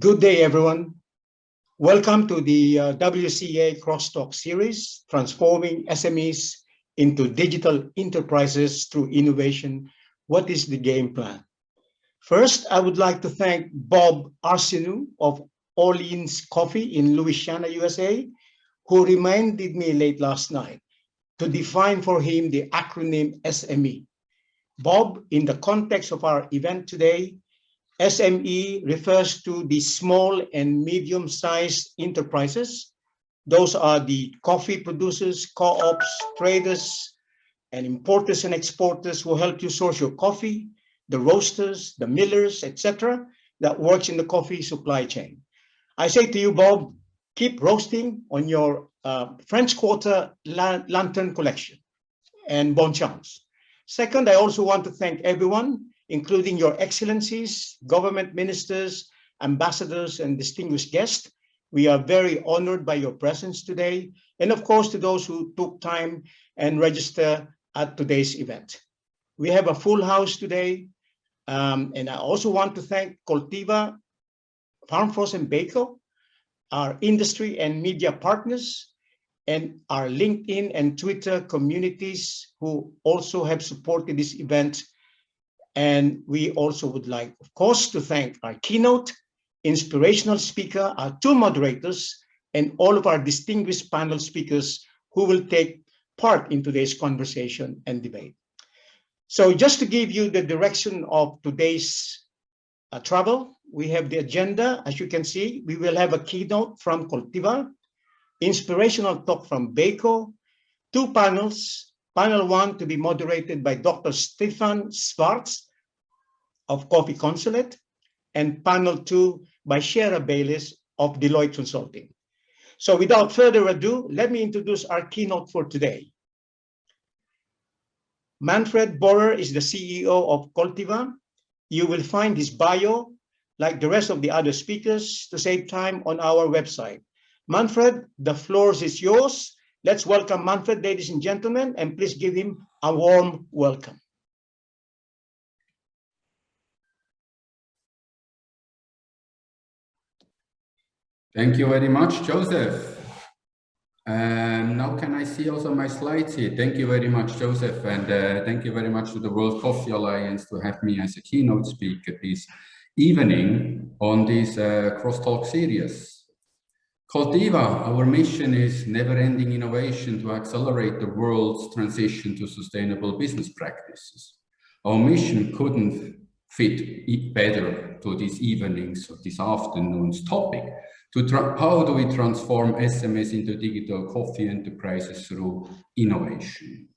Good day, everyone. Welcome to the WCA CROSS TALK series, Transforming SMEs into Digital Enterprises Through Innovation. What is the game plan? First, I would like to thank Bob Arseneau of Orleans Coffee in Louisiana, USA, who reminded me late last night to define for him the acronym SME. Bob, in the context of our event today, SME refers to the small and medium-sized enterprises. Those are the coffee producers, co-ops, traders, and importers and exporters who help you source your coffee, the roasters, the millers, etc., that works in the coffee supply chain. I say to you, Bob, keep roasting on your French Quarter lantern collection, and bon chance. Second, I also want to thank everyone, including your excellencies, government ministers, ambassadors, and distinguished guests. We are very honored by your presence today. And of course, to those who took time and register at today's event. We have a full house today. And I also want to thank Coltiva, FarmFrost and Baco, our industry and media partners, and our LinkedIn and Twitter communities who also have supported this event. And we also would like, of course, to thank our keynote, inspirational speaker, our two moderators, and all of our distinguished panel speakers who will take part in today's conversation and debate. So just to give you the direction of today's travel, we have the agenda. As you can see, we will have a keynote from Coltiva, inspirational talk from Baco, two panels. Panel 1 to be moderated by Dr. Stefan Schwartz of Coffee Consulate, and panel 2 by Shara Baylis of Deloitte Consulting. So without further ado, let me introduce our keynote for today. Manfred Borer is the CEO of Coltiva. You will find his bio, like the rest of the other speakers, to save time on our website. Manfred, the floor is yours. Let's welcome Manfred, ladies and gentlemen, and please give him a warm welcome. Thank you very much, Joseph. Now can I see also my slides here? Thank you very much, Joseph, and thank you very much to the World Coffee Alliance to have me as a keynote speaker this evening on this crosstalk series. Coltiva, our mission is never-ending innovation to accelerate the world's transition to sustainable business practices. Our mission couldn't fit better to this evening's or this afternoon's topic. How do we transform SMEs into digital coffee enterprises through innovation?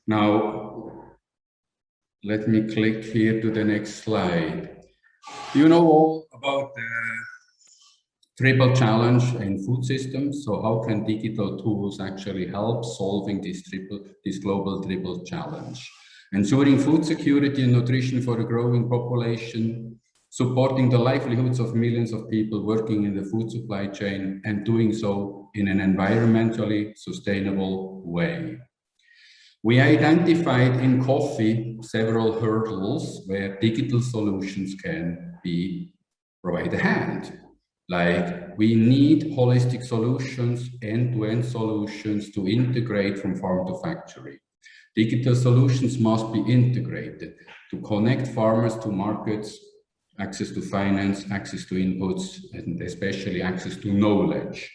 Now, let me click here to the next slide. You know all about the triple challenge in food systems. So how can digital tools actually help solving this global triple challenge? Ensuring food security and nutrition for a growing population, supporting the livelihoods of millions of people working in the food supply chain, and doing so in an environmentally sustainable way. We identified in coffee several hurdles where digital solutions can provide a hand. Like we need holistic solutions, end-to-end solutions to integrate from farm to factory. Digital solutions must be integrated to connect farmers to markets, access to finance, access to inputs, and especially access to knowledge.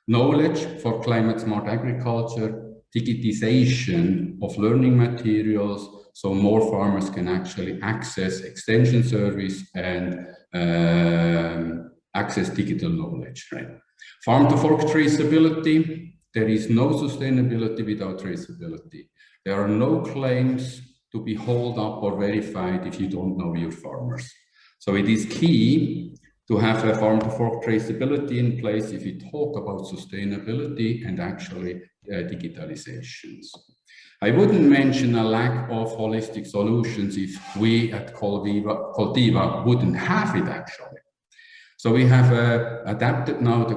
Knowledge for climate smart agriculture, digitization of learning materials, so more farmers can actually access extension service and access digital knowledge, right? Farm to fork traceability. There is no sustainability without traceability. There are no claims to be held up or verified if you don't know your farmers. So it is key to have a farm to fork traceability in place if you talk about sustainability and actually digitalizations. I wouldn't mention a lack of holistic solutions if we at Coltiva wouldn't have it actually. So we have adapted now the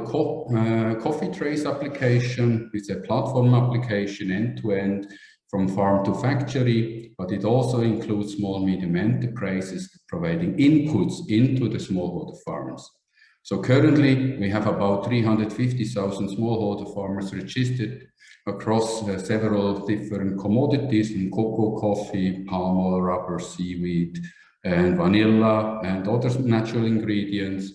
coffee trace application. It's a platform application end-to-end from farm to factory, but it also includes small medium enterprises providing inputs into the smallholder farms. So currently, we have about 350,000 smallholder farmers registered across several different commodities in cocoa, coffee, palm oil, rubber, seaweed, and vanilla, and other natural ingredients,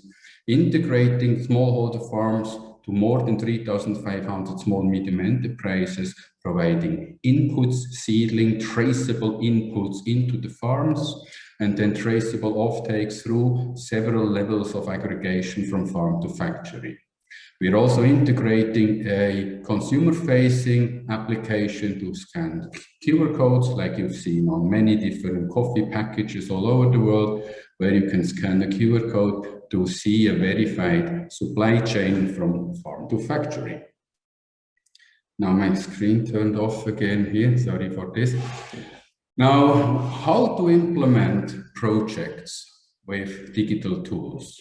integrating smallholder farms to more than 3,500 small medium enterprises, providing inputs, seedling, traceable inputs into the farms, and then traceable offtakes through several levels of aggregation from farm to factory. We're also integrating a consumer-facing application to scan QR codes, like you've seen on many different coffee packages all over the world, where you can scan the QR code to see a verified supply chain from farm to factory. Now my screen turned off again here, sorry for this. Now, how to implement projects with digital tools?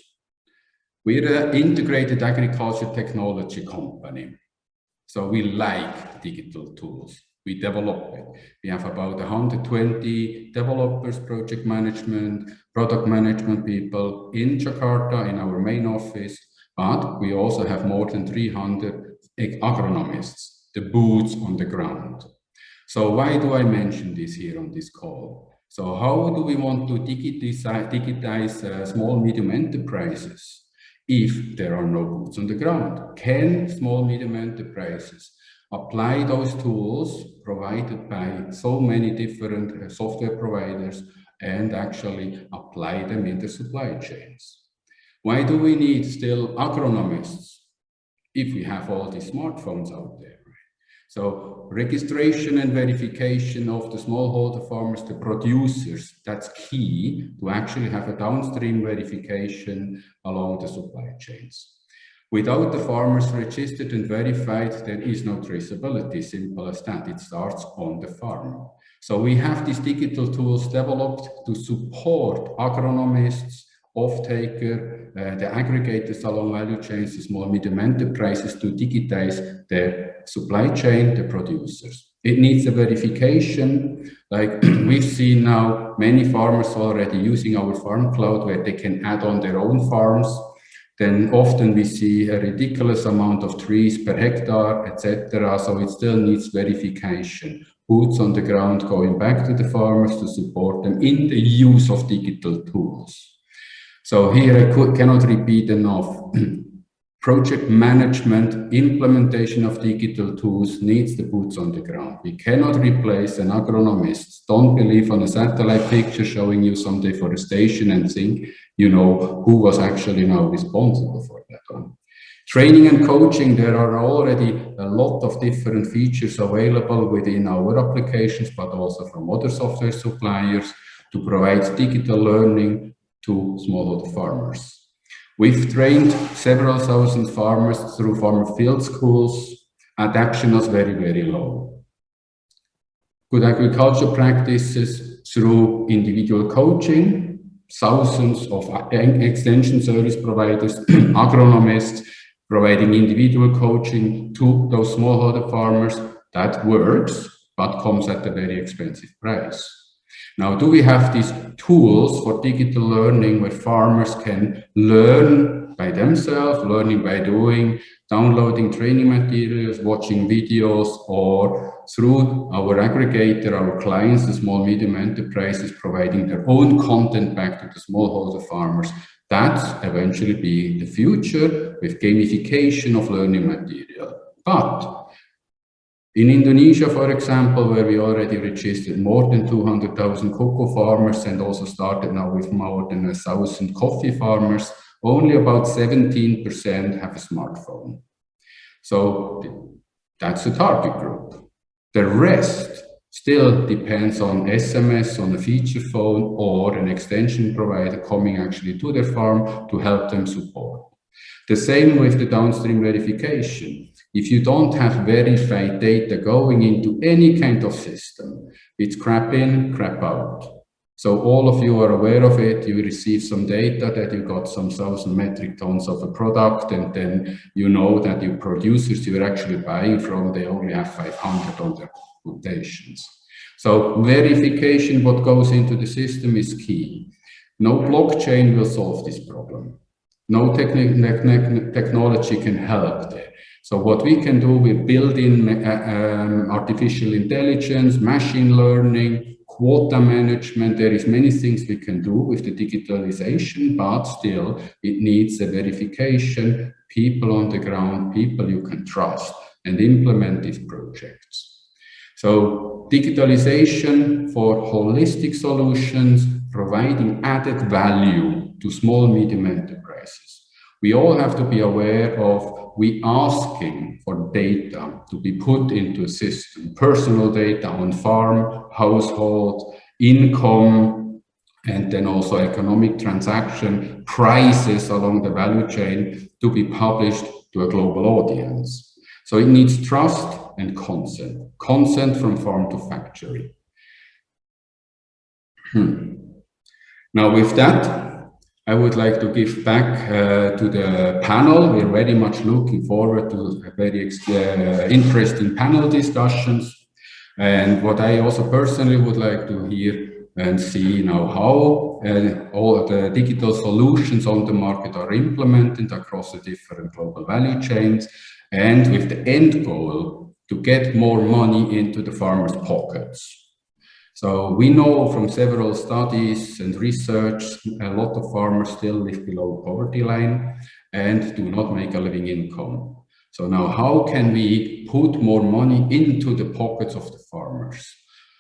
We're an integrated agriculture technology company. So we like digital tools. We develop it. We have about 120 developers, project management, product management people in Jakarta in our main office, but we also have more than 300 agronomists, the boots on the ground. So why do I mention this here on this call? So how do we want to digitize small, medium enterprises if there are no boots on the ground? Can small, medium enterprises apply those tools provided by so many different software providers and actually apply them in the supply chains? Why do we need still agronomists if we have all these smartphones out there? So registration and verification of the smallholder farmers, the producers, that's key to actually have a downstream verification along the supply chains. Without the farmers registered and verified, there is no traceability, simple as that. It starts on the farm. So we have these digital tools developed to support agronomists, off-taker, the aggregators along value chains, the small medium enterprises to digitize their supply chain, the producers. It needs a verification, like we've seen now many farmers already using our farm cloud where they can add on their own farms. Then often we see a ridiculous amount of trees per hectare, etc. So it still needs verification. Boots on the ground going back to the farmers to support them in the use of digital tools. So here I cannot repeat enough. Project management, implementation of digital tools needs the boots on the ground. We cannot replace an agronomist. Don't believe on a satellite picture showing you some deforestation and think you know who was actually now responsible for that one. Training and coaching, there are already a lot of different features available within our applications, but also from other software suppliers to provide digital learning to smallholder farmers. We've trained several thousand farmers through farmer field schools. Adoption is very, very low. Good agriculture practices through individual coaching, thousands of extension service providers, agronomists providing individual coaching to those smallholder farmers. That works, but comes at a very expensive price. Now, do we have these tools for digital learning where farmers can learn by themselves, learning by doing, downloading training materials, watching videos, or through our aggregator, our clients, the small medium enterprises, providing their own content back to the smallholder farmers? That's eventually be the future with gamification of learning material. But in Indonesia, for example, where we already registered more than 200,000 cocoa farmers and also started now with more than 1,000 coffee farmers, only about 17% have a smartphone. So that's the target group. The rest still depends on SMS, on a feature phone, or an extension provider coming actually to their farm to help them support. The same with the downstream verification. If you don't have verified data going into any kind of system, it's crap in, crap out. So all of you are aware of it. You receive some data that you got some 1,000 metric tons of a product, and then you know that your producers you're actually buying from, they only have 500 on their quotations. So verification, what goes into the system is key. No blockchain will solve this problem. No technology can help there. So what we can do, we build in artificial intelligence, machine learning, quota management. There is many things we can do with the digitalization, but still it needs a verification, people on the ground, people you can trust and implement these projects. So digitalization for holistic solutions, providing added value to small, medium enterprises. We all have to be aware of we asking for data to be put into a system, personal data on farm, household, income, and then also economic transaction prices along the value chain to be published to a global audience. So it needs trust and consent from farm to factory. Now with that, I would like to give back to the panel. We're very much looking forward to a very interesting panel discussions. And what I also personally would like to hear and see now how all the digital solutions on the market are implemented across the different global value chains, and with the end goal to get more money into the farmers' pockets. So we know from several studies and research, a lot of farmers still live below poverty line and do not make a living income. So now how can we put more money into the pockets of the farmers?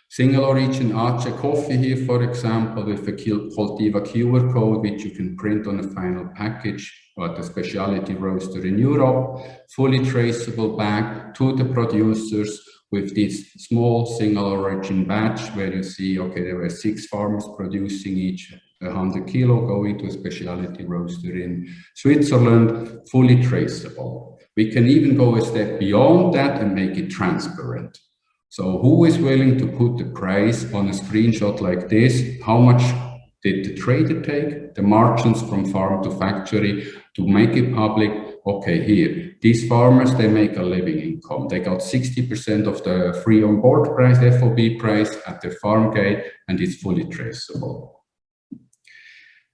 Single origin Ace coffee here, for example, with a Cultiva QR code, which you can print on a final package, but a specialty roaster in Europe, fully traceable back to the producers with this small single origin batch where you see, okay, there were 6 farmers producing each 100 kilo going to a specialty roaster in Switzerland, fully traceable. We can even go a step beyond that and make it transparent. So who is willing to put the price on a screenshot like this? How much did the trader take? The margins from farm to factory to make it public. Okay, here, these farmers, they make a living income. They got 60% of the free on board price, FOB price at their farm gate, and it's fully traceable.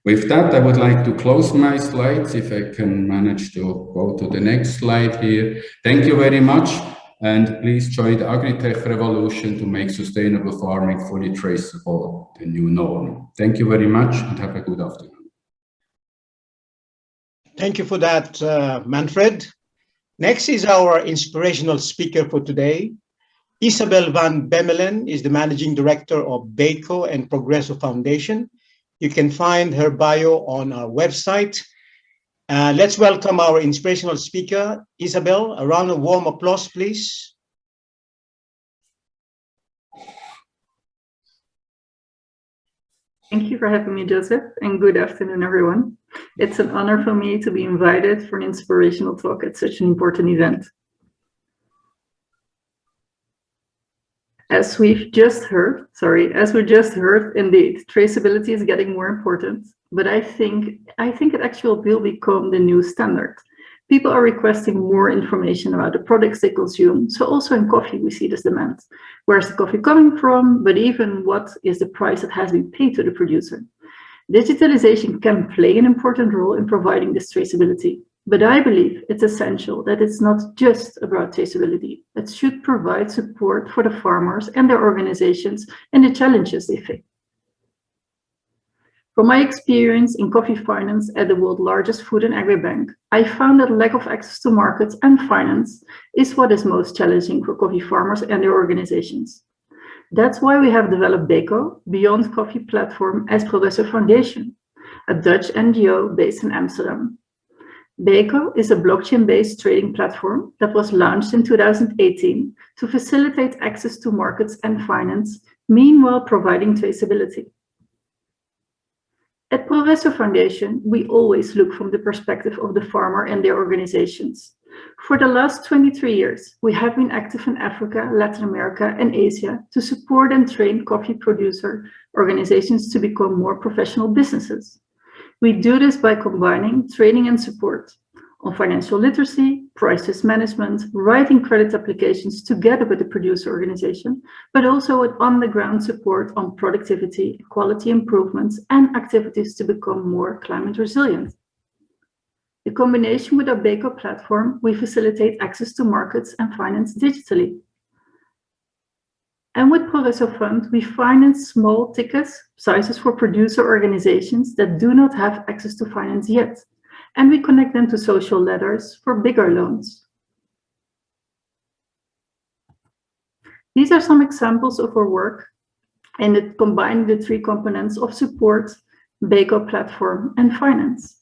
With that, I would like to close my slides, if I can manage to go to the next slide here. Thank you very much. And please join the agri-tech revolution to make sustainable farming fully traceable, the new norm. Thank you very much and have a good afternoon. Thank you for that, Manfred. Next is our inspirational speaker for today. Isabel van Bemmelen is the Managing Director of BACO and Progresso Foundation. You can find her bio on our website. Let's welcome our inspirational speaker, Isabel. A round of warm applause, please. Thank you for having me, Joseph, and good afternoon, everyone. It's an honor for me to be invited for an inspirational talk at such an important event. As we just heard, indeed, traceability is getting more important, but I think it actually will become the new standard. People are requesting more information about the products they consume. So also in coffee, we see this demand. Where's the coffee coming from? But even what is the price that has been paid to the producer? Digitalization can play an important role in providing this traceability. But I believe it's essential that it's not just about traceability. It should provide support for the farmers and their organizations and the challenges they face. From my experience in coffee finance at the world's largest food and agri bank, I found that lack of access to markets and finance is what is most challenging for coffee farmers and their organizations. That's why we have developed BACO, Beyond Coffee Platform, as Progresso Foundation, a Dutch NGO based in Amsterdam. BACO is a blockchain-based trading platform that was launched in 2018 to facilitate access to markets and finance, meanwhile providing traceability. At Progresso Foundation, we always look from the perspective of the farmer and their organizations. For the last 23 years, we have been active in Africa, Latin America, and Asia to support and train coffee producer organizations to become more professional businesses. We do this by combining training and support on financial literacy, crisis management, writing credit applications together with the producer organization, but also with on-the-ground support on productivity, quality improvements, and activities to become more climate resilient. In combination with our BECO platform, we facilitate access to markets and finance digitally. And with Progresso Fund, we finance small ticket sizes for producer organizations that do not have access to finance yet. And we connect them to social letters for bigger loans. These are some examples of our work, and it combines the three components of support, BECO platform, and finance.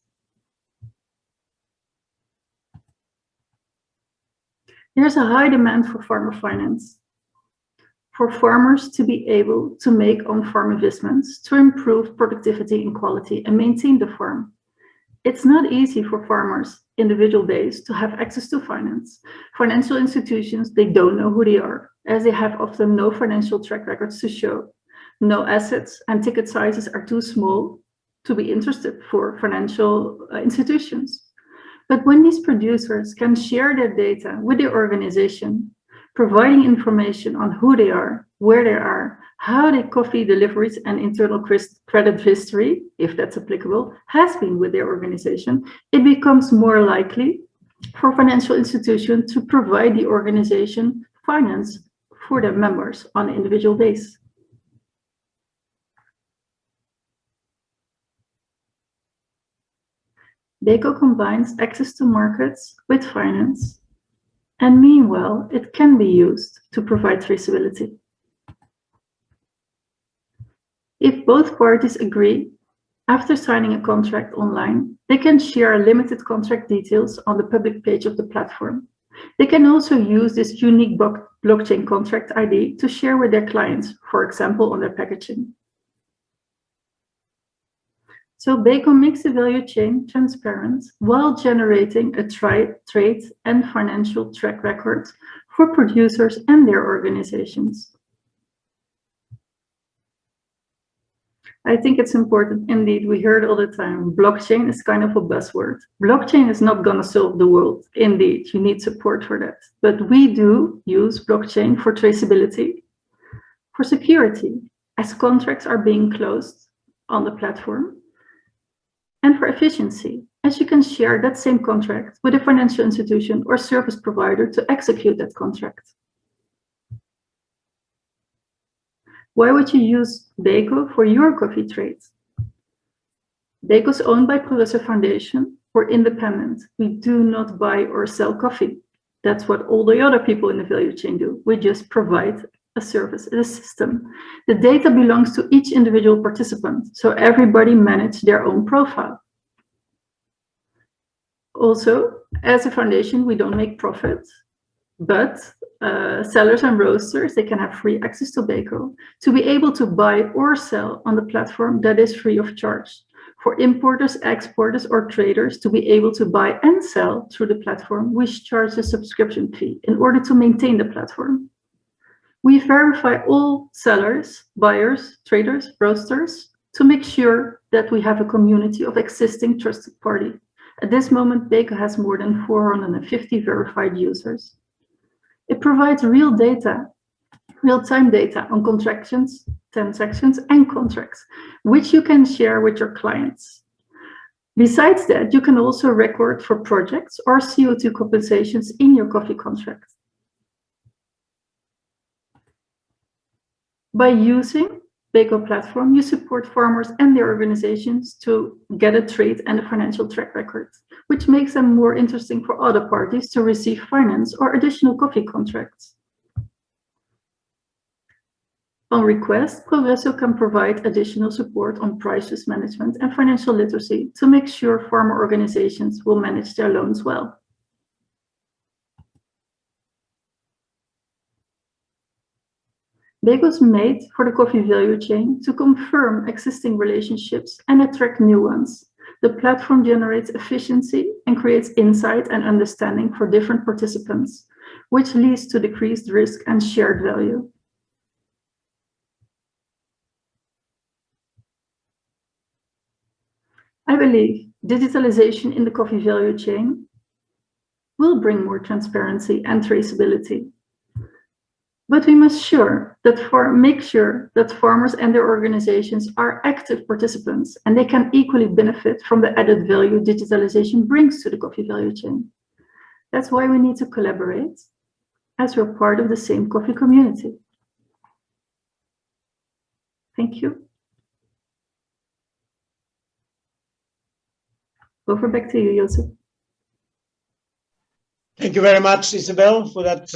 There's a high demand for farmer finance, for farmers to be able to make on-farm investments to improve productivity and quality and maintain the farm. It's not easy for farmers, individual base, to have access to finance. Financial institutions, they don't know who they are, as they have often no financial track records to show. No assets and ticket sizes are too small to be interested for financial institutions. But when these producers can share their data with their organization, providing information on who they are, where they are, how their coffee deliveries and internal credit history, if that's applicable, has been with their organization, it becomes more likely for financial institutions to provide the organization finance for their members on an individual basis. BECO combines access to markets with finance, and meanwhile, it can be used to provide traceability. If both parties agree, after signing a contract online, they can share limited contract details on the public page of the platform. They can also use this unique blockchain contract ID to share with their clients, for example, on their packaging. So BECO makes the value chain transparent while generating a trade and financial track record for producers and their organizations. I think it's important indeed. We hear it all the time. Blockchain is kind of a buzzword. Blockchain is not going to solve the world. Indeed, you need support for that. But we do use blockchain for traceability, for security, as contracts are being closed on the platform, and for efficiency, as you can share that same contract with a financial institution or service provider to execute that contract. Why would you use BECO for your coffee trades? BECO is owned by Progresso Foundation. We're independent. We do not buy or sell coffee. That's what all the other people in the value chain do. We just provide a service, a system. The data belongs to each individual participant, so everybody manages their own profile. Also, as a foundation, we don't make profits, but sellers and roasters, they can have free access to BECO to be able to buy or sell on the platform that is free of charge. For importers, exporters, or traders to be able to buy and sell through the platform, we charge a subscription fee in order to maintain the platform. We verify all sellers, buyers, traders, roasters to make sure that we have a community of existing trusted parties. At this moment, BECO has more than 450 verified users. It provides real data, real-time data on transactions, and contracts, which you can share with your clients. Besides that, you can also record for projects or CO2 compensations in your coffee contract. By using BECO platform, you support farmers and their organizations to get a trade and a financial track record, which makes them more interesting for other parties to receive finance or additional coffee contracts. On request, Progresso can provide additional support on price risk management and financial literacy to make sure farmer organizations will manage their loans well. BECO is made for the coffee value chain to confirm existing relationships and attract new ones. The platform generates efficiency and creates insight and understanding for different participants, which leads to decreased risk and shared value. I believe digitalization in the coffee value chain will bring more transparency and traceability. But we must make sure that farmers and their organizations are active participants and they can equally benefit from the added value digitalization brings to the coffee value chain. That's why we need to collaborate, as we're part of the same coffee community. Thank you. Over back to you, Joseph. Thank you very much, Isabel, for that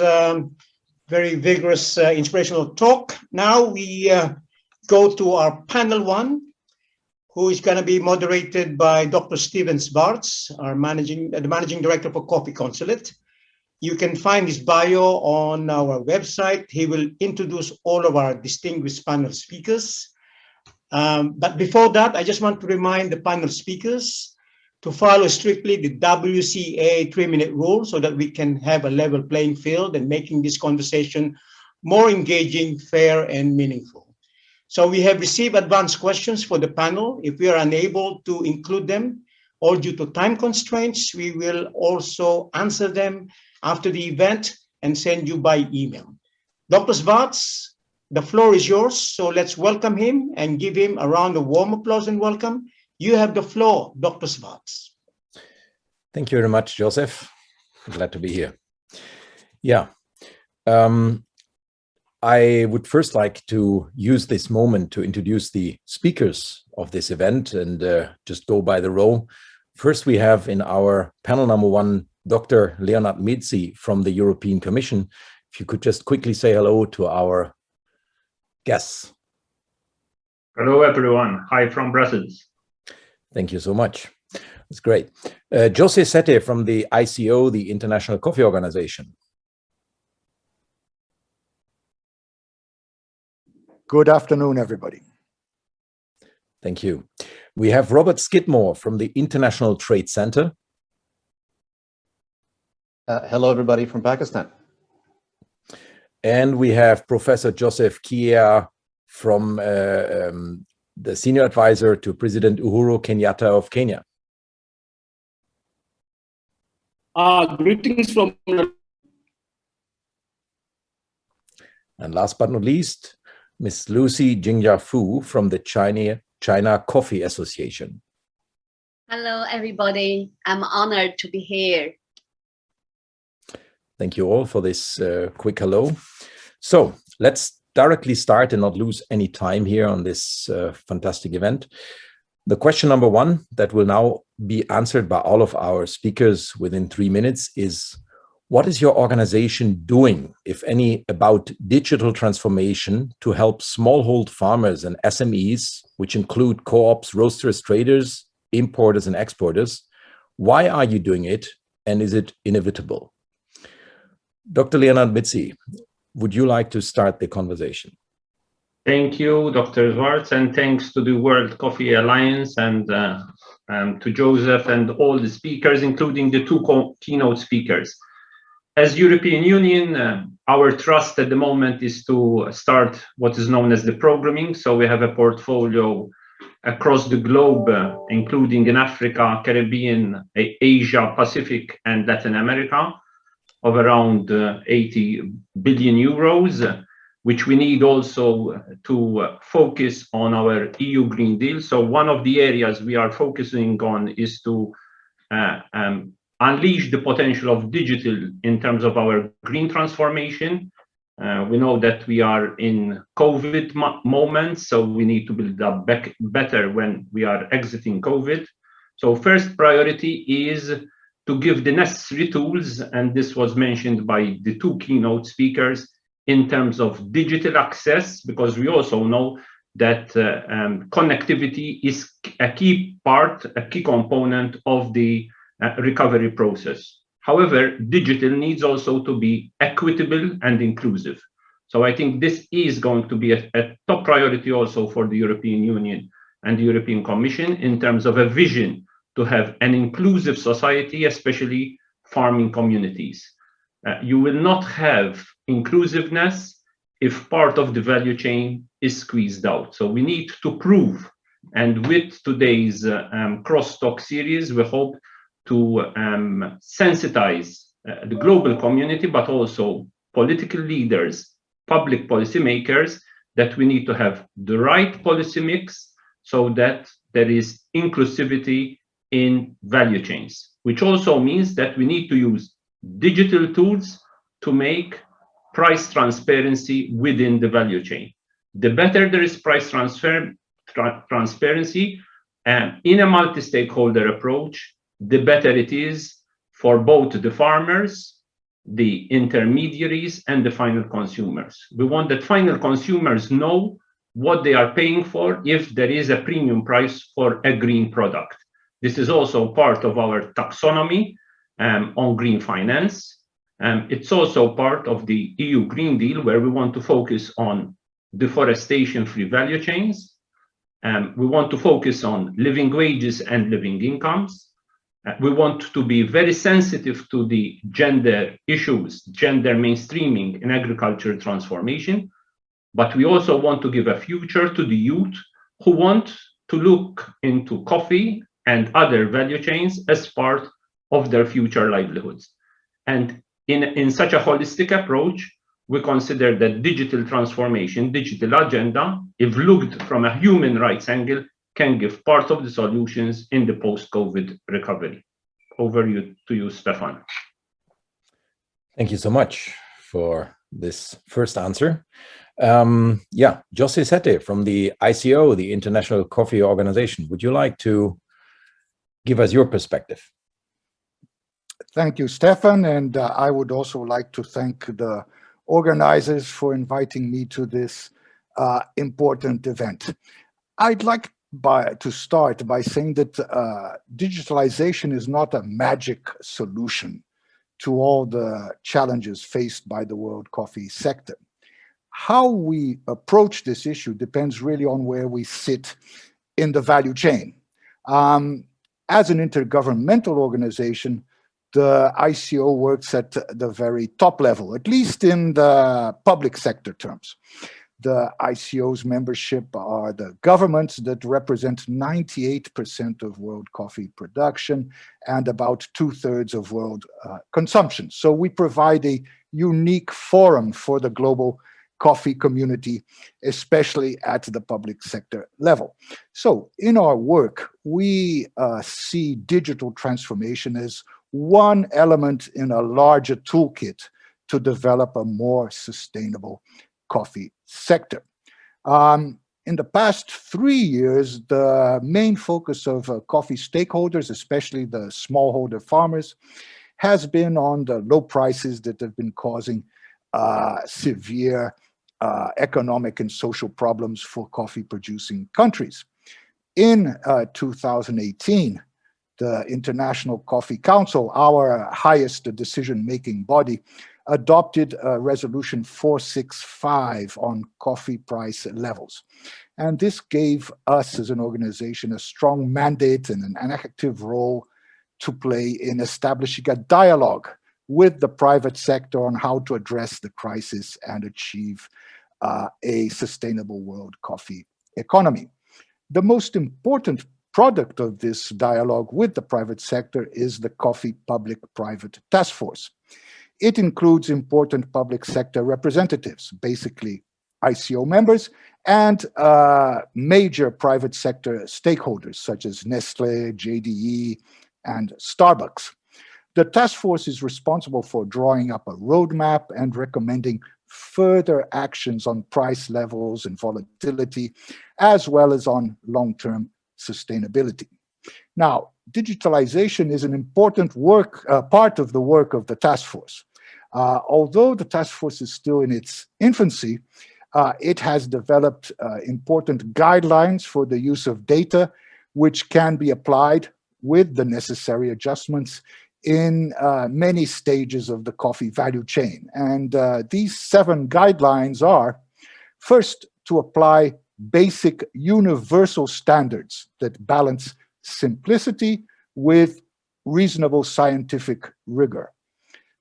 very vigorous, inspirational talk. Now we go to our panel one, who is going to be moderated by Dr. Steven Zwarts, the Managing Director for Coffee Consulate. You can find his bio on our website. He will introduce all of our distinguished panel speakers. But before that, I just want to remind the panel speakers to follow strictly the WCA 3-minute rule so that we can have a level playing field and making this conversation more engaging, fair, and meaningful. So we have received advanced questions for the panel. If we are unable to include them or due to time constraints, we will also answer them after the event and send you by email. Dr. Zwarts, the floor is yours. So let's welcome him and give him a round of warm applause and welcome. You have the floor, Dr. Zwarts. Thank you very much, Joseph. Glad to be here. Yeah, I would first like to use this moment to introduce the speakers of this event and just go by the row. First, we have in our panel number one, Dr. Leonard Mizzi from the European Commission. If you could just quickly say hello to our guests. Hello, everyone. Hi from Brussels. Thank you so much. That's great. Jose Sete from the ICO, the International Coffee Organization. Good afternoon, everybody. Thank you. We have Robert Skidmore from the International Trade Center. Hello, everybody from Pakistan. And we have Professor Joseph Kia from the Senior Advisor to President Uhuru Kenyatta of Kenya. Greetings from... And last but not least, Ms. Lucy Jingjia Fu from the China Coffee Association. Hello, everybody. I'm honored to be here. Thank you all for this quick hello. So let's directly start and not lose any time here on this fantastic event. The question number one that will now be answered by all of our speakers within 3 minutes is, what is your organization doing, if any, about digital transformation to help smallhold farmers and SMEs, which include co-ops, roasters, traders, importers, and exporters? Why are you doing it, and is it inevitable? Dr. Leonard Mizzi, would you like to start the conversation? Thank you, Dr. Zwarts, and thanks to the World Coffee Alliance and to Joseph and all the speakers, including the two keynote speakers. As European Union, our trust at the moment is to start what is known as the programming. So we have a portfolio across the globe, including in Africa, Caribbean, Asia, Pacific, and Latin America, of around 80 billion euros, which we need also to focus on our EU Green Deal. So one of the areas we are focusing on is to unleash the potential of digital in terms of our green transformation. We know that we are in COVID moments, so we need to build up back better when we are exiting COVID. So first priority is to give the necessary tools, and this was mentioned by the two keynote speakers, in terms of digital access, because we also know that connectivity is a key part, a key component of the recovery process. However, digital needs also to be equitable and inclusive. So I think this is going to be a top priority also for the European Union and the European Commission in terms of a vision to have an inclusive society, especially farming communities. You will not have inclusiveness if part of the value chain is squeezed out. So we need to prove, and with today's crosstalk series, we hope to sensitize the global community, but also political leaders public policymakers that we need to have the right policy mix so that there is inclusivity in value chains, which also means that we need to use digital tools to make price transparency within the value chain. The better there is price transparency in a multi-stakeholder approach, the better it is for both the farmers, the intermediaries, and the final consumers. We want that final consumers know what they are paying for if there is a premium price for a green product. This is also part of our taxonomy on green finance. It's also part of the EU Green Deal, where we want to focus on deforestation-free value chains. We want to focus on living wages and living incomes. We want to be very sensitive to the gender issues, gender mainstreaming in agricultural transformation. But we also want to give a future to the youth who want to look into coffee and other value chains as part of their future livelihoods. And in such a holistic approach, we consider that digital transformation, digital agenda, if looked from a human rights angle, can give part of the solutions in the post-COVID recovery. Over to you, Stefan. Thank you so much for this first answer. Yeah, José Sete from the ICO, the International Coffee Organization. Would you like to give us your perspective? Thank you, Stefan. And I would also like to thank the organizers for inviting me to this important event. I'd like to start by saying that digitalization is not a magic solution to all the challenges faced by the world coffee sector. How we approach this issue depends really on where we sit in the value chain. As an intergovernmental organization, the ICO works at the very top level, at least in the public sector terms. The ICO's membership are the governments that represent 98% of world coffee production and about 2/3 of world consumption. So we provide a unique forum for the global coffee community, especially at the public sector level. So in our work, we see digital transformation as one element in a larger toolkit to develop a more sustainable coffee sector. In the past 3 years, the main focus of coffee stakeholders, especially the smallholder farmers, has been on the low prices that have been causing severe economic and social problems for coffee-producing countries. In 2018, the International Coffee Council, our highest decision-making body, adopted Resolution 465 on coffee price levels. And this gave us as an organization a strong mandate and an active role to play in establishing a dialogue with the private sector on how to address the crisis and achieve a sustainable world coffee economy. The most important product of this dialogue with the private sector is the Coffee Public-Private Task Force. It includes important public sector representatives, basically ICO members, and major private sector stakeholders such as Nestlé, JDE, and Starbucks. The task force is responsible for drawing up a roadmap and recommending further actions on price levels and volatility, as well as on long-term sustainability. Now, digitalization is an important part of the work of the task force. Although the task force is still in its infancy, it has developed important guidelines for the use of data, which can be applied with the necessary adjustments in many stages of the coffee value chain. And these 7 guidelines are, first, to apply basic universal standards that balance simplicity with reasonable scientific rigor.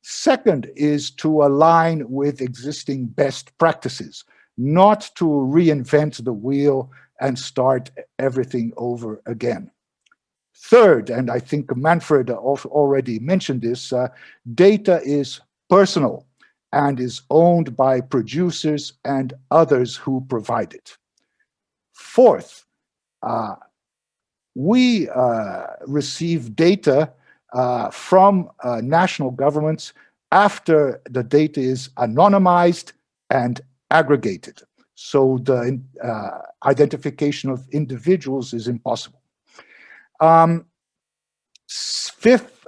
Second is to align with existing best practices, not to reinvent the wheel and start everything over again. Third, and I think Manfred already mentioned this, data is personal and is owned by producers and others who provide it. Fourth, we receive data from national governments after the data is anonymized and aggregated. So the identification of individuals is impossible. Fifth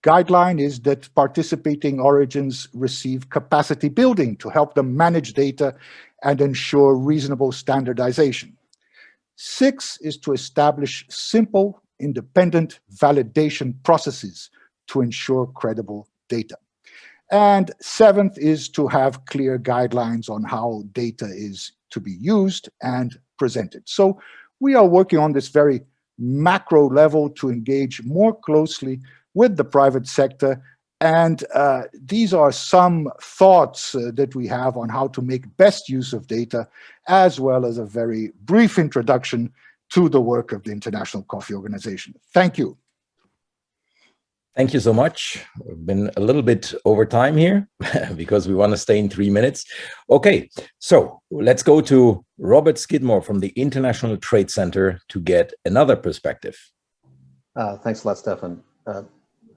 guideline is that participating origins receive capacity building to help them manage data and ensure reasonable standardization. Six is to establish simple, independent validation processes to ensure credible data. And seventh is to have clear guidelines on how data is to be used and presented. So we are working on this very macro level to engage more closely with the private sector. And these are some thoughts that we have on how to make best use of data, as well as a very brief introduction to the work of the International Coffee Organization. Thank you. Thank you so much. We've been a little bit over time here because we want to stay in 3 minutes. Okay, so let's go to Robert Skidmore from the International Trade Center to get another perspective. Thanks a lot, Stefan.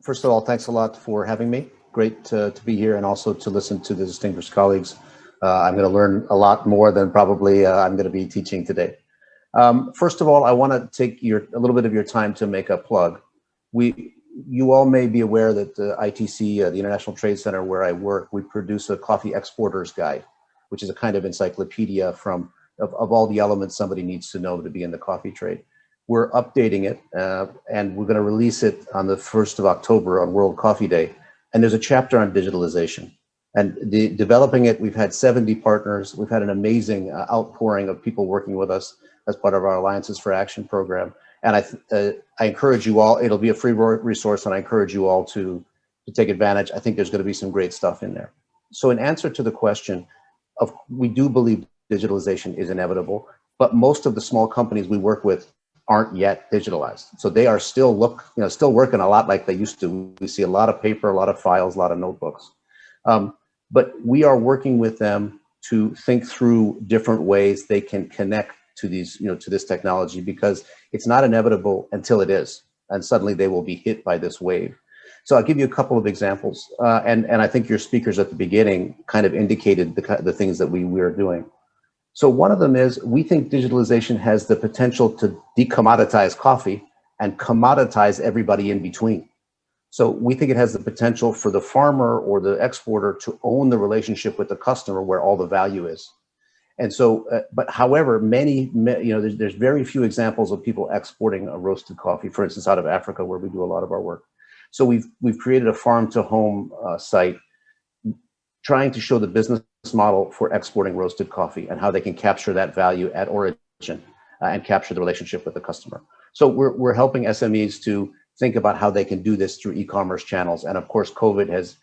First of all, thanks a lot for having me. Great to be here and also to listen to the distinguished colleagues. I'm going to learn a lot more than probably I'm going to be teaching today. First of all, I want to take a little bit of your time to make a plug. You all may be aware that the ITC, the International Trade Center where I work, we produce a coffee exporter's guide, which is a kind of encyclopedia of all the elements somebody needs to know to be in the coffee trade. We're updating it and we're going to release it on the 1st of October on World Coffee Day. And there's a chapter on digitalization. And developing it, we've had 70 partners. We've had an amazing outpouring of people working with us as part of our Alliances for Action program. And I encourage you all, it'll be a free resource, and I encourage you all to take advantage. I think there's going to be some great stuff in there. So in answer to the question of, we do believe digitalization is inevitable, but most of the small companies we work with aren't yet digitalized. So they are still working a lot like they used to. We see a lot of paper, a lot of files, a lot of notebooks. But we are working with them to think through different ways they can connect to these, to this technology, because it's not inevitable until it is, and suddenly they will be hit by this wave. So I'll give you a couple of examples, and I think your speakers at the beginning kind of indicated the things that we are doing. So one of them is, we think digitalization has the potential to decommoditize coffee and commoditize everybody in between. So we think it has the potential for the farmer or the exporter to own the relationship with the customer where all the value is. And so, but however, there's very few examples of people exporting a roasted coffee, for instance, out of Africa, where we do a lot of our work. So we've created a farm to home site trying to show the business model for exporting roasted coffee and how they can capture that value at origin and capture the relationship with the customer. So we're helping SMEs to think about how they can do this through e-commerce channels. And of course, COVID has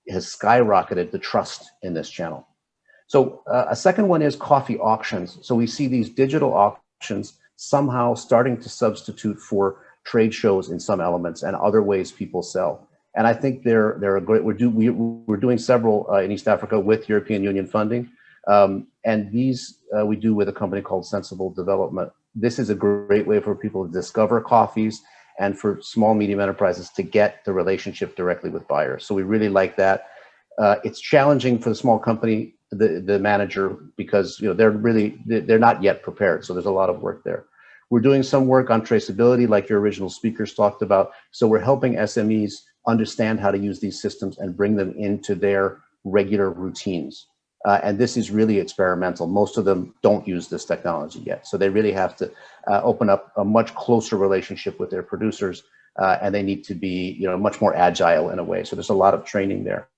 skyrocketed the trust in this channel. So a second one is coffee auctions. So we see these digital auctions somehow starting to substitute for trade shows in some elements and other ways people sell. And I think they're a great, we're doing several in East Africa with European Union funding. And these we do with a company called Sensible Development. This is a great way for people to discover coffees and for small, medium enterprises to get the relationship directly with buyers. So we really like that. It's challenging for the small company, the manager, because they're not yet prepared. So there's a lot of work there. We're doing some work on traceability, like your original speakers talked about. So we're helping SMEs understand how to use these systems and bring them into their regular routines. And this is really experimental. Most of them don't use this technology yet. So they really have to open up a much closer relationship with their producers, and they need to be much more agile in a way. So there's a lot of training there.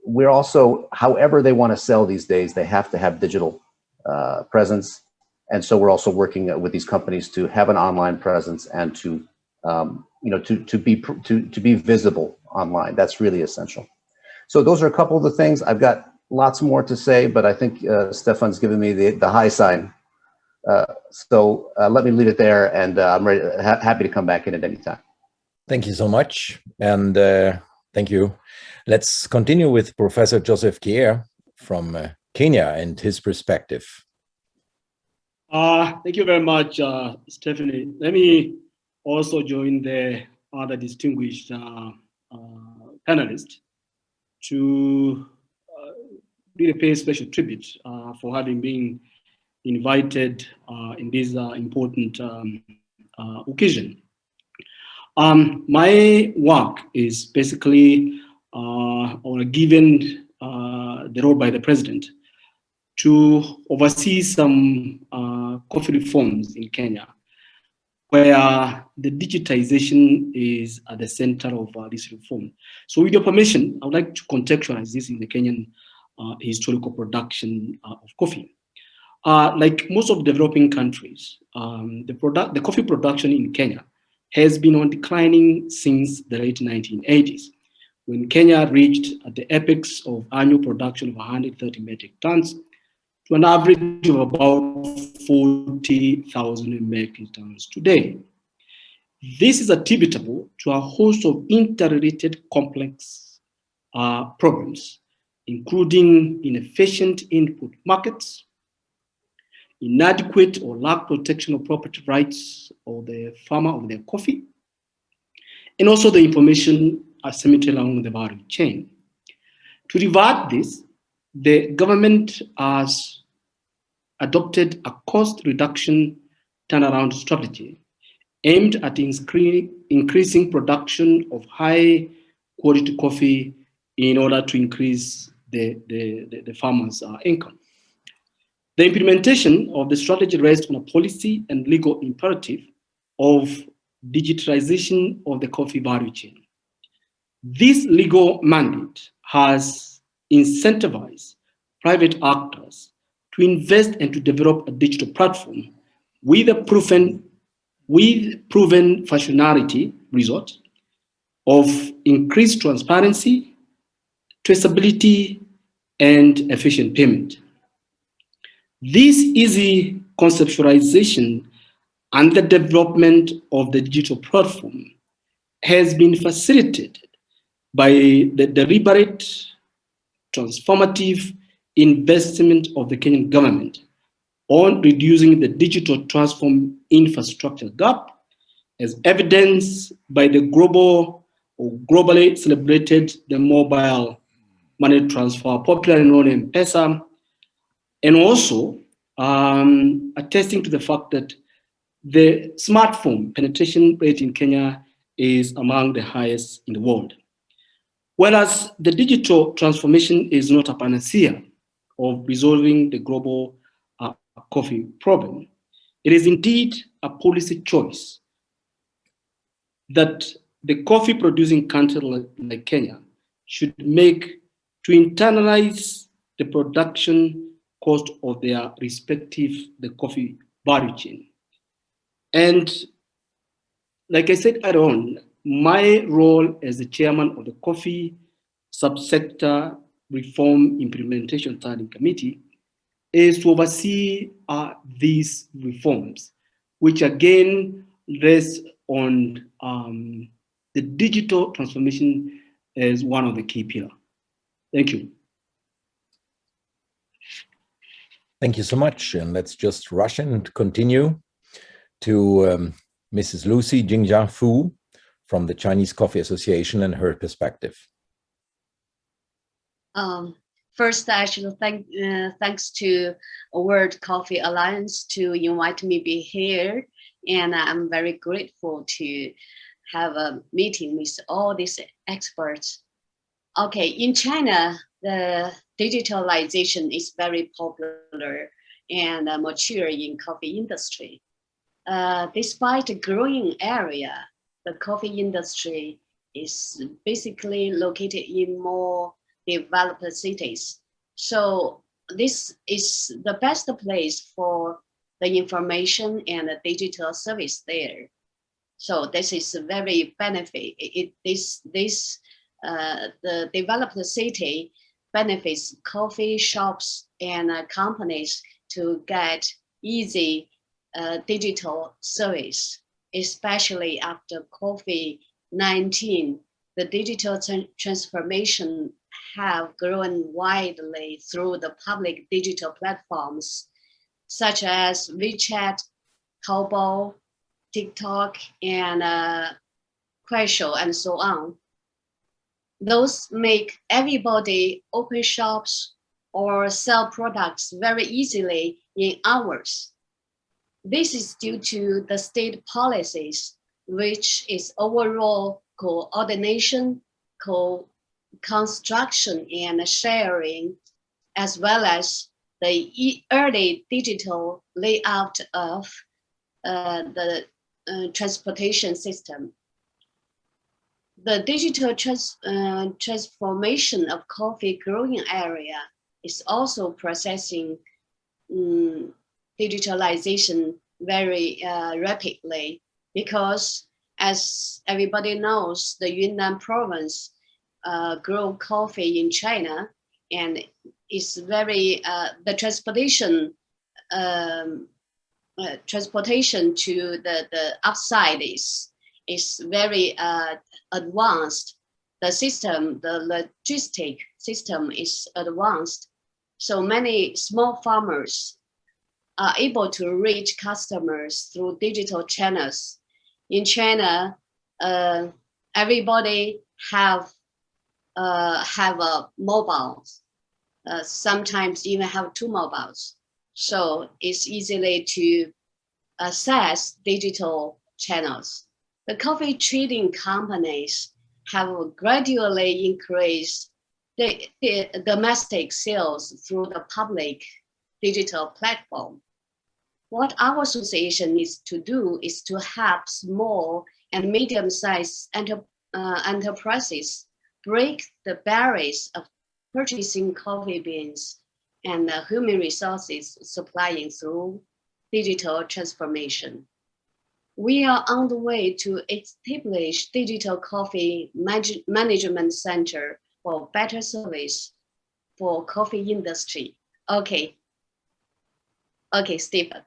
We're also, however they want to sell these days, they have to have digital presence. And so we're also working with these companies to have an online presence and to be visible online. That's really essential. So those are a couple of the things. I've got lots more to say, but I think Stefan's given me the high sign. So let me leave it there, and I'm happy to come back in at any time. Thank you so much. And Thank you. Let's continue with Professor Joseph Kier from Kenya and his perspective. Thank you very much, Stephanie. Let me also join the other distinguished panelists to really pay special tribute for having been invited in this important occasion. My work is basically given the role by the president to oversee some coffee reforms in Kenya, where the digitization is at the center of this reform. So with your permission, I would like to contextualize this in the Kenyan historical production of coffee. Like most of developing countries, the coffee production in Kenya has been on declining since the late 1980s, when Kenya reached at the apex of annual production of 130 metric tons to an average of about 40,000 metric tons today. This is attributable to a host of interrelated complex problems, including inefficient input markets, inadequate or lack protection of property rights of the farmer of their coffee, and also the information asymmetry along the value chain. To revert this, the government has adopted a cost reduction turnaround strategy aimed at increasing production of high quality coffee in order to increase the farmers' income. The implementation of the strategy rests on a policy and legal imperative of digitalization of the coffee value chain. This legal mandate has incentivized private actors to invest and to develop a digital platform with a proven functionality result of increased transparency, traceability, and efficient payment. This easy conceptualization and the development of the digital platform has been facilitated by the deliberate, transformative investment of the Kenyan government on reducing the digital transform infrastructure gap, as evidenced by the globally celebrated the mobile money transfer, popularly known as M-Pesa, and also attesting to the fact that the smartphone penetration rate in Kenya is among the highest in the world. Whereas the digital transformation is not a panacea of resolving the global coffee problem, it is indeed a policy choice that the coffee producing country like Kenya should make to internalize the production cost of their respective coffee value chain. And like I said earlier on, my role as the chairman of the Coffee Subsector Reform Implementation Standing Committee is to oversee these reforms, which again rest on the digital transformation as one of the key pillars. Thank you. Thank you so much. And let's just rush in and continue to Mrs. Lucy Jingjia Fu from the Chinese Coffee Association and her perspective. First, I should thanks to World Coffee Alliance to invite me be here, and I'm very grateful to have a meeting with all these experts. Okay, in China, the digitalization is very popular and mature in coffee industry. Despite the growing area, the coffee industry is basically located in more developed cities. So this is the best place for the information and the digital service there. So this is a very benefit. The developed city benefits coffee shops and companies to get easy digital service, especially after COVID-19 the digital transformation have grown widely through the public digital platforms such as WeChat, Taobao, TikTok, and Kuaishou, and so on. Those make everybody open shops or sell products very easily in hours. This is due to the state policies, which is overall coordination, construction and sharing, as well as the early digital layout of the transportation system. The digital transformation of coffee growing area is also processing digitalization very rapidly, because as everybody knows, the Yunnan province grow coffee in China, and it's very the transportation to the upside is very advanced. The system, the logistic system is advanced. So many small farmers are able to reach customers through digital channels. In China, everybody have a mobile, sometimes even have 2 mobiles. So it's easily to access digital channels. The coffee trading companies have gradually increased the domestic sales through the public digital platform. What our association needs to do is to help small and medium-sized enterprises break the barriers of purchasing coffee beans and human resources supplying through digital transformation. We are on the way to establish digital coffee management center for better service for coffee industry. Okay, Stephen.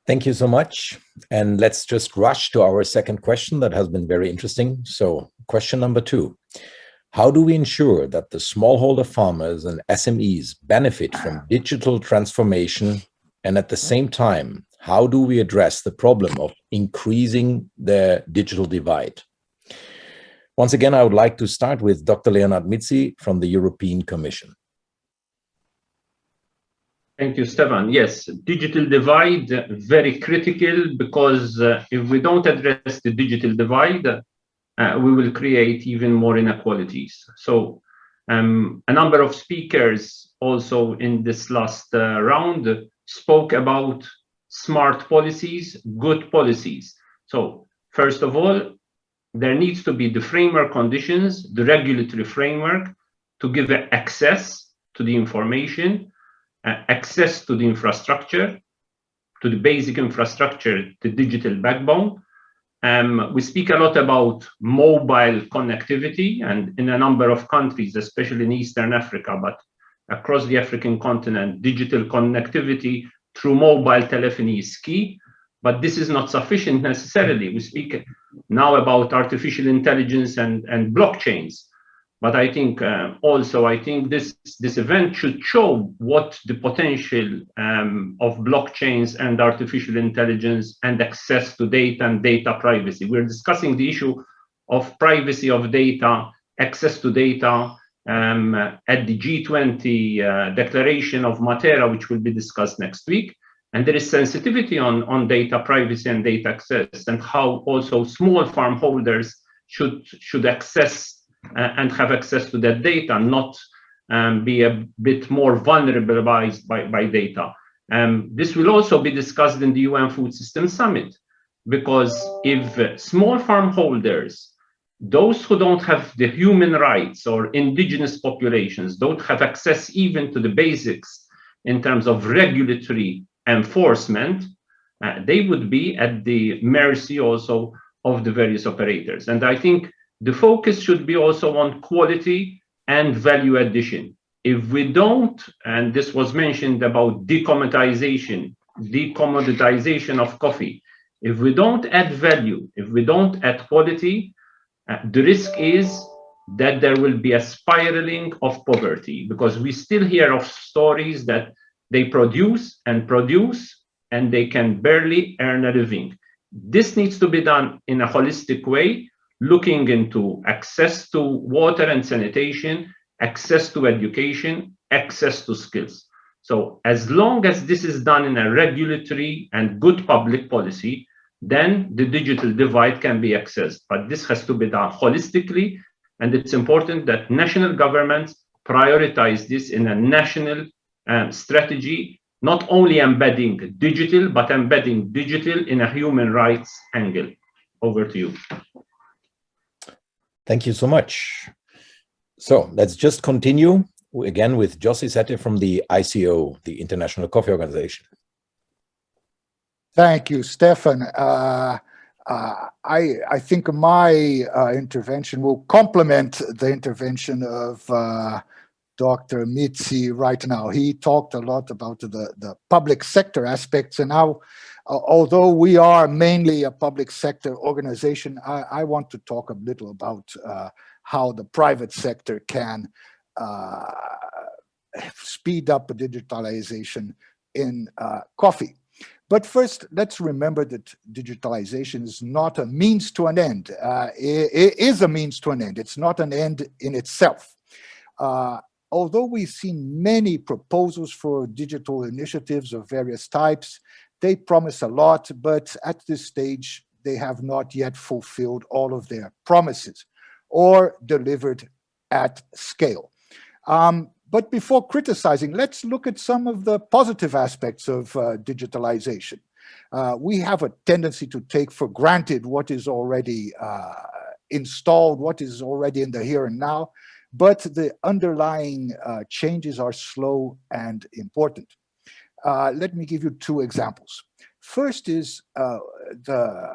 Thank you so much. And let's just rush to our second question that has been very interesting. So question number 2, how do we ensure that the smallholder farmers and SMEs benefit from digital transformation? And at the same time, how do we address the problem of increasing the digital divide? Once again, I would like to start with Dr. Leonard Mizzi from the European Commission. Thank you, Stefan. Yes, digital divide, very critical, because if we don't address the digital divide, we will create even more inequalities. So a number of speakers also in this last round spoke about smart policies, good policies. So first of all, there needs to be the framework conditions, the regulatory framework to give access to the information, access to the infrastructure, to the basic infrastructure, the digital backbone. We speak a lot about mobile connectivity, and in a number of countries, especially in Eastern Africa, but across the African continent, digital connectivity through mobile telephony is key, but this is not sufficient necessarily. We speak now about artificial intelligence and blockchains, but I think this event should show what the potential of blockchains and artificial intelligence and access to data and data privacy. We're discussing the issue of privacy of data, access to data at the G20 declaration of Matera, which will be discussed next week. And there is sensitivity on data privacy and data access, and how also small farm holders should access and have access to that data, not be a bit more vulnerable by data. This will also be discussed in the UN Food System Summit, because if small farm holders, those who don't have the human rights, or indigenous populations, don't have access even to the basics in terms of regulatory enforcement, they would be at the mercy also of the various operators. And I think the focus should be also on quality and value addition. If we don't, and this was mentioned about decommoditization of coffee, if we don't add value, if we don't add quality, The risk is that there will be a spiraling of poverty, because we still hear of stories that they produce and they can barely earn a living. This needs to be done in a holistic way, looking into access to water and sanitation, access to education, access to skills. So as long as this is done in a regulatory and good public policy, then the digital divide can be accessed. But this has to be done holistically, and it's important that national governments prioritize this in a national strategy, not only embedding digital, but embedding digital in a human rights angle. Over to you. Thank you so much. So let's just continue again with Josie Sette from the ICO, the International Coffee Organization. Thank you, Stefan. I think my intervention will complement the intervention of Dr. Mitzi right now. He talked a lot about the public sector aspects, and now, although we are mainly a public sector organization, I want to talk a little about how the private sector can speed up digitalization in coffee. But first, let's remember that digitalization is not a means to an end. It is a means to an end. It's not an end in itself. Although we've seen many proposals for digital initiatives of various types, they promise a lot, but at this stage, they have not yet fulfilled all of their promises or delivered at scale. But before criticizing, let's look at some of the positive aspects of digitalization. We have a tendency to take for granted what is already installed, what is already in the here and now, but the underlying changes are slow and important. Let me give you two examples. First is the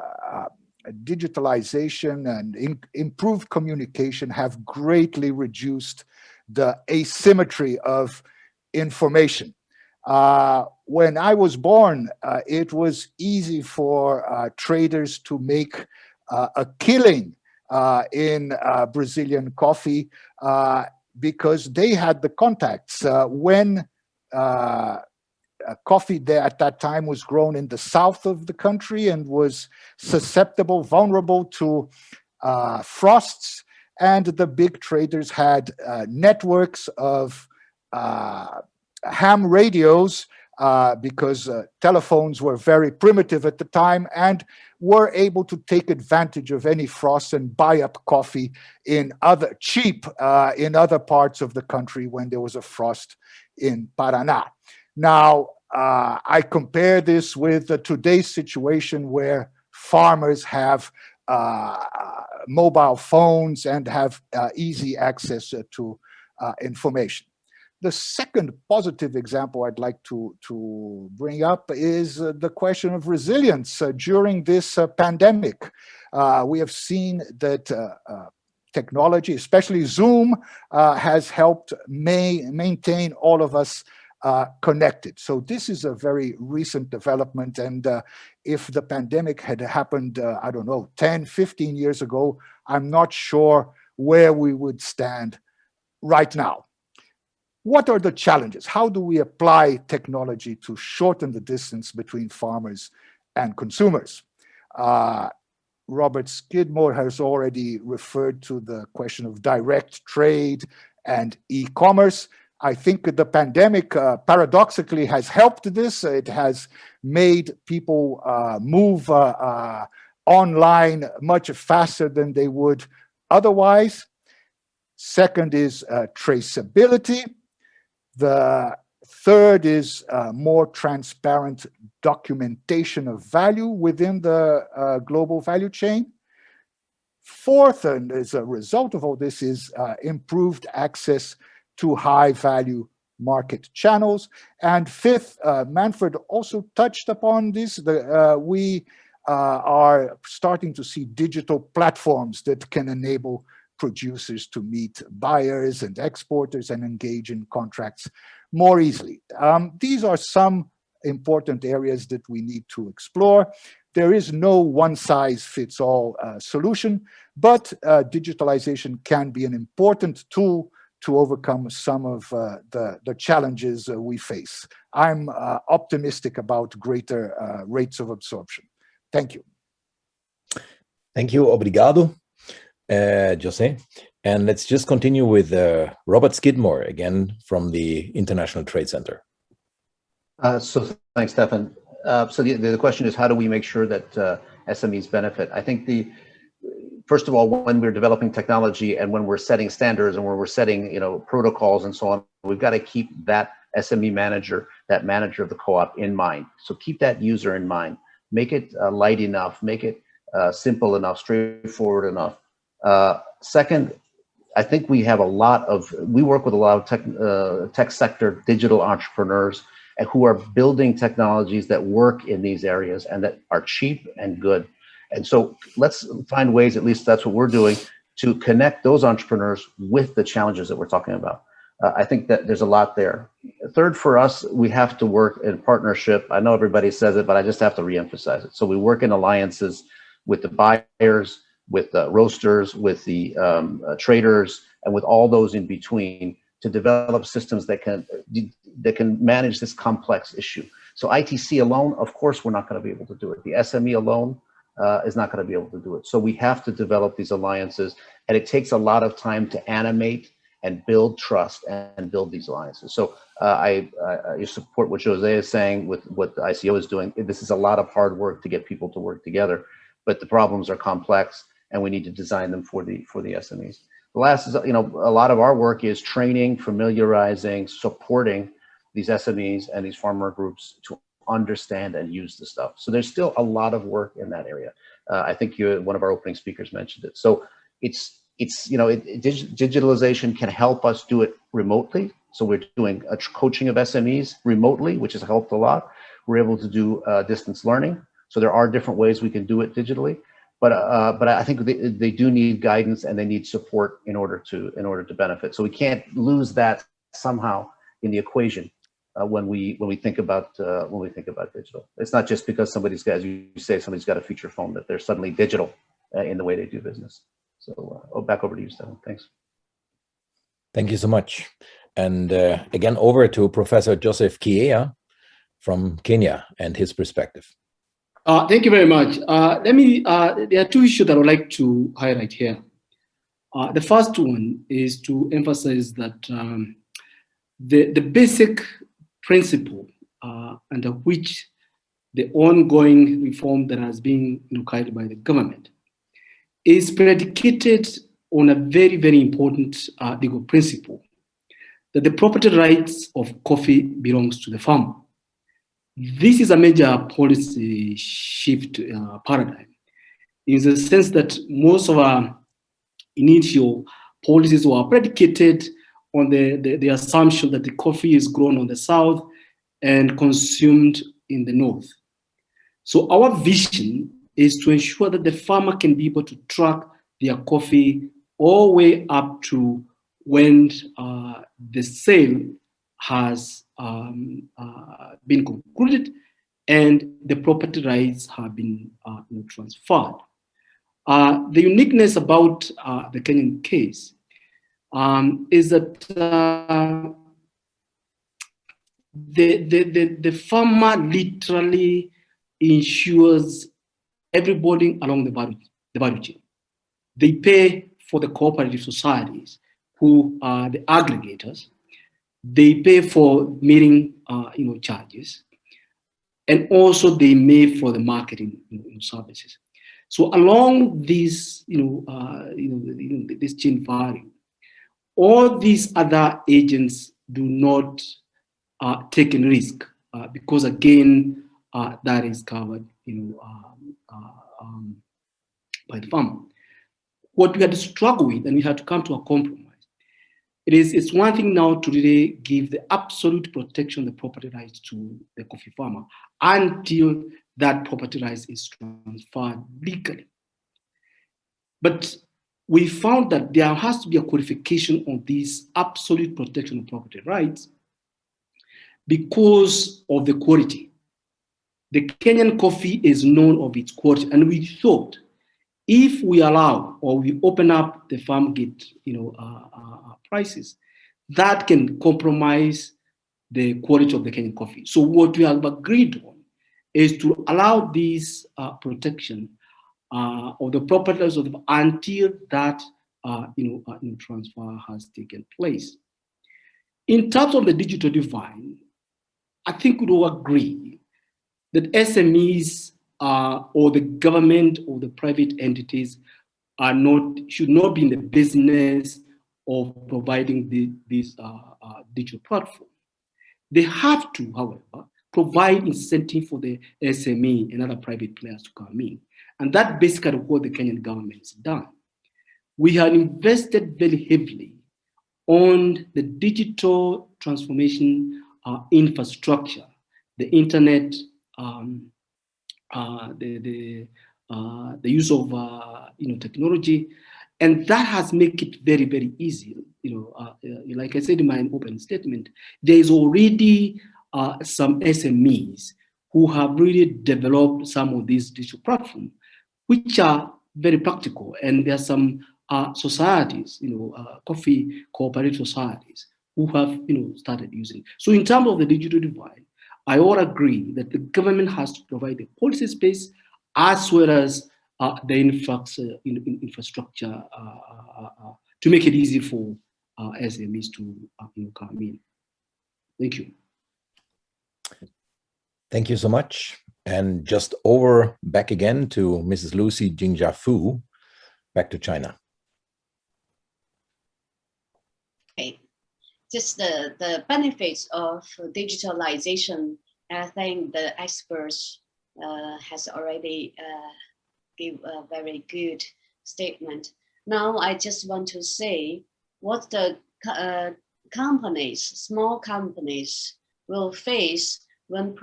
digitalization and improved communication have greatly reduced the asymmetry of information. When I was born, it was easy for traders to make a killing in Brazilian coffee because they had the contacts. When coffee there at that time was grown in the south of the country and was susceptible, vulnerable to frosts, and the big traders had networks of ham radios because telephones were very primitive at the time, and were able to take advantage of any frost and buy up coffee in in other parts of the country when there was a frost in Paraná. Now, I compare this with today's situation where farmers have mobile phones and have easy access to information. The second positive example I'd like to bring up is the question of resilience during this pandemic. We have seen that technology, especially Zoom, has helped maintain all of us connected. So this is a very recent development, and if the pandemic had happened, I don't know, 10, 15 years ago, I'm not sure where we would stand right now. What are the challenges? How do we apply technology to shorten the distance between farmers and consumers? Robert Skidmore has already referred to the question of direct trade and e-commerce. I think the pandemic paradoxically has helped this. It has made people move online much faster than they would otherwise. Second is traceability. The third is more transparent documentation of value within the global value chain. Fourth, and as a result of all this, is improved access to high-value market channels. And fifth, Manfred also touched upon this, we are starting to see digital platforms that can enable producers to meet buyers and exporters and engage in contracts more easily. These are some important areas that we need to explore. There is no one-size-fits-all solution, but digitalization can be an important tool to overcome some of the challenges we face. I'm optimistic about greater rates of absorption. Thank you. Thank you, obrigado, Jose. And let's just continue with Robert Skidmore again from the International Trade Center. So thanks, Stefan. So the question is, how do we make sure that SMEs benefit? I think first of all, when we're developing technology and when we're setting standards and when we're setting, protocols and so on, we've got to keep that SME manager, that manager of the co-op in mind. So keep that user in mind. Make it light enough. Make it simple enough, straightforward enough. Second, I think we work with a lot of tech sector digital entrepreneurs who are building technologies that work in these areas and that are cheap and good. And so let's find ways, at least that's what we're doing, to connect those entrepreneurs with the challenges that we're talking about. I think that there's a lot there. Third, for us, we have to work in partnership. I know everybody says it, but I just have to reemphasize it. So we work in alliances with the buyers, with the roasters, with the traders, and with all those in between to develop systems that can manage this complex issue. So ITC alone, of course, we're not going to be able to do it. The SME alone is not going to be able to do it. So we have to develop these alliances, and it takes a lot of time to animate and build trust and build these alliances. So I support what Jose is saying with what the ICO is doing. This is a lot of hard work to get people to work together, but the problems are complex, and we need to design them for the SMEs. The last is, a lot of our work is training, familiarizing, supporting these SMEs and these farmer groups to understand and use the stuff. So there's still a lot of work in that area. I think one of our opening speakers mentioned it. So digitalization can help us do it remotely. So we're doing a coaching of SMEs remotely, which has helped a lot. We're able to do distance learning. So there are different ways we can do it digitally. But I think they do need guidance and they need support in order to benefit. So we can't lose that somehow in the equation when we think about digital. It's not just because somebody's got, as you say, somebody's got a feature phone that they're suddenly digital in the way they do business. So back over to you, Stefan. Thanks. Thank you so much. And again, over to Professor Joseph Kiea from Kenya and his perspective. Thank you very much. There are two issues that I would like to highlight here. The first one is to emphasize that the basic principle under which the ongoing reform that has been carried by the government is predicated on a very, very important legal principle, that the property rights of coffee belongs to the farmer. This is a major policy shift paradigm, in the sense that most of our initial policies were predicated on the assumption that the coffee is grown on the south and consumed in the north. So our vision is to ensure that the farmer can be able to track their coffee all the way up to when the sale has been concluded and the property rights have been transferred. The uniqueness about the Kenyan case is that the farmer literally ensures everybody along the value chain. They pay for the cooperative societies, who are the aggregators. They pay for meeting charges, and also they pay for the marketing services. So along this this chain value, all these other agents do not take any risk because again that is covered by the farmer. What we had to struggle with, and we had to come to a compromise, it's one thing now to really give the absolute protection of the property rights to the coffee farmer until that property rights is transferred legally. But we found that there has to be a qualification on this absolute protection of property rights because of the quality the Kenyan coffee is known of its quality, and we thought if we allow or we open up the farm gate, prices, that can compromise the quality of the Kenyan coffee. So what we have agreed on is to allow this protection of the properties of until that transfer has taken place. In terms of the digital divide, I think we all agree that SMEs or the government or the private entities should not be in the business of providing this digital platform. They have to, however, provide incentive for the SME and other private players to come in. And that's basically what the Kenyan government has done. We have invested very heavily on the digital transformation infrastructure, the internet, the use of technology, and that has made it very, very easy. Like I said in my open statement, there is already some SMEs who have really developed some of these digital platforms, which are very practical, and there are some societies, coffee cooperative societies, who have started using. So in terms of the digital divide, I all agree that the government has to provide the policy space as well as the infrastructure to make it easy for SMEs to come in. Thank you. Thank you so much. And just back again to Mrs. Lucy Jingjia Fu, back to China. Okay. Just the benefits of digitalization, I think the experts has already give a very good statement. Now I just want to say what the companies, small companies, will face when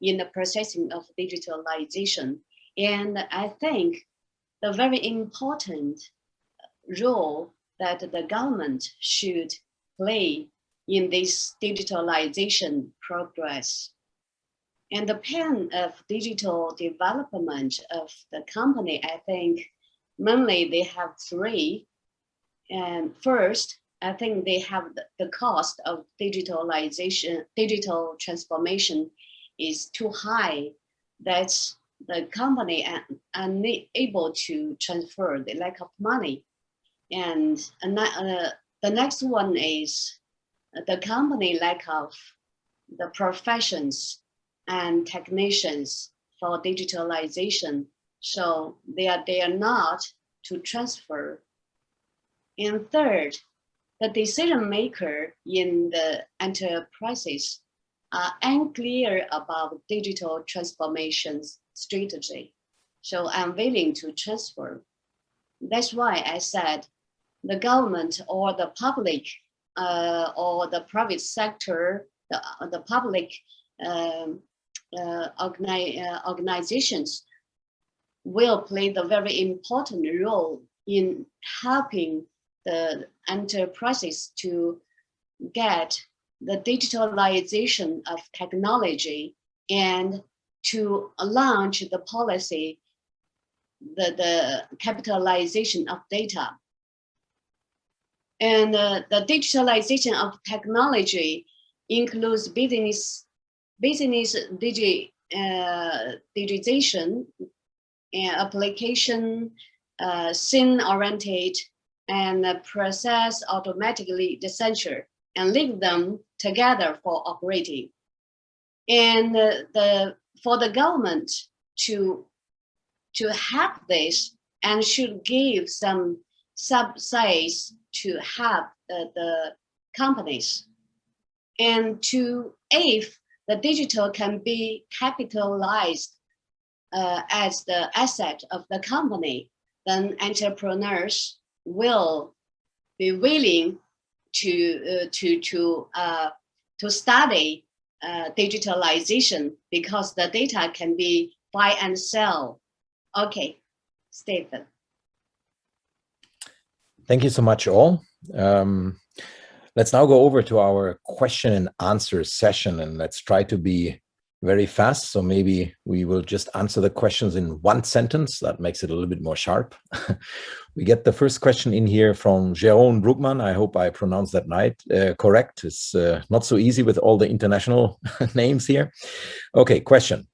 in the processing of digitalization. And I think the very important role that the government should play in this digitalization progress. And the plan of digital development of the company, I think mainly they have three. And first, I think they have the cost of digitalization, digital transformation is too high. That's the company unable to transfer the lack of money. And the next one is the company lack of the professions and technicians for digitalization. So they are not to transfer. And third, the decision maker in the enterprises are unclear about digital transformations strategy. So I'm willing to transfer. That's why I said the government or the public or the private sector, the public organizations will play the very important role in helping the enterprises to get the digitalization of technology and to launch the policy, the capitalization of data. And the digitalization of technology includes business digitization and application, scene-oriented, and process automatically the sensor and link them together for operating. And for the government to help this and should give some subsidies to help the companies. And if the digital can be capitalized as the asset of the company, then entrepreneurs will be willing to study digitalization because the data can be buy and sell. Okay, Stephen. Thank you so much, all. Let's now go over to our question and answer session, and let's try to be very fast, so maybe we will just answer the questions in one sentence. That makes it a little bit more sharp. We get the first question in here from Jérôme Brookman. I hope I pronounced that right, correct. It's not so easy with all the international names here. Okay, question.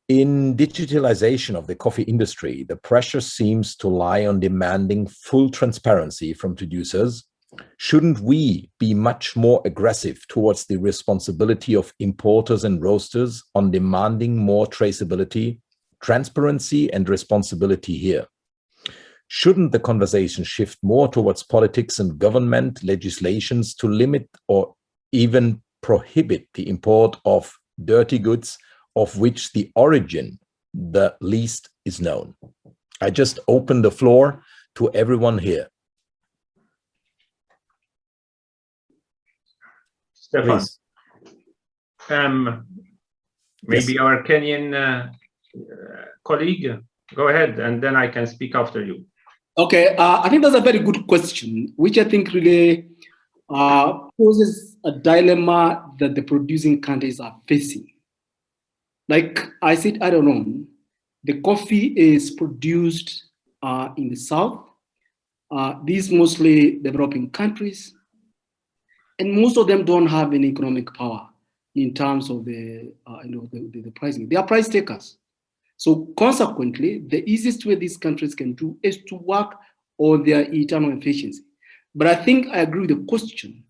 In digitalization of the coffee industry, the pressure seems to lie on demanding full transparency from producers. Shouldn't we be much more aggressive towards the responsibility of importers and roasters on demanding more traceability, transparency, and responsibility here? Shouldn't the conversation shift more towards politics and government legislations to limit or even prohibit the import of dirty goods of which the origin the least is known? I just open the floor to everyone here. Stefan, Please. maybe Yes. our Kenyan colleague, go ahead, and then I can speak after you. Okay, I think that's a very good question, which I think really poses a dilemma that the producing countries are facing. Like I said, I don't know, the coffee is produced in the South. These mostly developing countries, and most of them don't have any economic power in terms of the pricing. They are price takers. So consequently, the easiest way these countries can do is to work on their internal efficiency. But I think I agree with the question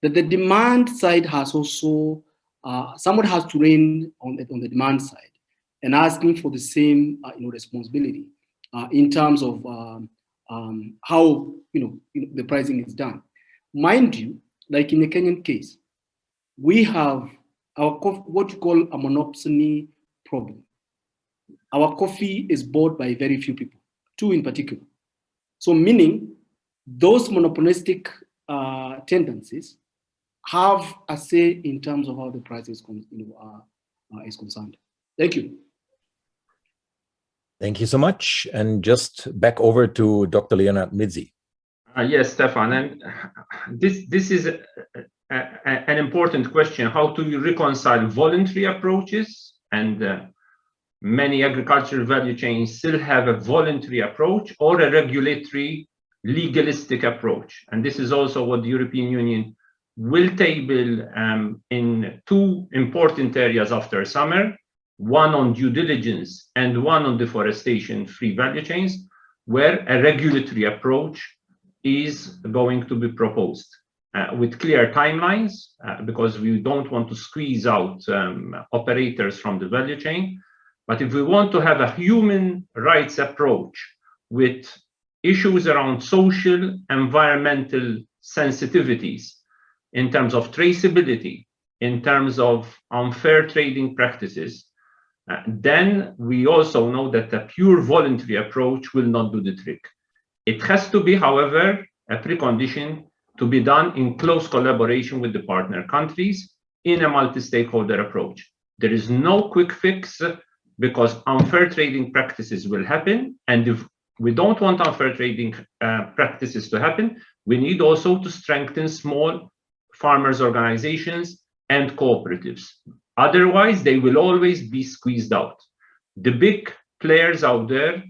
that the demand side has also, someone has to rein on the demand side and asking for the same responsibility in terms of how the pricing is done. Mind you, like in the Kenyan case, we have our what you call a monopoly problem. Our coffee is bought by very few people, two in particular. So meaning those monopolistic tendencies have a say in terms of how the price is concerned. Thank you. Thank you so much. And just back over to Dr. Leonard Midzi. Yes, Stefan, and this is an important question. How do you reconcile voluntary approaches? And many agricultural value chains still have a voluntary approach or a regulatory legalistic approach. And this is also what the European Union will table in two important areas after summer, one on due diligence and one on deforestation-free value chains, where a regulatory approach is going to be proposed with clear timelines, because we don't want to squeeze out operators from the value chain. But if we want to have a human rights approach with issues around social, environmental sensitivities, in terms of traceability, in terms of unfair trading practices, then we also know that a pure voluntary approach will not do the trick. It has to be, however, a precondition to be done in close collaboration with the partner countries in a multi-stakeholder approach. There is no quick fix because unfair trading practices will happen. And if we don't want unfair trading practices to happen, we need also to strengthen small farmers' organizations and cooperatives. Otherwise, they will always be squeezed out. The big players out there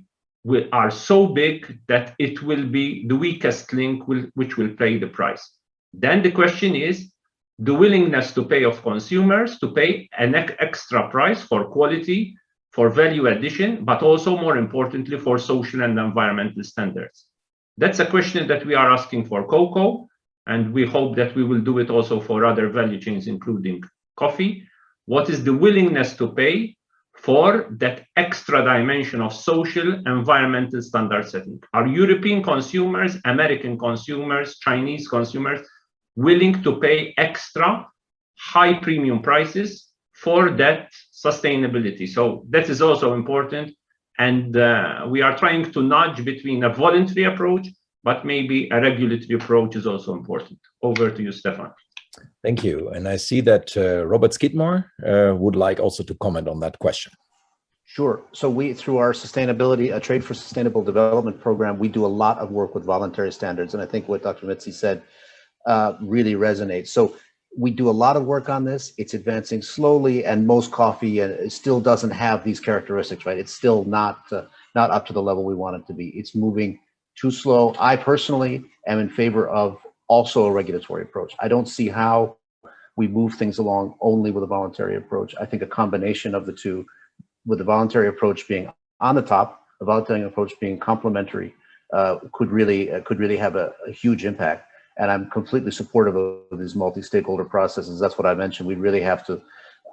are so big that it will be the weakest link which will pay the price. Then the question is the willingness to pay of consumers to pay an extra price for quality, for value addition, but also more importantly for social and environmental standards. That's a question that we are asking for cocoa, and we hope that we will do it also for other value chains, including coffee. What is the willingness to pay for that extra dimension of social, environmental standard setting? Are European consumers, American consumers, Chinese consumers willing to pay extra high premium prices for that sustainability? So that is also important. And we are trying to nudge between a voluntary approach, but maybe a regulatory approach is also important. Over to you, Stefan. Thank you. And I see that Robert Skidmore would like also to comment on that question. Sure. So we, through our sustainability, a Trade for Sustainable Development program, we do a lot of work with voluntary standards. And I think what Dr. Mitzi said really resonates. So we do a lot of work on this. It's advancing slowly, and most coffee still doesn't have these characteristics, right? It's still not up to the level we want it to be. It's moving too slow. I personally am in favor of also a regulatory approach. I don't see how we move things along only with a voluntary approach. I think a combination of the two, with the voluntary approach being on the top, the voluntary approach being complementary, could really have a huge impact. And I'm completely supportive of these multi-stakeholder processes. That's what I mentioned. We really have to,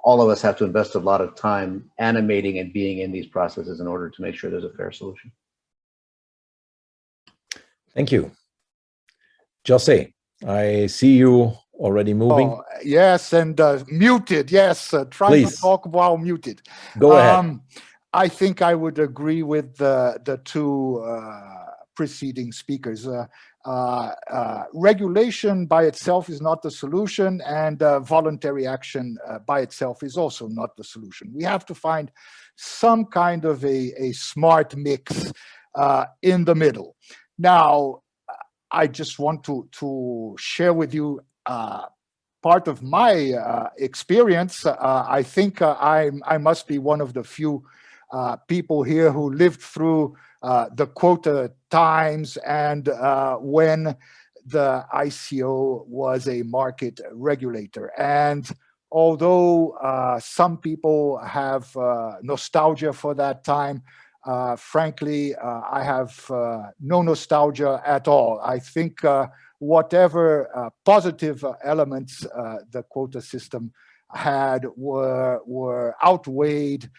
all of us have to invest a lot of time animating and being in these processes in order to make sure there's a fair solution. Thank you. Jose, I see you already moving. Oh, yes, and muted. Yes, trying to talk while muted. Go ahead. I think I would agree with the two preceding speakers. Regulation by itself is not the solution, and voluntary action by itself is also not the solution. We have to find some kind of a smart mix in the middle. Now, I just want to share with you part of my experience. I think I must be one of the few people here who lived through the quota times and when the ICO was a market regulator. And although some people have nostalgia for that time, frankly, I have no nostalgia at all. I think whatever positive elements the quota system had were outweighed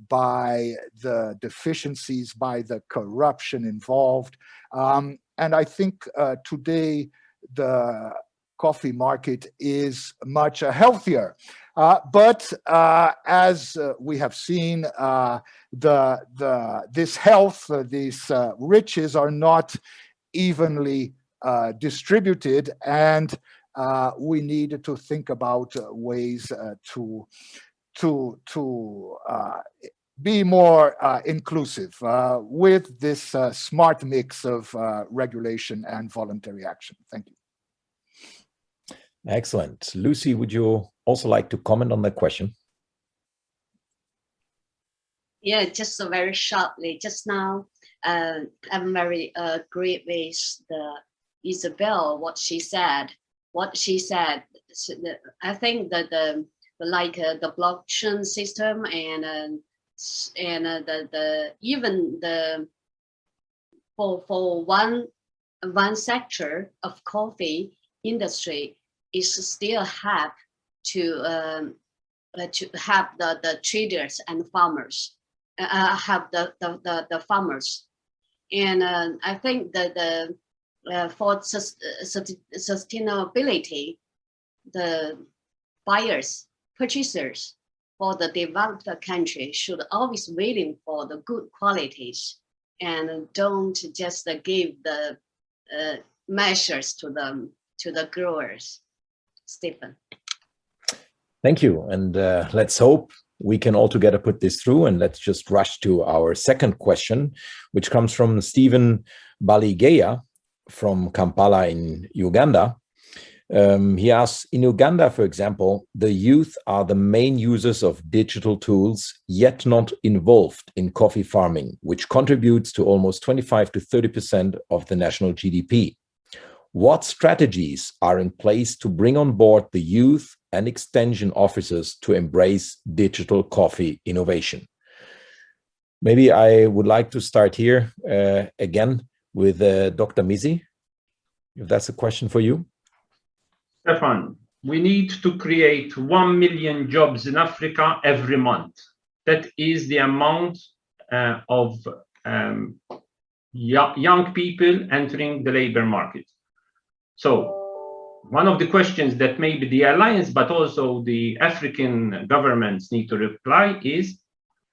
by the deficiencies, by the corruption involved. And I think today the coffee market is much healthier. But as we have seen, this health, these riches are not evenly distributed, and we need to think about ways to be more inclusive with this smart mix of regulation and voluntary action. Thank you. Excellent. Lucy, would you also like to comment on that question? Yeah, just very shortly. Just now, I'm very agree with Isabel, what she said. I think that the blockchain system and for one sector of coffee industry is still have to have the traders and farmers, have the farmers, and I think that for sustainability, the buyers, purchasers for the developed country should always waiting for the good qualities and don't just give the measures to the growers. Stephen. Thank you. And let's hope we can all together put this through. And let's just rush to our second question, which comes from Stephen Baligeya from Kampala in Uganda. He asks, in Uganda, for example, the youth are the main users of digital tools, yet not involved in coffee farming, which contributes to almost 25 to 30% of the national GDP. What strategies are in place to bring on board the youth and extension officers to embrace digital coffee innovation? Maybe I would like to start here again with Dr. Mizzi, if that's a question for you. Stefan, we need to create 1 million jobs in Africa every month. That is the amount of young people entering the labor market. So one of the questions that maybe the Alliance, but also the African governments need to reply is,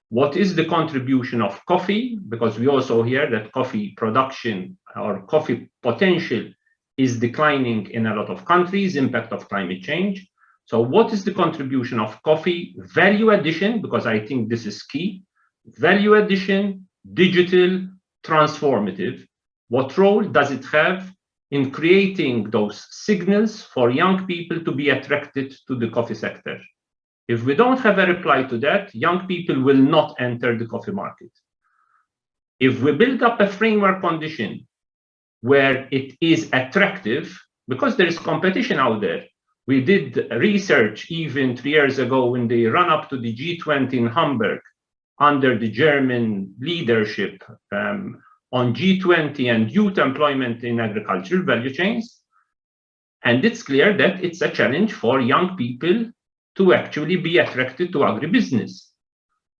what is the contribution of coffee? Because we also hear that coffee production or coffee potential is declining in a lot of countries, impact of climate change. So what is the contribution of coffee? Value addition, because I think this is key. Value addition, digital, transformative. What role does it have in creating those signals for young people to be attracted to the coffee sector. If we don't have a reply to that, young people will not enter the coffee market. If we build up a framework condition where it is attractive, because there is competition out there. We did research even 3 years ago in the run-up to the G20 in Hamburg under the German leadership on G20 and youth employment in agricultural value chains. And it's clear that it's a challenge for young people to actually be attracted to agribusiness.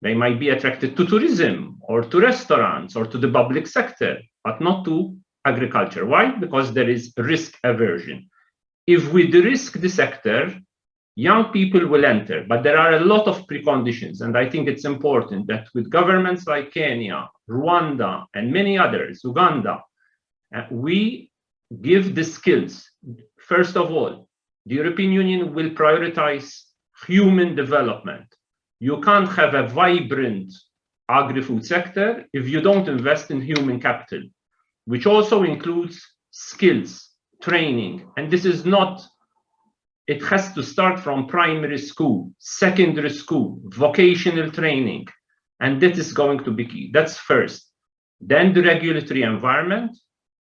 They might be attracted to tourism or to restaurants or to the public sector, but not to agriculture. Why? Because there is risk aversion. If we de-risk the sector, young people will enter, but there are a lot of preconditions. And I think it's important that with governments like Kenya, Rwanda, and many others, Uganda, we give the skills. First of all, the European Union will prioritize human development. You can't have a vibrant agri-food sector if you don't invest in human capital, which also includes skills, training. And this is not, it has to start from primary school, secondary school, vocational training. And that is going to be key. That's first. Then the regulatory environment,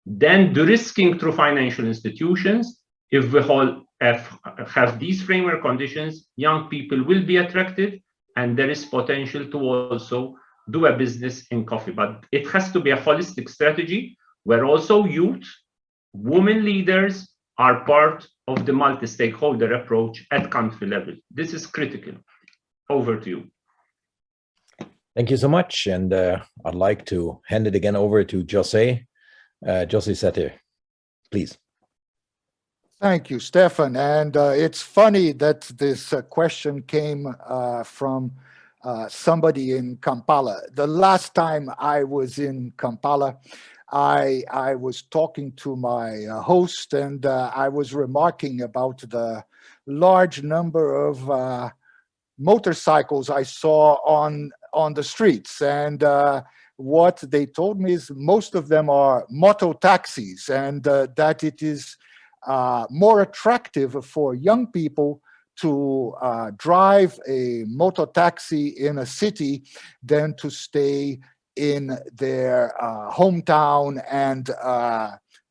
then the risking through financial institutions. If we all have these framework conditions, young people will be attracted, and there is potential to also do a business in coffee. But it has to be a holistic strategy where also youth, women leaders are part of the multi-stakeholder approach at country level. This is critical. Over to you. Thank you so much. And I'd like to hand it again over to Jose. Jose Sete, please. Thank you, Stefan. And it's funny that this question came from somebody in Kampala. The last time I was in Kampala, I was talking to my host, and I was remarking about the large number of motorcycles I saw on the streets. And what they told me is most of them are moto taxis, and that it is more attractive for young people to drive a motor taxi in a city than to stay in their hometown and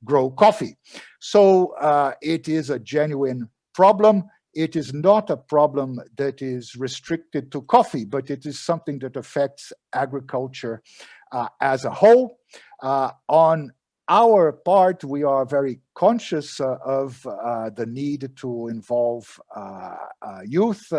grow coffee. So it is a genuine problem. It is not a problem that is restricted to coffee, but it is something that affects agriculture as a whole. On our part, we are very conscious of the need to involve youth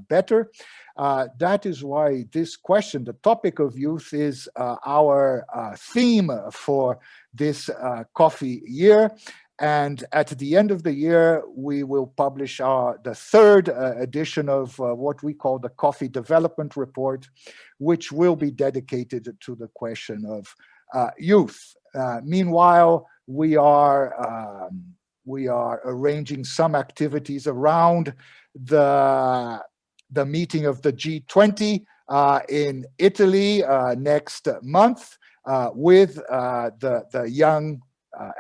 better. That is why this question, the topic of youth, is our theme for this coffee year. And at the end of the year, we will publish the third edition of what we call the Coffee Development Report, which will be dedicated to the question of youth. Meanwhile, we are arranging some activities around the meeting of the G20 in Italy next month with the Young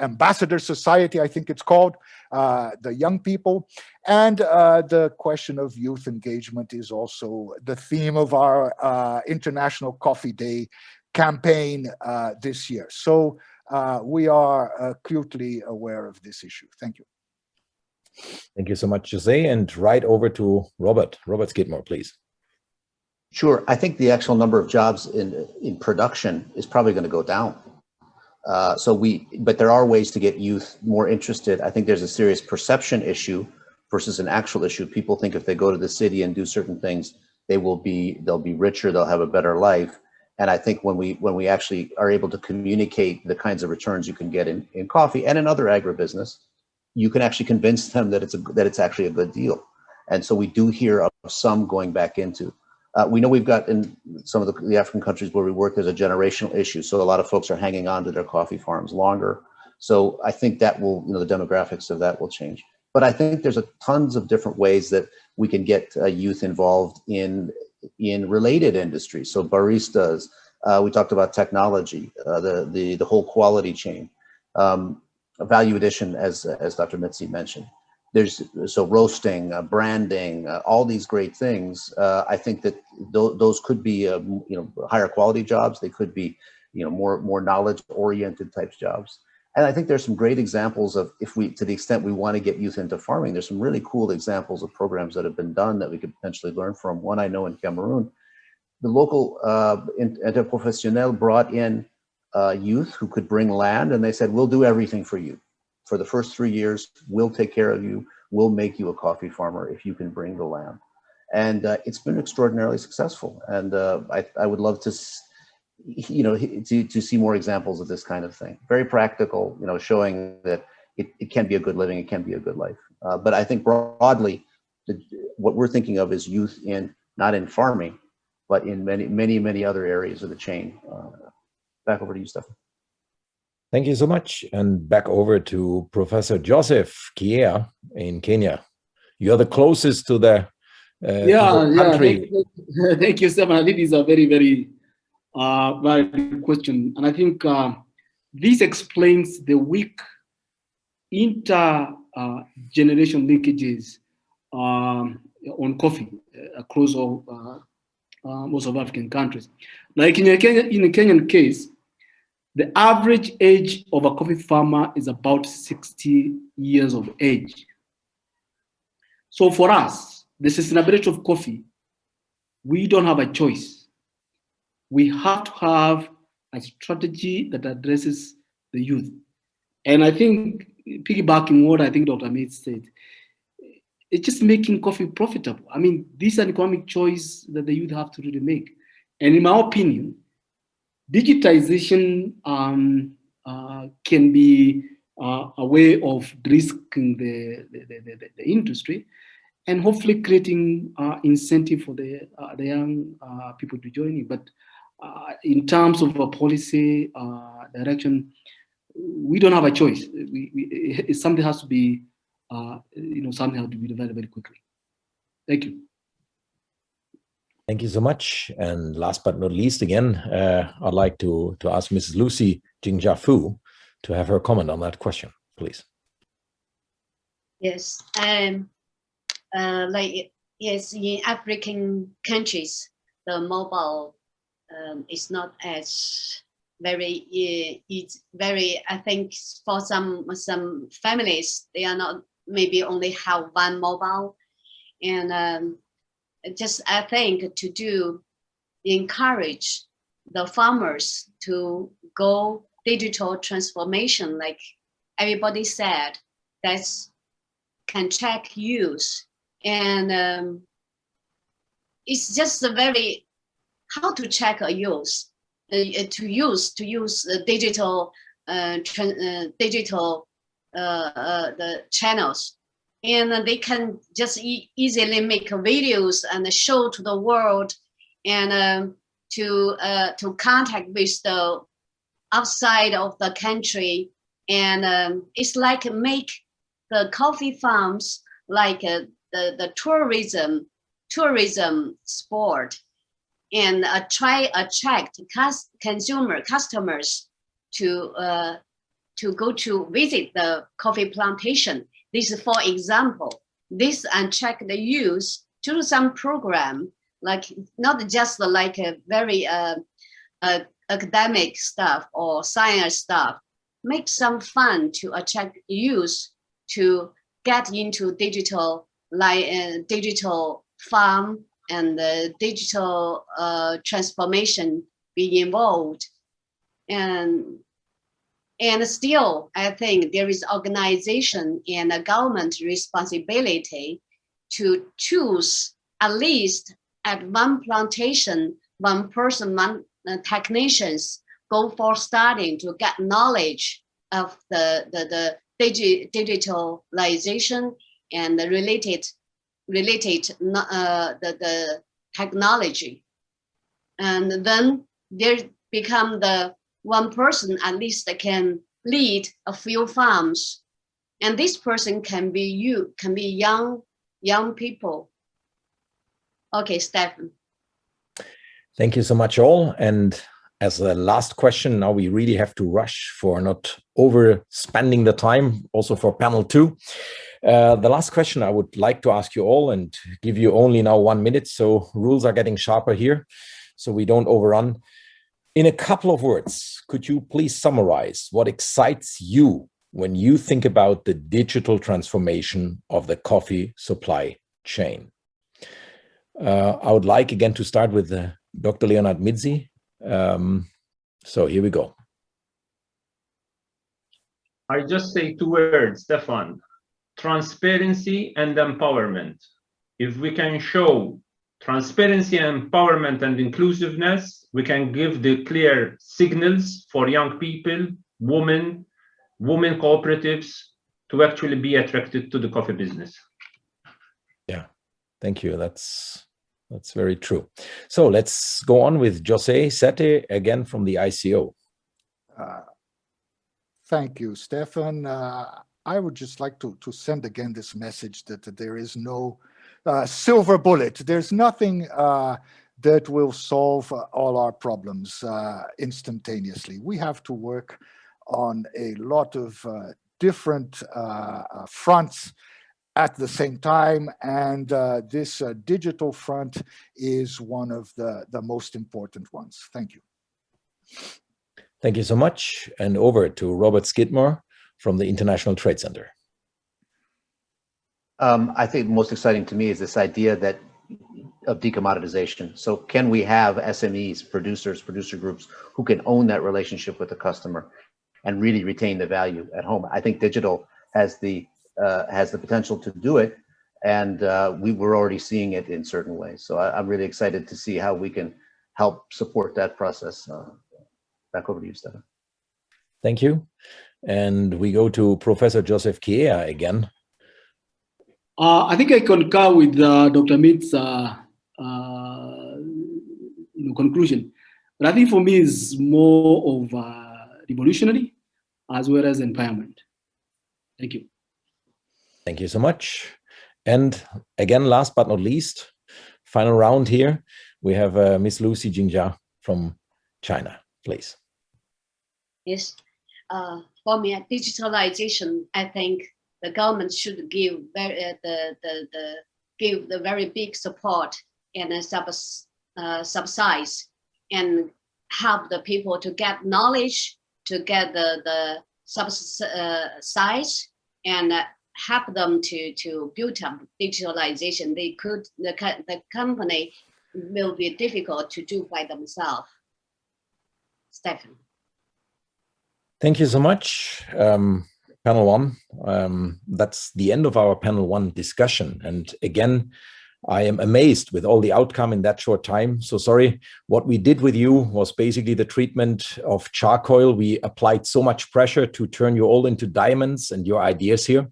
Ambassador Society, I think it's called, the young people. And the question of youth engagement is also the theme of our International Coffee Day campaign this year. So we are acutely aware of this issue. Thank you. Thank you so much, Jose. And right over to Robert. Robert Skidmore, please. Sure. I think the actual number of jobs in production is probably going to go down. But there are ways to get youth more interested. I think there's a serious perception issue versus an actual issue. People think if they go to the city and do certain things, they'll be richer, they'll have a better life. And I think when we actually are able to communicate the kinds of returns you can get in coffee and in other agribusiness, you can actually convince them that it's actually a good deal. And so we do hear of some going back into. We know we've got in some of the African countries where we work, there's a generational issue. So a lot of folks are hanging on to their coffee farms longer. So I think that will, the demographics of that will change. But I think there's tons of different ways that we can get youth involved in related industries. So baristas, we talked about technology, the whole quality chain. value addition, as Dr. Mitzi mentioned. So roasting, branding, all these great things. I think that those could be higher quality jobs. They could be more knowledge oriented types jobs. And I think there's some great examples of, to the extent we want to get youth into farming, there's some really cool examples of programs that have been done that we could potentially learn from. One I know in Cameroon, the local interprofessionnel brought in youth who could bring land, and they said, we'll do everything for you. For the first 3 years, we'll take care of you. We'll make you a coffee farmer if you can bring the land. And it's been extraordinarily successful. And I would love to, to see more examples of this kind of thing. Very practical, showing that it can be a good living, it can be a good life. But I think broadly, what we're thinking of is youth not in farming, but in many other areas of the chain. Back over to you, Stefan. Thank you so much. And back over to Professor Joseph Kiea in Kenya. You're the closest to the country. Thank you, Stefan. I think this is a very, very valid question. And I think this explains the weak intergeneration linkages on coffee across all most of African countries. Like in the Kenyan case, the average age of a coffee farmer is about 60 years of age. So for us, the sustainability of coffee, we don't have a choice. We have to have a strategy that addresses the youth. And I think, piggybacking what I think Dr. Mate said, it's just making coffee profitable. I mean, this is an economic choice that the youth have to really make. And in my opinion, digitization can be a way of de-risking the industry and hopefully creating incentive for the young people to join in. But in terms of a policy direction, we don't have a choice. Something has to be, something has to be developed very quickly. Thank you. Thank you so much. And last but not least, again, I'd like to ask Mrs. Lucy Jingjafu to have her comment on that question, please. Yes, yes, in African countries, the mobile is not as very. It's very. I think for some families, they are not, maybe only have one mobile, and just I think to encourage the farmers to go digital transformation, like everybody said, that's can check use, and it's just a very how to check a use, to use digital the channels, and they can just easily make videos and show to the world, and to contact with the outside of the country, and it's like make the coffee farms like the tourism sport, and attract customers to go to visit the coffee plantation. This is, for example, this and check the use to some program, like not just like a very academic stuff or science stuff. Make some fun to attract youth to get into digital farm and the digital transformation, be involved, and still I think there is organization and a government responsibility to choose at least at one plantation, one person, one technicians go for studying to get knowledge of the digitalization and the related the technology, and then there become the one person at least that can lead a few farms, and this person can be young people. Okay, Stefan. Thank you so much, all. And as a last question, now we really have to rush for not overspending the time, also for panel 2. The last question I would like to ask you all, and give you only now 1 minute, so rules are getting sharper here, so we don't overrun. In a couple of words, could you please summarize what excites you when you think about the digital transformation of the coffee supply chain? I would like again to start with Dr. Leonhard Midzi. So here we go. I just say 2 words, Stefan: transparency and empowerment. If we can show transparency, empowerment, and inclusiveness, we can give the clear signals for young people, women cooperatives to actually be attracted to the coffee business. Yeah, thank you. That's very true. So let's go on with Jose Sete again from the ICO. Thank you, Stefan. I would just like to send again this message that there is no silver bullet. There's nothing that will solve all our problems instantaneously. We have to work on a lot of different fronts at the same time, and this digital front is one of the most important ones. Thank you. Thank you so much. And over to Robert Skidmore from the International Trade Center. I think most exciting to me is this idea of decommoditization. So can we have SMEs, producer groups, who can own that relationship with the customer and really retain the value at home? I think digital has the potential to do it, and we're already seeing it in certain ways. So I'm really excited to see how we can help support that process. Back over to you, Stefan. Thank you. And we go to Professor Joseph Chiea again. I think I concur with Dr. Mead's conclusion, but I think for me it's more of revolutionary as well as empowerment. Thank you. Thank you so much. And again, last but not least, final round here, we have Miss Lucy Jingjia from China, please. Yes, for me, digitalization, I think the government should give the very big support and subsidize and help the people to get knowledge, to get the subsidize, and help them to build up digitalization. The company will be difficult to do by themselves. Stefan. Thank you so much. Panel 1, that's the end of our panel 1 discussion. And again, I am amazed with all the outcome in that short time. So sorry, what we did with you was basically the treatment of charcoal. We applied so much pressure to turn you all into diamonds and your ideas here.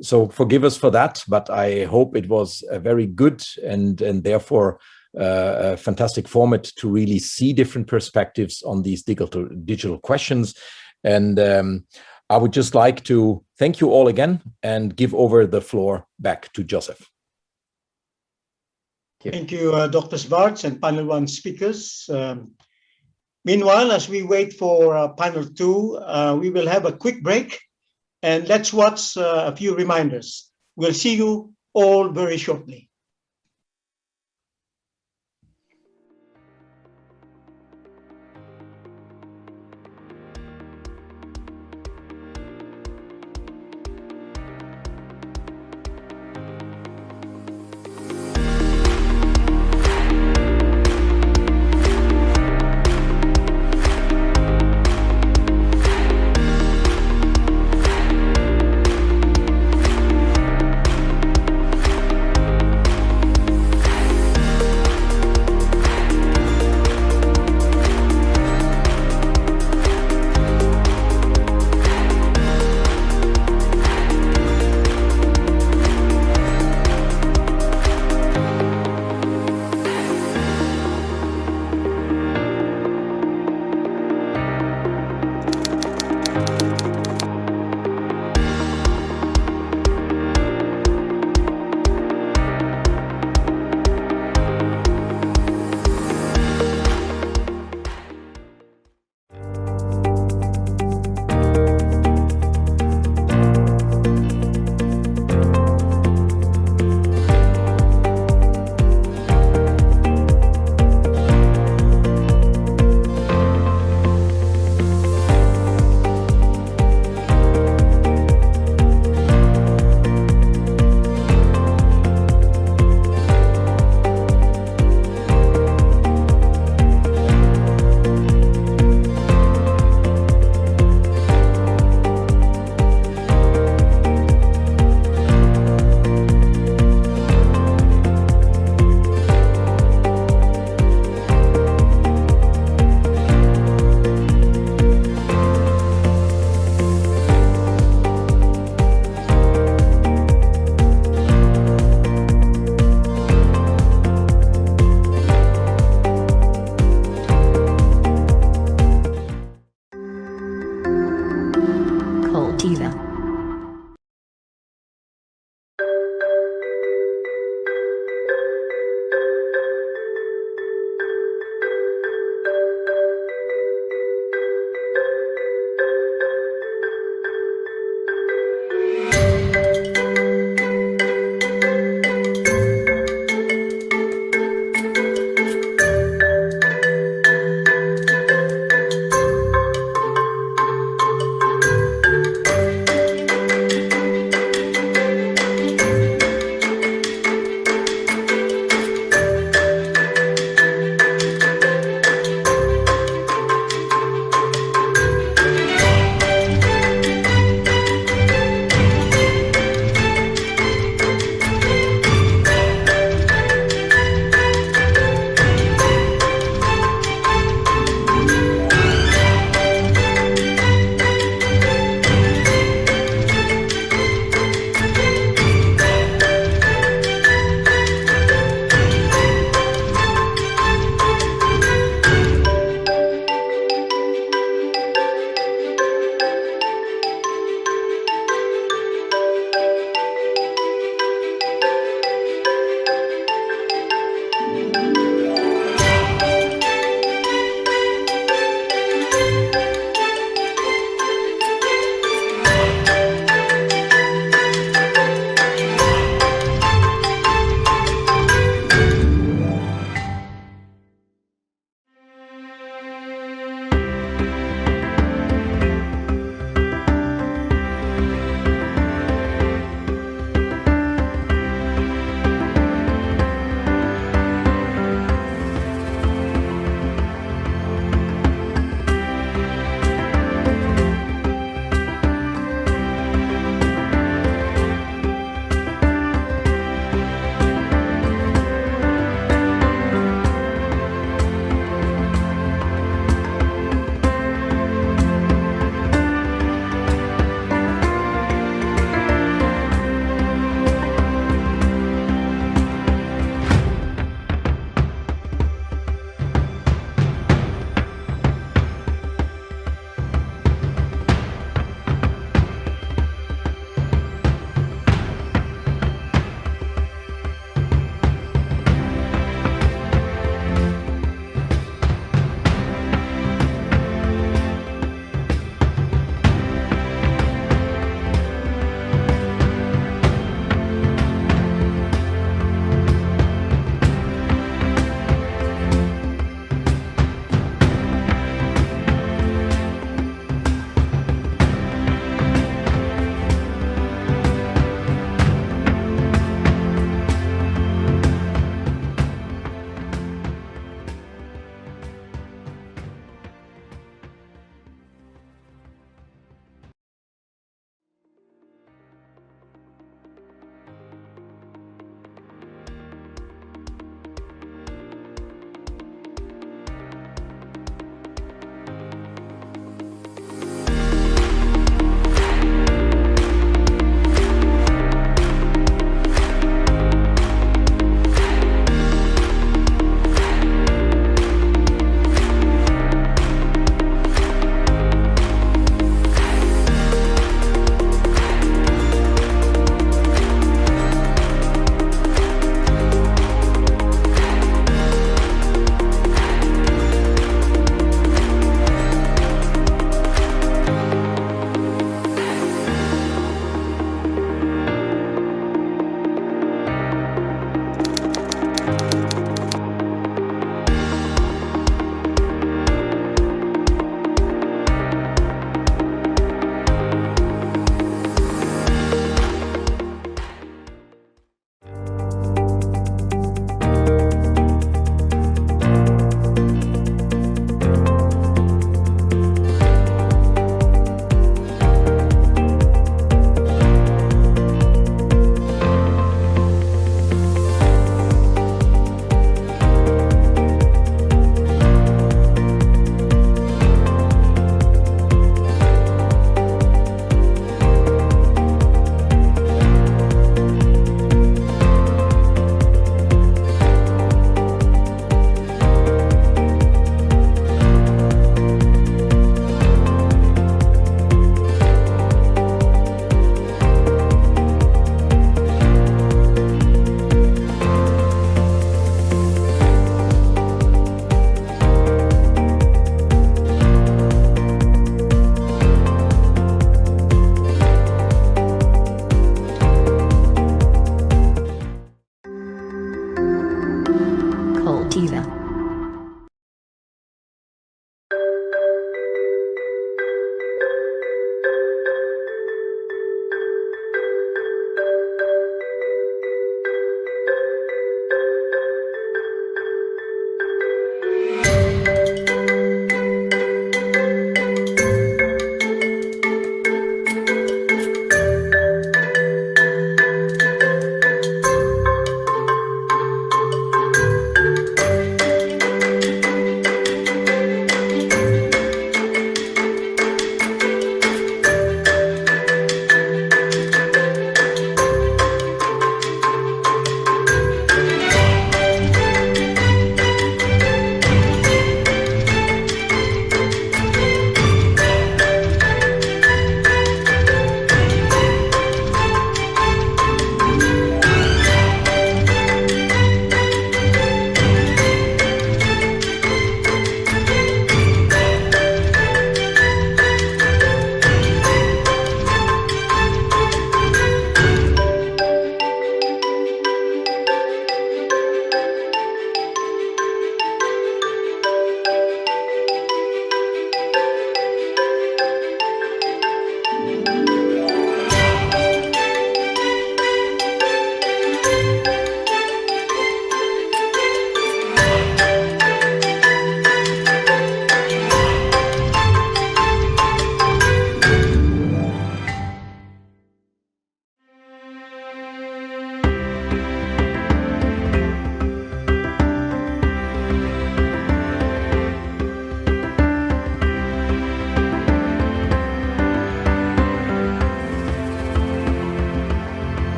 So forgive us for that, but I hope it was a very good and therefore a fantastic format to really see different perspectives on these digital questions. And I would just like to thank you all again and give over the floor back to Joseph. Thank you, Dr. Svarts and panel 1 speakers. Meanwhile, as we wait for panel 2, we will have a quick break and let's watch a few reminders. We'll see you all very shortly.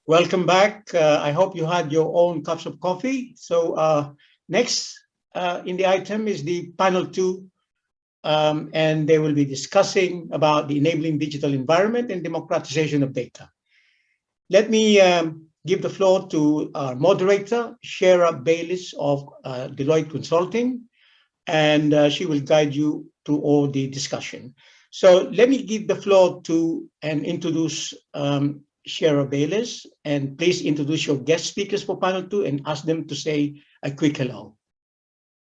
Welcome back. I hope you had your own cups of coffee. So next in the item is the panel 2, and they will be discussing about the enabling digital environment and democratization of data. Let me give the floor to our moderator, Shara Baylis of Deloitte Consulting, and she will guide you through all the discussion. So let me give the floor to and introduce Shara Baylis, and please introduce your guest speakers for panel 2 and ask them to say a quick hello.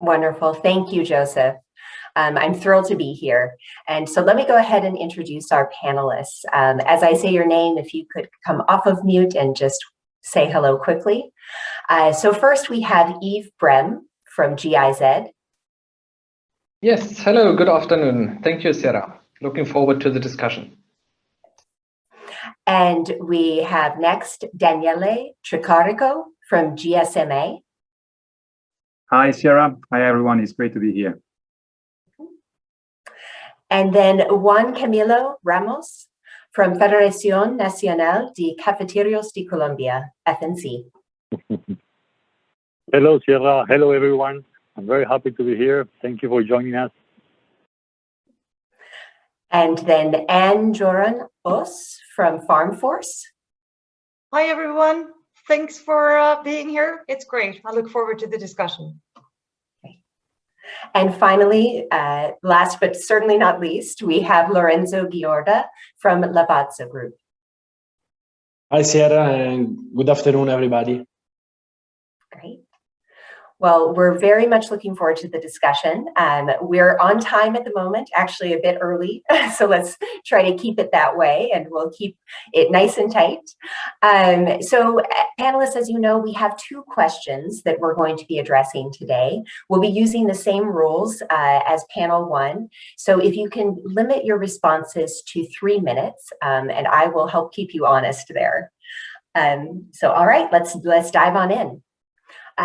Wonderful. Thank you, Joseph. I'm thrilled to be here. And so let me go ahead and introduce our panelists. As I say your name, if you could come off of mute and just say hello quickly. So first we have Yves Brem from GIZ. Yes, hello, good afternoon. Thank you, Sarah. Looking forward to the discussion. And we have next Daniele Tricarico from GSMA. Hi, Sarah. Hi, everyone. It's great to be here. And then Juan Camilo Ramos from Federación Nacional de Cafeterios de Colombia, FNC. Hello, Sierra. Hello, everyone. I'm very happy to be here. Thank you for joining us. And then Anne Joran Os from Farm Force. Hi, everyone. Thanks for being here. It's great. I look forward to the discussion. And finally, last but certainly not least, we have Lorenzo Giorda from Lavazza Group. Hi, Sierra, and good afternoon, everybody. Great. Well, we're very much looking forward to the discussion. We're on time at the moment, actually a bit early, so let's try to keep it that way, and we'll keep it nice and tight. So panelists, as you know, we have 2 questions that we're going to be addressing today. We'll be using the same rules as panel 1. So if you can limit your responses to 3 minutes, and I will help keep you honest there. So all right, let's dive on in.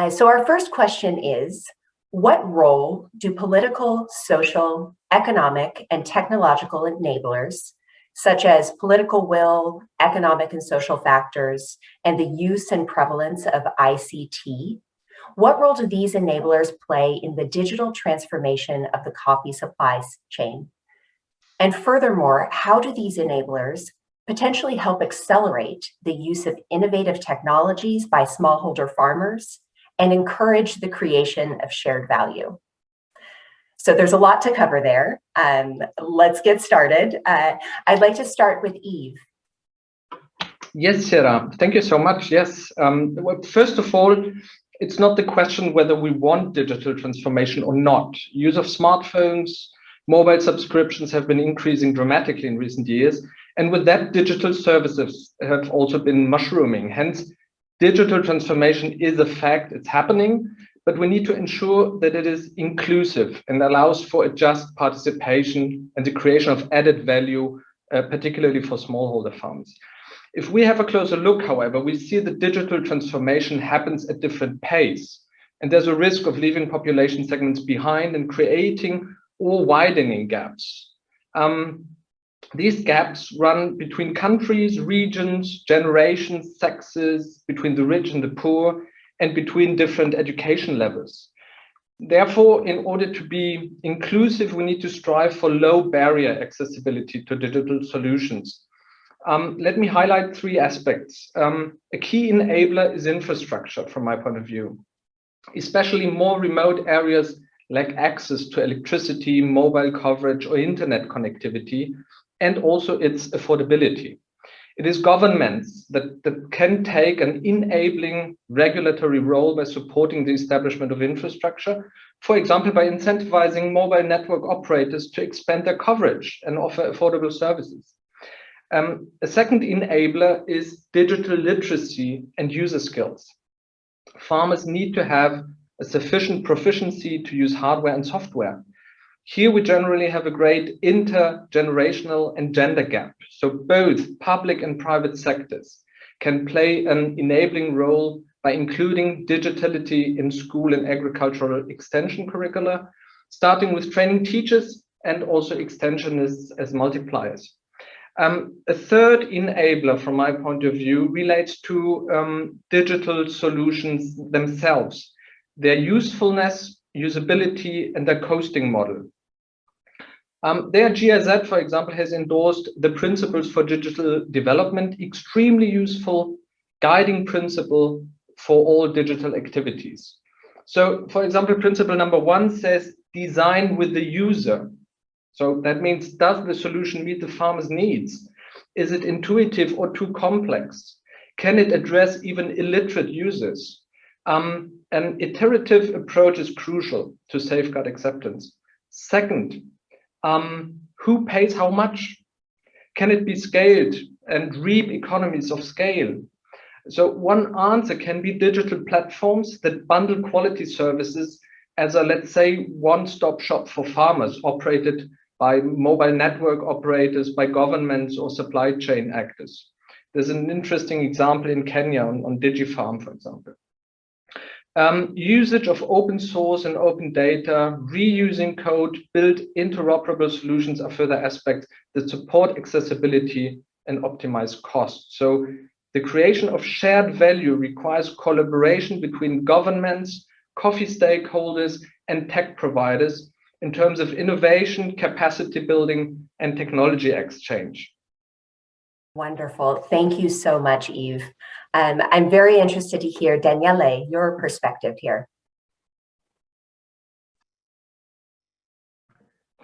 So our first question is, what role do political, social, economic, and technological enablers, such as political will, economic and social factors, and the use and prevalence of ICT, what role do these enablers play in the digital transformation of the coffee supply chain? And furthermore, how do these enablers potentially help accelerate the use of innovative technologies by smallholder farmers and encourage the creation of shared value? So there's a lot to cover there. Let's get started. I'd like to start with Yves. Yes, Sarah, thank you so much. Yes, well, first of all, it's not the question whether we want digital transformation or not. Use of smartphones, mobile subscriptions have been increasing dramatically in recent years. And with that, digital services have also been mushrooming. Hence, digital transformation is a fact, it's happening, but we need to ensure that it is inclusive and allows for a just participation and the creation of added value, particularly for smallholder farms. If we have a closer look, however, we see that digital transformation happens at different pace, and there's a risk of leaving population segments behind and creating or widening gaps. These gaps run between countries, regions, generations, sexes, between the rich and the poor, and between different education levels. Therefore, in order to be inclusive, we need to strive for low barrier accessibility to digital solutions. Let me highlight 3 aspects. A key enabler is infrastructure, from my point of view. Especially more remote areas lack access to electricity, mobile coverage, or internet connectivity, and also its affordability. It is governments that can take an enabling regulatory role by supporting the establishment of infrastructure, for example, by incentivizing mobile network operators to expand their coverage and offer affordable services. A second enabler is digital literacy and user skills. Farmers need to have a sufficient proficiency to use hardware and software. Here we generally have a great intergenerational and gender gap. So both public and private sectors can play an enabling role by including digitality in school and agricultural extension curricula, starting with training teachers and also extensionists as multipliers. A third enabler, from my point of view, relates to digital solutions themselves, their usefulness, usability, and their costing model. Their GIZ, for example, has endorsed the principles for digital development, extremely useful guiding principle for all digital activities. So, for example, principle number 1 says design with the user. So that means, does the solution meet the farmer's needs? Is it intuitive or too complex? Can it address even illiterate users? An iterative approach is crucial to safeguard acceptance. Second, who pays how much? Can it be scaled and reap economies of scale? So one answer can be digital platforms that bundle quality services as a, let's say, one-stop shop for farmers, operated by mobile network operators, by governments or supply chain actors. There's an interesting example in Kenya on DigiFarm, for example. Usage of open source and open data, reusing code, build interoperable solutions are further aspects that support accessibility and optimize costs. So the creation of shared value requires collaboration between governments, coffee stakeholders, and tech providers in terms of innovation, capacity building, and technology exchange. Wonderful. Thank you so much, Yves. I'm very interested to hear, Daniele, your perspective here.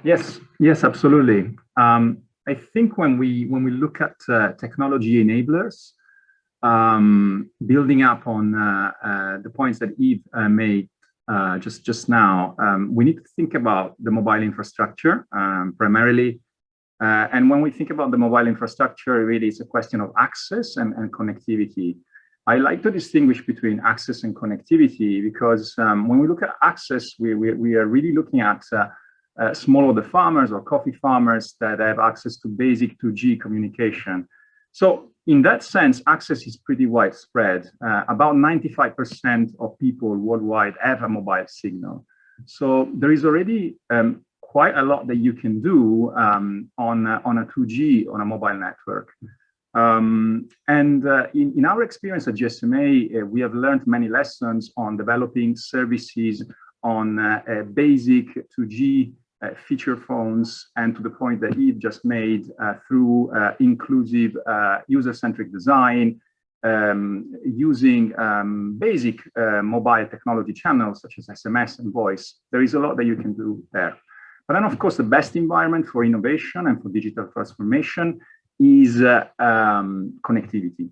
Yes, absolutely. I think when we look at technology enablers, building up on the points that Yves made just now, we need to think about the mobile infrastructure primarily. And when we think about the mobile infrastructure, really it's a question of access and connectivity. I like to distinguish between access and connectivity because when we look at access, we are really looking at smallholder farmers or coffee farmers that have access to basic 2G communication. So in that sense, access is pretty widespread. About 95% of people worldwide have a mobile signal. So there is already quite a lot that you can do on a 2G on a mobile network. In our experience at GSMA, we have learned many lessons on developing services on basic 2G feature phones, and to the point that Yves just made, through inclusive user-centric design, using basic mobile technology channels such as SMS and voice. There is a lot that you can do there. But then, of course, the best environment for innovation and for digital transformation is connectivity.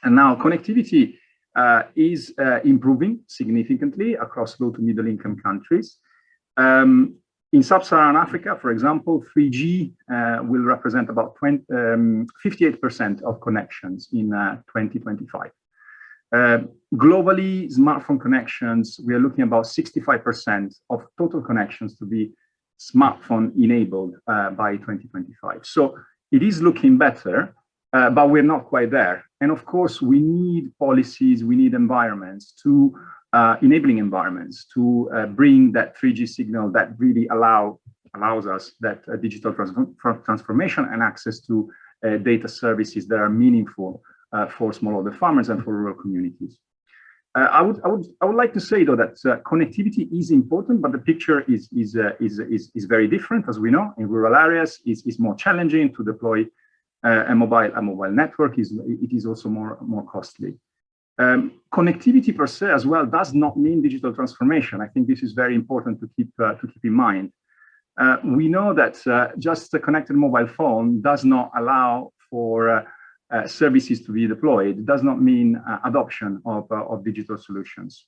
And now connectivity is improving significantly across low to middle income countries. In sub-Saharan Africa, for example, 3G will represent about 58% of connections in 2025. Globally, smartphone connections, we are looking about 65% of total connections to be smartphone enabled by 2025. So it is looking better, but we're not quite there. And of course, we need policies, we need environments to enabling environments to bring that 3G signal that really allows us that digital transformation and access to data services that are meaningful for smallholder farmers and for rural communities. I would like to say though that connectivity is important, but the picture is very different, as we know. In rural areas, it's more challenging to deploy a mobile network. It is also more costly. Connectivity per se as well does not mean digital transformation. I think this is very important to keep in mind. We know that just a connected mobile phone does not allow for services to be deployed. It does not mean adoption of digital solutions.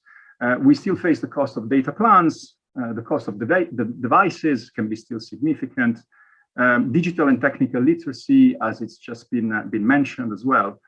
We still face the cost of data plans. The cost of the devices can be still significant. Digital and technical literacy, as it's just been mentioned as well.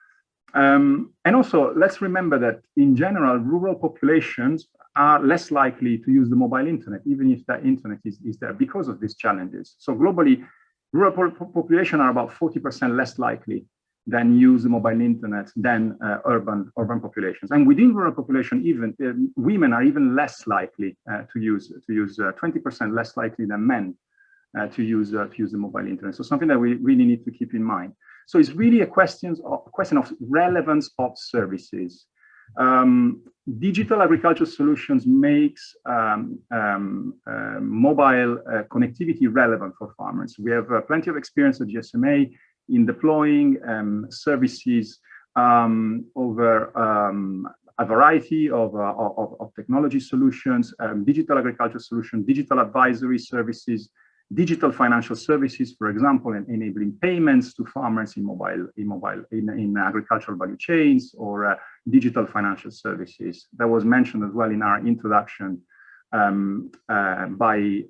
And also, let's remember that in general, rural populations are less likely to use the mobile internet, even if that internet is there, because of these challenges. So globally, rural population are about 40% less likely than use the mobile internet than urban populations. And within rural population, even women are even less likely to use 20% less likely than men to use the mobile internet. So something that we really need to keep in mind. So it's really a question of relevance of services. Digital agriculture solutions makes mobile connectivity relevant for farmers. We have plenty of experience at GSMA in deploying services over a variety of technology solutions, digital agriculture solutions, digital advisory services, digital financial services, for example, and enabling payments to farmers in agricultural value chains, or digital financial services. That was mentioned as well in our introduction by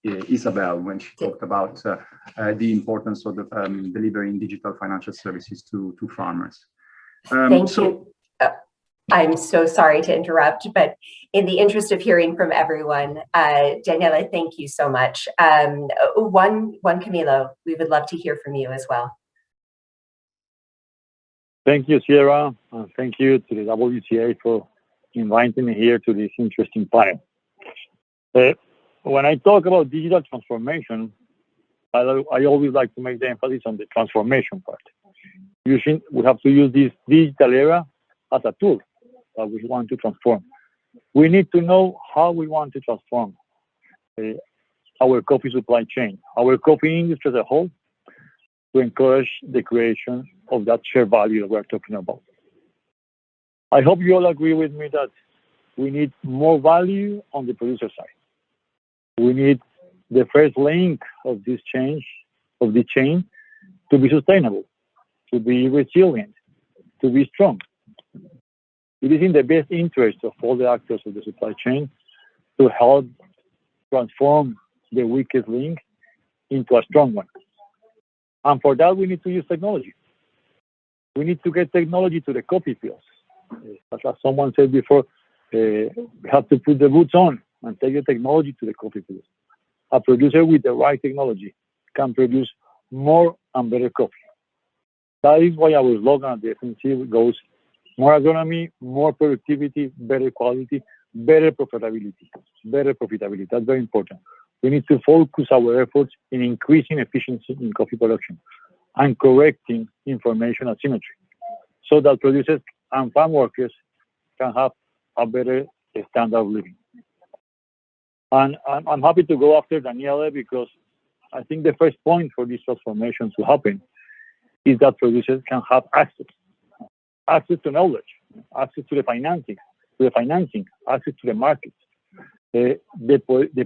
Isabel when she talked about the importance of delivering digital financial services to farmers. Thank you. I'm so sorry to interrupt, but in the interest of hearing from everyone, Daniela, thank you so much. Juan Camilo, we would love to hear from you as well. Thank you, Sierra, and thank you to the WCA for inviting me here to this interesting panel. When I talk about digital transformation, I always like to make the emphasis on the transformation part. We have to use this digital era as a tool that we want to transform. We need to know how we want to transform our coffee supply chain, our coffee industry as a whole, to encourage the creation of that shared value that we're talking about. I hope you all agree with me that we need more value on the producer side. We need the first link of this chain to be sustainable, to be resilient, to be strong. It is in the best interest of all the actors of the supply chain to help transform the weakest link into a strong one. And for that, we need to use technology. We need to get technology to the coffee fields. As someone said before, we have to put the boots on and take the technology to the coffee fields. A producer with the right technology can produce more and better coffee. That is why our slogan at the FNC goes: more agronomy, more productivity, better quality, better profitability. That's very important. We need to focus our efforts in increasing efficiency in coffee production and correcting information asymmetry, so that producers and farm workers can have a better standard of living. And I'm happy to go after Daniela, because I think the first point for this transformation to happen is that producers can have access to knowledge, access to the financing, access to the market. The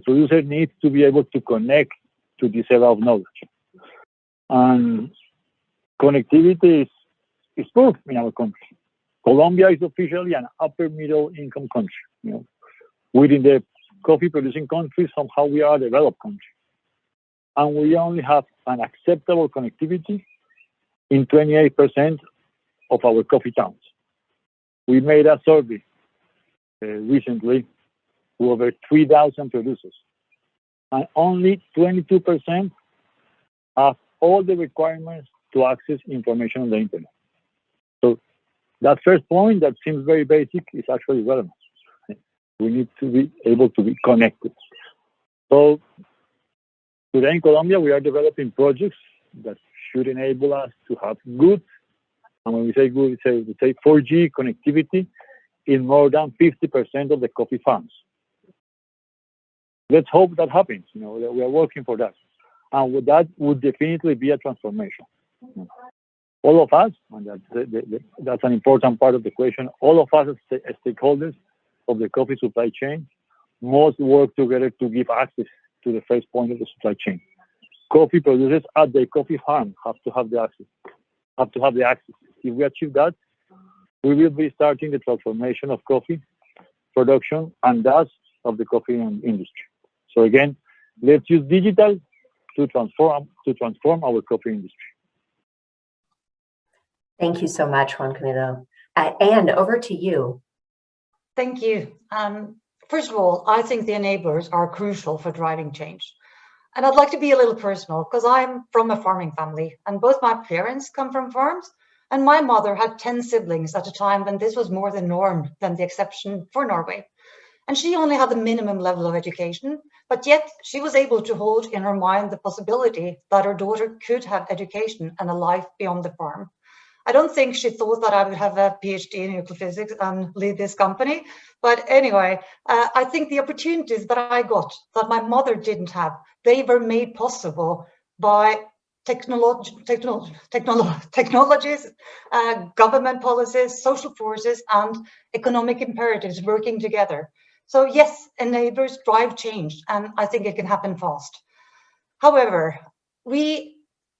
producer needs to be able to connect to this era of knowledge. And connectivity is poor in our country. Colombia is officially an upper middle income country. Within the coffee producing countries, somehow we are a developed country. And we only have an acceptable connectivity in 28% of our coffee towns. We made a survey recently to over 3,000 producers, and only 22% have all the requirements to access information on the internet. So that first point that seems very basic is actually relevant. We need to be able to be connected. So today in Colombia, we are developing projects that should enable us to have good, and when we say good, we say 4G connectivity in more than 50% of the coffee farms. Let's hope that happens. We are working for that. And that would definitely be a transformation. All of us, and that's an important part of the question, all of us as stakeholders of the coffee supply chain must work together to give access to the first point of the supply chain. Coffee producers at the coffee farm have to have the access. If we achieve that, we will be starting the transformation of coffee production and thus of the coffee industry. So again, let's use digital to transform our coffee industry. Thank you so much, Juan Camilo. Anne, over to you. Thank you. First of all, I think the enablers are crucial for driving change. And I'd like to be a little personal, because I'm from a farming family, and both my parents come from farms, and my mother had 10 siblings at a time when this was more the norm than the exception for Norway. And she only had the minimum level of education, but yet she was able to hold in her mind the possibility that her daughter could have education and a life beyond the farm. I don't think she thought that I would have a PhD in nuclear physics and lead this company. But anyway, I think the opportunities that I got that my mother didn't have, they were made possible by technologies, government policies, social forces, and economic imperatives working together. So yes, enablers drive change, and I think it can happen fast. However, we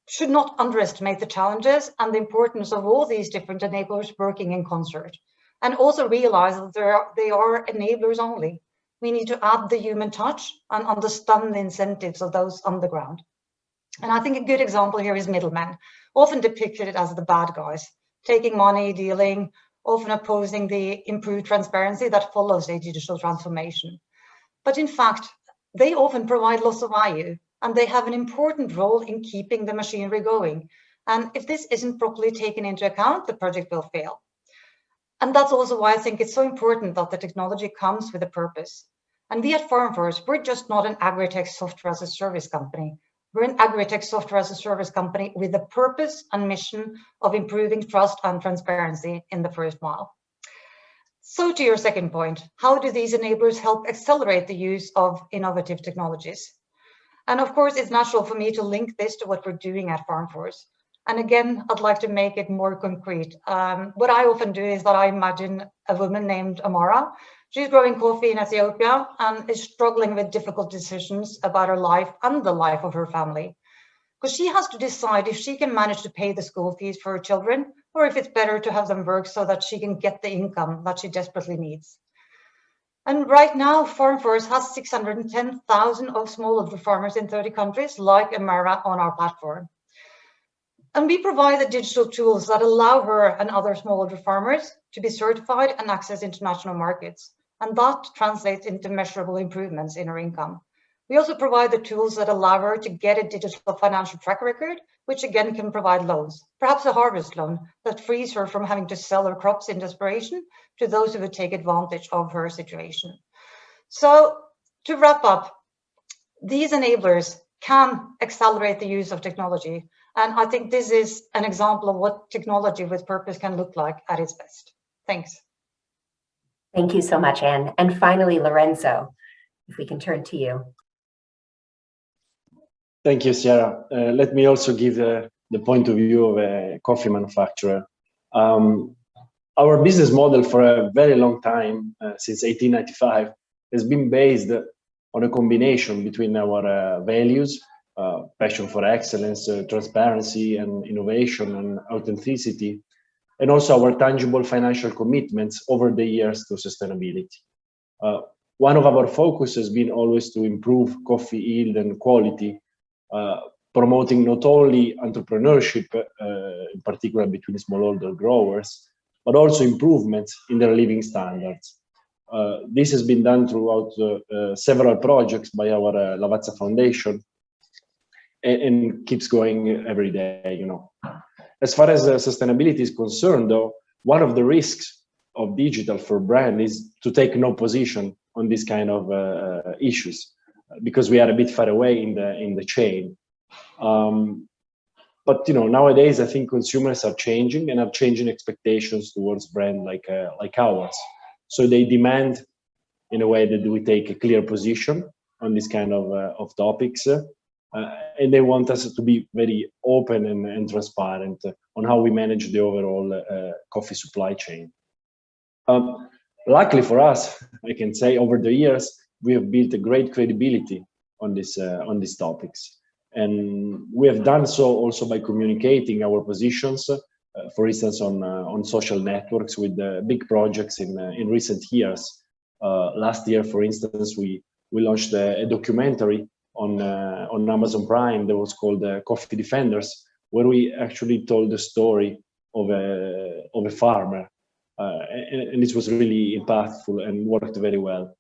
should not underestimate the challenges and the importance of all these different enablers working in concert, and also realize that they are enablers only. We need to add the human touch and understand the incentives of those on the ground. And I think a good example here is middlemen, often depicted as the bad guys, taking money, dealing, often opposing the improved transparency that follows a digital transformation. But in fact, they often provide lots of value, and they have an important role in keeping the machinery going. And if this isn't properly taken into account, the project will fail. And that's also why I think it's so important that the technology comes with a purpose. And we at FarmForce, we're just not an agri-tech software as a service company. We're an agri-tech software as a service company with a purpose and mission of improving trust and transparency in the first mile. So to your second point, how do these enablers help accelerate the use of innovative technologies? And of course, it's natural for me to link this to what we're doing at FarmForce. And again, I'd like to make it more concrete. What I often do is that I imagine a woman named Amara. She's growing coffee in Ethiopia and is struggling with difficult decisions about her life and the life of her family. Because she has to decide if she can manage to pay the school fees for her children, or if it's better to have them work so that she can get the income that she desperately needs. And right now, FarmForce has 610,000 of smallholder farmers in 30 countries like Amara on our platform. And we provide the digital tools that allow her and other smallholder farmers to be certified and access international markets. And that translates into measurable improvements in her income. We also provide the tools that allow her to get a digital financial track record, which again can provide loans, perhaps a harvest loan that frees her from having to sell her crops in desperation to those who would take advantage of her situation. So to wrap up, these enablers can accelerate the use of technology. And I think this is an example of what technology with purpose can look like at its best. Thanks. Thank you so much, Anne. And finally, Lorenzo, if we can turn to you. Thank you, Sierra. Let me also give the point of view of a coffee manufacturer. Our business model for a very long time, since 1895, has been based on a combination between our values, passion for excellence, transparency and innovation and authenticity, and also our tangible financial commitments over the years to sustainability. One of our focus has been always to improve coffee yield and quality, promoting not only entrepreneurship, in particular between smallholder growers, but also improvements in their living standards. This has been done throughout several projects by our Lavazza Foundation, and keeps going every day, you know. As far as sustainability is concerned, though, one of the risks of digital for brand is to take no position on this kind of issues, because we are a bit far away in the chain. But you know, nowadays I think consumers are changing and are changing expectations towards brand like ours. So they demand, in a way, that we take a clear position on this kind of topics. And they want us to be very open and transparent on how we manage the overall coffee supply chain. Luckily for us, I can say over the years, we have built a great credibility on these topics. And we have done so also by communicating our positions, for instance, on social networks with big projects in recent years. Last year, for instance, we launched a documentary on Amazon Prime that was called Coffee Defenders, where we actually told the story of a farmer, and this was really impactful and worked very well.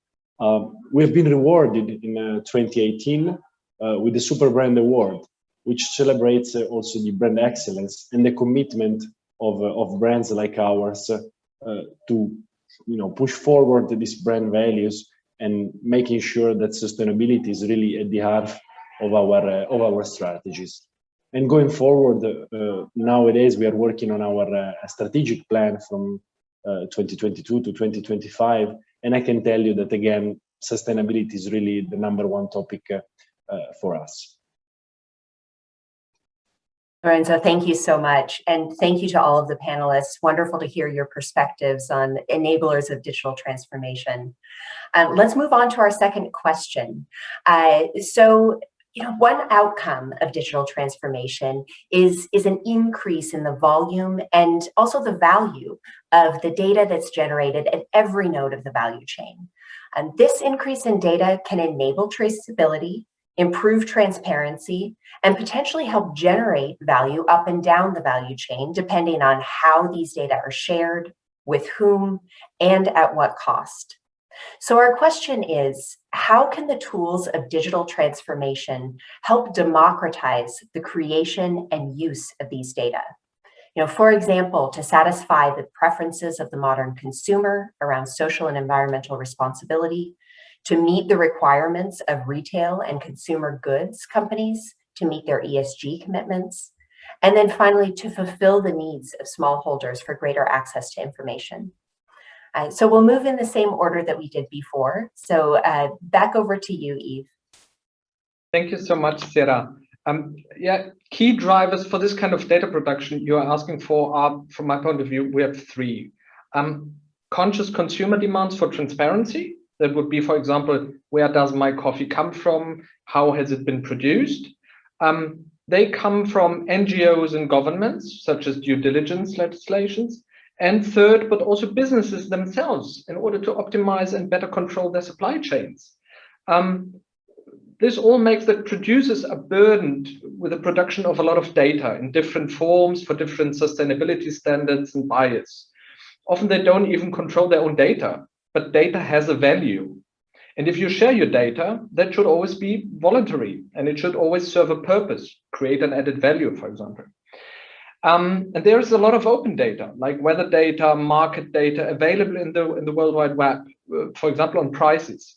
We've been rewarded in 2018 with the Super Brand Award, which celebrates also the brand excellence and the commitment of brands like ours to push forward these brand values and making sure that sustainability is really at the heart of our strategies. And going forward, nowadays we are working on our strategic plan from 2022 to 2025, and I can tell you that again, sustainability is really the #1 topic for us. Lorenzo, thank you so much. And thank you to all of the panelists. Wonderful to hear your perspectives on enablers of digital transformation. Let's move on to our second question. One outcome of digital transformation is an increase in the volume and also the value of the data that's generated at every node of the value chain. And this increase in data can enable traceability, improve transparency, and potentially help generate value up and down the value chain, depending on how these data are shared, with whom, and at what cost. So our question is, how can the tools of digital transformation help democratize the creation and use of these data? For example, to satisfy the preferences of the modern consumer around social and environmental responsibility, to meet the requirements of retail and consumer goods companies to meet their ESG commitments, and then finally to fulfill the needs of smallholders for greater access to information. So we'll move in the same order that we did before. So back over to you, Yves. Thank you so much, Sarah. Key drivers for this kind of data production you are asking for are, from my point of view, we have 3. Conscious consumer demands for transparency. That would be, for example, where does my coffee come from? How has it been produced? They come from NGOs and governments, such as due diligence legislations. And third, but also businesses themselves, in order to optimize and better control their supply chains. This all makes that producers are burdened with the production of a lot of data in different forms for different sustainability standards and bias. Often they don't even control their own data, but data has a value. And if you share your data, that should always be voluntary, and it should always serve a purpose, create an added value, for example. And there is a lot of open data, like weather data, market data, available in the World Wide Web, for example, on prices,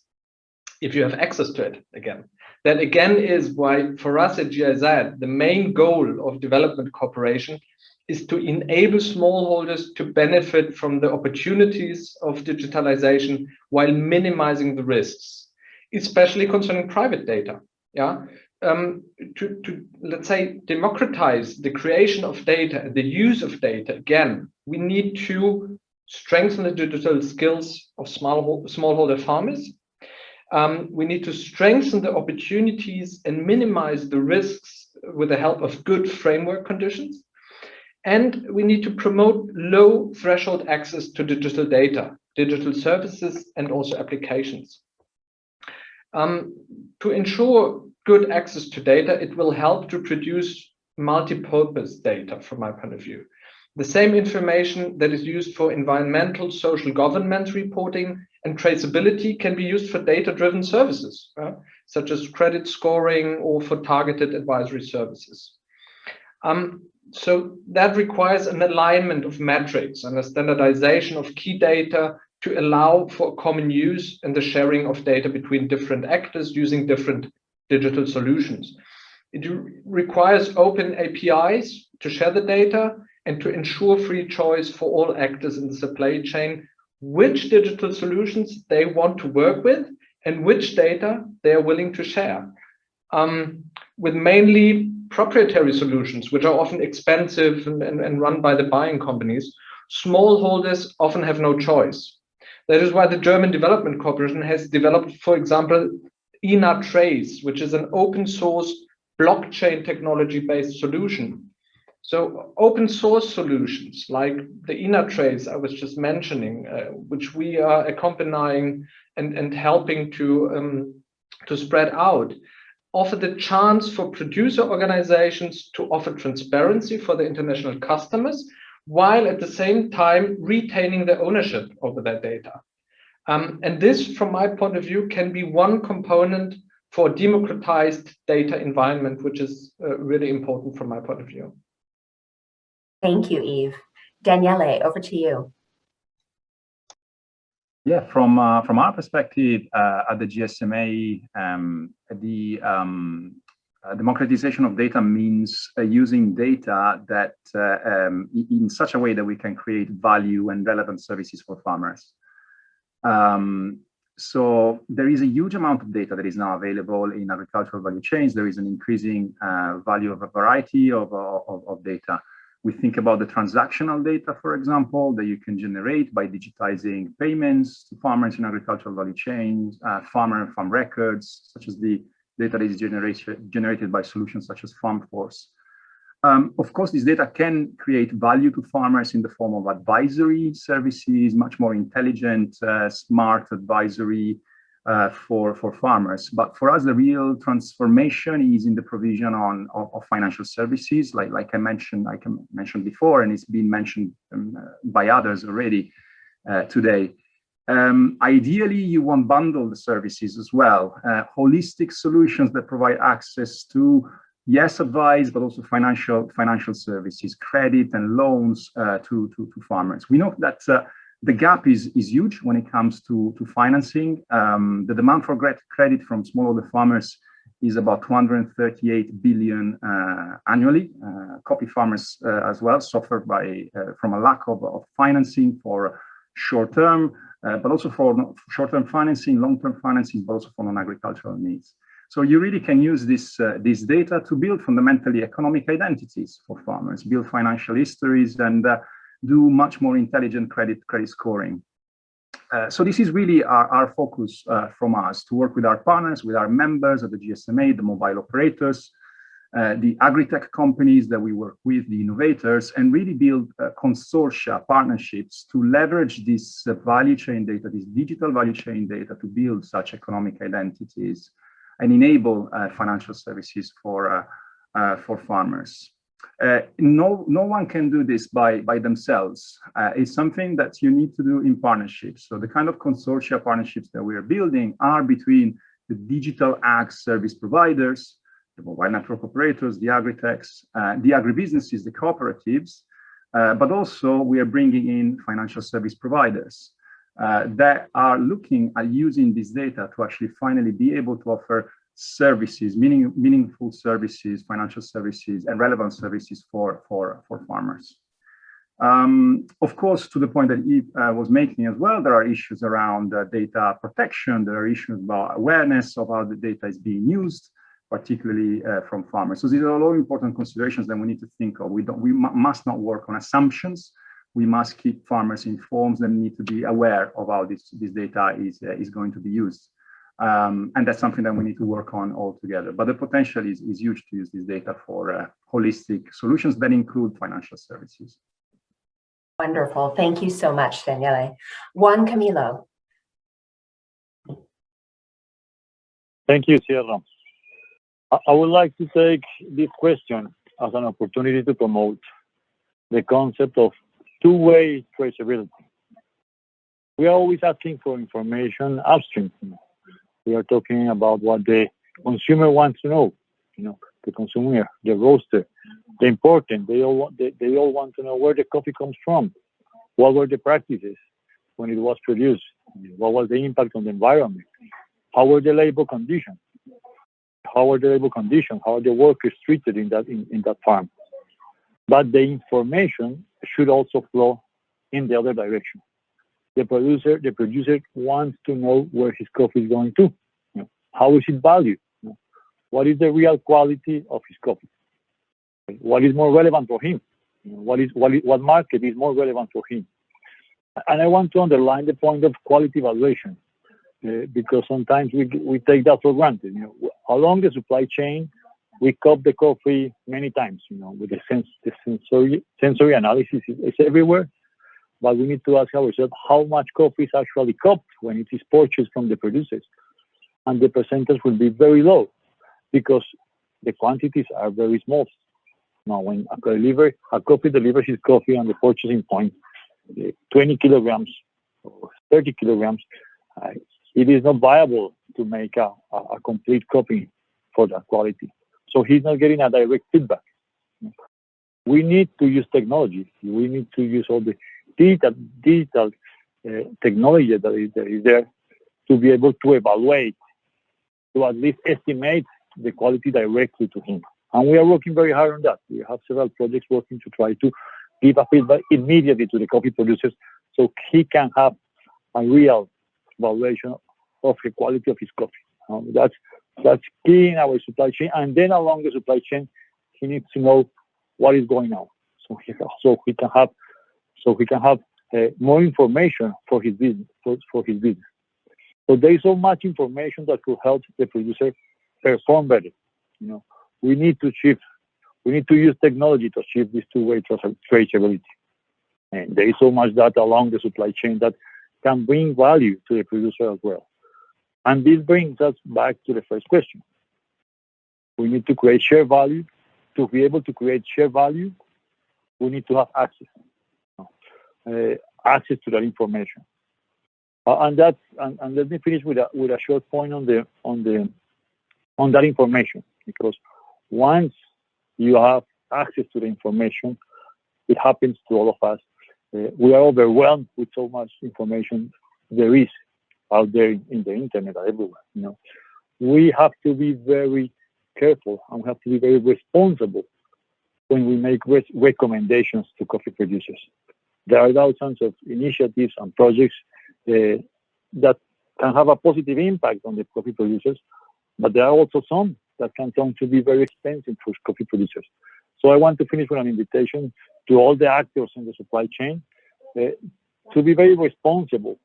if you have access to it again. That again is why, for us at GIZ, the main goal of development cooperation is to enable smallholders to benefit from the opportunities of digitalization while minimizing the risks, especially concerning private data. To let's say, democratize the creation of data, the use of data, again, we need to strengthen the digital skills of smallholder farmers. We need to strengthen the opportunities and minimize the risks with the help of good framework conditions. And we need to promote low threshold access to digital data, digital services, and also applications. To ensure good access to data, it will help to produce multi-purpose data from my point of view. The same information that is used for environmental, social governance reporting and traceability can be used for data-driven services, such as credit scoring or for targeted advisory services. So that requires an alignment of metrics and a standardization of key data to allow for common use and the sharing of data between different actors using different digital solutions. It requires open APIs to share the data and to ensure free choice for all actors in the supply chain, which digital solutions they want to work with and which data they are willing to share. With mainly proprietary solutions, which are often expensive and run by the buying companies, smallholders often have no choice. That is why the German Development Corporation has developed, for example, Trace, which is an open source blockchain technology-based solution. So open source solutions like the Trace I was just mentioning, which we are accompanying and helping to spread out, offer the chance for producer organizations to offer transparency for the international customers, while at the same time retaining the ownership over their data. And this, from my point of view, can be one component for a democratized data environment, which is really important from my point of view. Thank you, Yves. Daniele, over to you. Yeah, from our perspective at the GSMA, the democratization of data means using data that in such a way that we can create value and relevant services for farmers. So there is a huge amount of data that is now available in agricultural value chains. There is an increasing value of a variety of data. We think about the transactional data, for example, that you can generate by digitizing payments to farmers in agricultural value chains, farmer and farm records, such as the data that is generated by solutions such as FarmForce. Of course, this data can create value to farmers in the form of advisory services, much more intelligent, smart advisory for farmers. But for us, the real transformation is in the provision of financial services, like I mentioned before, and it's been mentioned by others already today. Ideally, you want bundled services as well, holistic solutions that provide access to advice, but also financial services, credit and loans to farmers. We know that the gap is huge when it comes to financing. The demand for credit from smallholder farmers is about 238 billion annually. Coffee farmers as well suffer from a lack of financing for short-term, but also for short-term financing, long-term financing, but also for non-agricultural needs. So you really can use this data to build fundamentally economic identities for farmers, build financial histories, and do much more intelligent credit scoring. So this is really our focus from us, to work with our partners, with our members at the GSMA, the mobile operators, the agri-tech companies that we work with, the innovators, and really build consortia, partnerships to leverage this value chain data, this digital value chain data, to build such economic identities and enable financial services for farmers. No one can do this by themselves. It's something that you need to do in partnerships. So the kind of consortia partnerships that we are building are between the digital ag service providers, the mobile network operators, the agri-techs, the agribusinesses, the cooperatives, but also we are bringing in financial service providers that are looking at using this data to actually finally be able to offer services, meaningful services, financial services, and relevant services for farmers. Of course, to the point that Eve was making as well, there are issues around data protection. There are issues about awareness of how the data is being used, particularly from farmers. So these are all important considerations that we need to think of. We must not work on assumptions. We must keep farmers informed and need to be aware of how this data is going to be used. And that's something that we need to work on all together. But the potential is huge to use this data for holistic solutions that include financial services. Wonderful. Thank you so much, Daniele. Juan Camilo. Thank you, Sierra. I would like to take this question as an opportunity to promote the concept of two-way traceability. We are always asking for information upstream. We are talking about what the consumer wants to know. The consumer, the roaster, the importer. They all want to know where the coffee comes from. What were the practices when it was produced? What was the impact on the environment? How were the labor conditions? How are the workers treated in that farm? But the information should also flow in the other direction. The producer wants to know where his coffee is going to. How is it valued? What is the real quality of his coffee? What is more relevant for him? What market is more relevant for him? And I want to underline the point of quality evaluation, because sometimes we take that for granted. Along the supply chain, we cup the coffee many times. With the sensory analysis is everywhere. But we need to ask ourselves how much coffee is actually cupped when it is purchased from the producers. And the percentage will be very low because the quantities are very small. Now, when a coffee delivers his coffee on the purchasing point, 20 kilograms or 30 kilograms, it is not viable to make a complete coffee for that quality. So he's not getting a direct feedback. We need to use technology. We need to use all the digital technology that is there to be able to evaluate, to at least estimate the quality directly to him. And we are working very hard on that. We have several projects working to try to give a feedback immediately to the coffee producers so he can have a real evaluation of the quality of his coffee. That's key in our supply chain. And then along the supply chain, he needs to know what is going on, so he can have more information for his business. So there is so much information that could help the producer perform better. We need to use technology to achieve this two-way traceability. And there is so much data along the supply chain that can bring value to the producer as well. And this brings us back to the first question. We need to create share value. To be able to create share value, we need to have access to that information. And let me finish with a short point on that information, because once you have access to the information, it happens to all of us. We are overwhelmed with so much information there is out there in the internet everywhere. We have to be very careful and we have to be very responsible when we make recommendations to coffee producers. There are thousands of initiatives and projects that can have a positive impact on the coffee producers, but there are also some that can turn to be very expensive for coffee producers. So I want to finish with an invitation to all the actors in the supply chain to be very responsible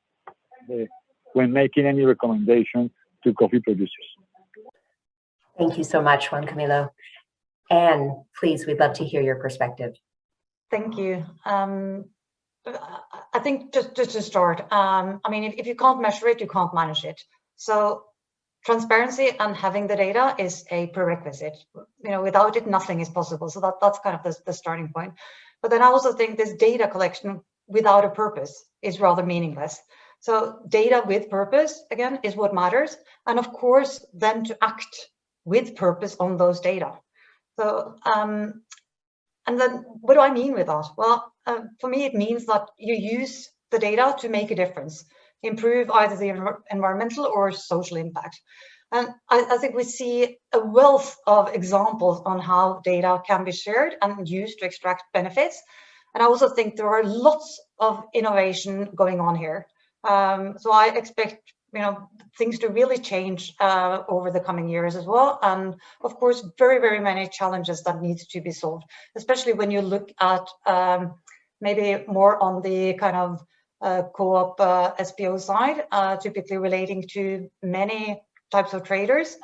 when making any recommendation to coffee producers. Thank you so much, Juan Camilo. Anne, please, we'd love to hear your perspective. Thank you. I think just to start, if you can't measure it, you can't manage it. So transparency and having the data is a prerequisite. Without it, nothing is possible. So that's kind of the starting point. But then I also think this data collection without a purpose is rather meaningless. So data with purpose, again, is what matters. And of course, then to act with purpose on those data. So, and then what do I mean with that? Well, for me, it means that you use the data to make a difference, improve either the environmental or social impact. And I think we see a wealth of examples on how data can be shared and used to extract benefits. And I also think there are lots of innovation going on here. So I expect things to really change over the coming years as well. And of course, very, very many challenges that need to be solved, especially when you look at maybe more on the kind of co-op SPO side, typically relating to many types of traders.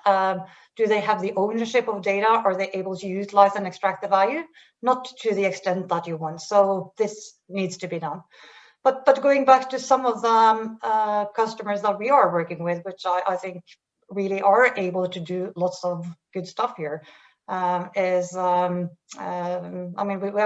Do they have the ownership of data? Are they able to utilize and extract the value? Not to the extent that you want. So this needs to be done. But going back to some of the customers that we are working with, which I think really are able to do lots of good stuff here, we have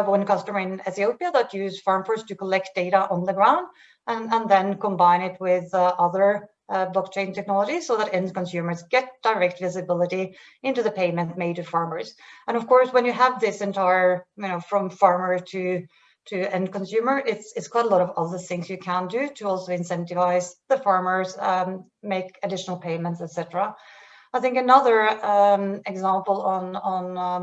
one customer in Ethiopia that use FarmForce to collect data on the ground and then combine it with other blockchain technology so that end consumers get direct visibility into the payment made to farmers. And of course, when you have this entire, from farmer to end consumer, it's quite a lot of other things you can do to also incentivize the farmers, make additional payments, etc. I think another example on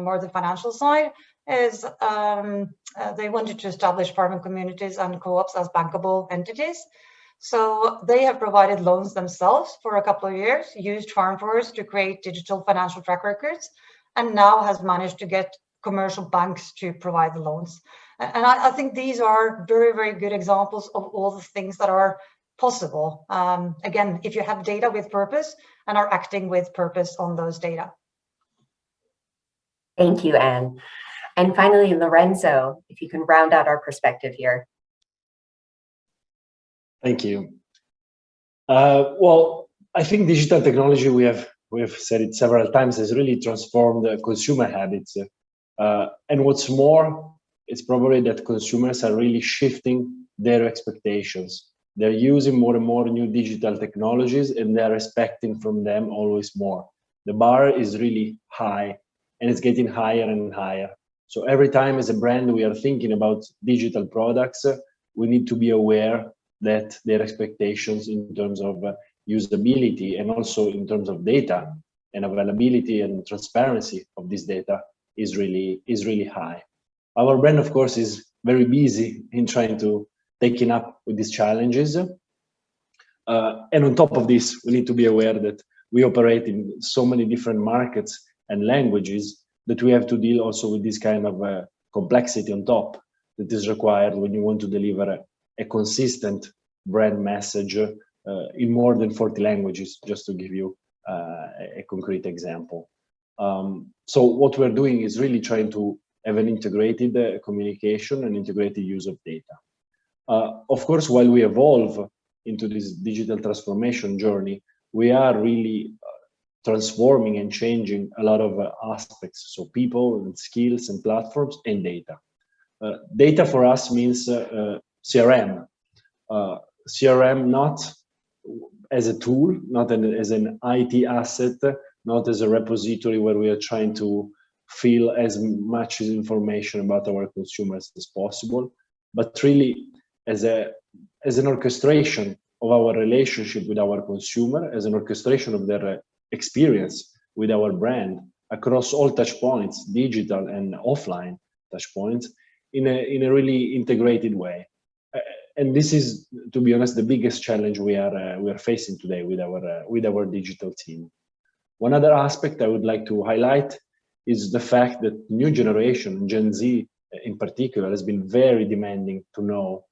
more the financial side is they wanted to establish farming communities and co-ops as bankable entities. So they have provided loans themselves for a couple of years, used FarmForce to create digital financial track records, and now has managed to get commercial banks to provide the loans. And I think these are very, very good examples of all the things that are possible. Again, if you have data with purpose and are acting with purpose on those data. Thank you, Anne. And finally, Lorenzo, if you can round out our perspective here. Thank you. Well, I think digital technology, we have said it several times, has really transformed consumer habits. And what's more, it's probably that consumers are really shifting their expectations. They're using more and more new digital technologies, and they're expecting from them always more. The bar is really high, and it's getting higher and higher. So every time as a brand we are thinking about digital products, we need to be aware that their expectations in terms of usability and also in terms of data and availability and transparency of this data is really high. Our brand, of course, is very busy in trying to taking up with these challenges. And on top of this, we need to be aware that we operate in so many different markets and languages that we have to deal also with this kind of complexity on top that is required when you want to deliver a consistent brand message in more than 40 languages, just to give you a concrete example. So what we're doing is really trying to have an integrated communication and integrated use of data. Of course, while we evolve into this digital transformation journey, we are really transforming and changing a lot of aspects. So people and skills and platforms and data. Data for us means CRM. CRM not as a tool, not as an IT asset, not as a repository where we are trying to fill as much information about our consumers as possible, but really as an orchestration of our relationship with our consumer, as an orchestration of their experience with our brand across all touch points, digital and offline touch points, in a really integrated way. And this is, to be honest, the biggest challenge we are facing today with our digital team. One other aspect I would like to highlight is the fact that new generation, Gen Z in particular, has been very demanding to know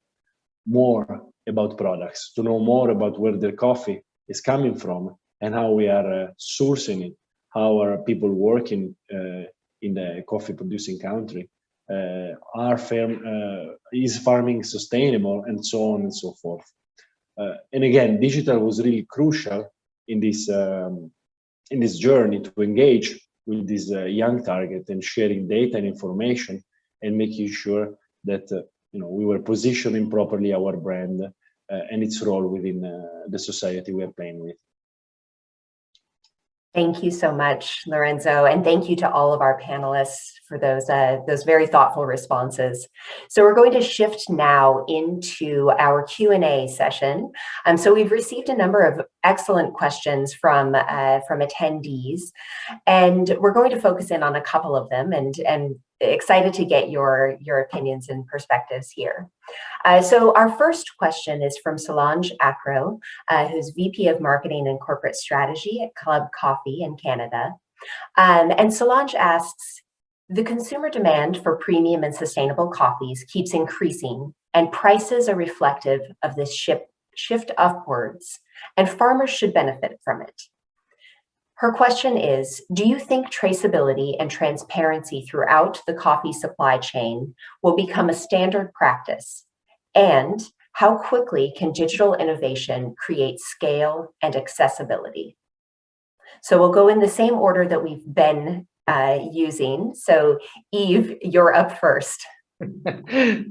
more about products, to know more about where their coffee is coming from and how we are sourcing it, how are people working in the coffee producing country, is farming sustainable, and so on and so forth. And again, digital was really crucial in this journey to engage with this young target and sharing data and information and making sure that we were positioning properly our brand and its role within the society we are playing with. Thank you so much, Lorenzo, and thank you to all of our panelists for those very thoughtful responses. So we're going to shift now into our Q&A session. So we've received a number of excellent questions from attendees, and we're going to focus in on a couple of them, and excited to get your opinions and perspectives here. So our first question is from Solange Acro, who's VP of Marketing and Corporate Strategy at Club Coffee in Canada. And Solange asks, the consumer demand for premium and sustainable coffees keeps increasing, and prices are reflective of this shift upwards, and farmers should benefit from it. Her question is, do you think traceability and transparency throughout the coffee supply chain will become a standard practice? And how quickly can digital innovation create scale and accessibility? So we'll go in the same order that we've been using. So Yves, you're up first.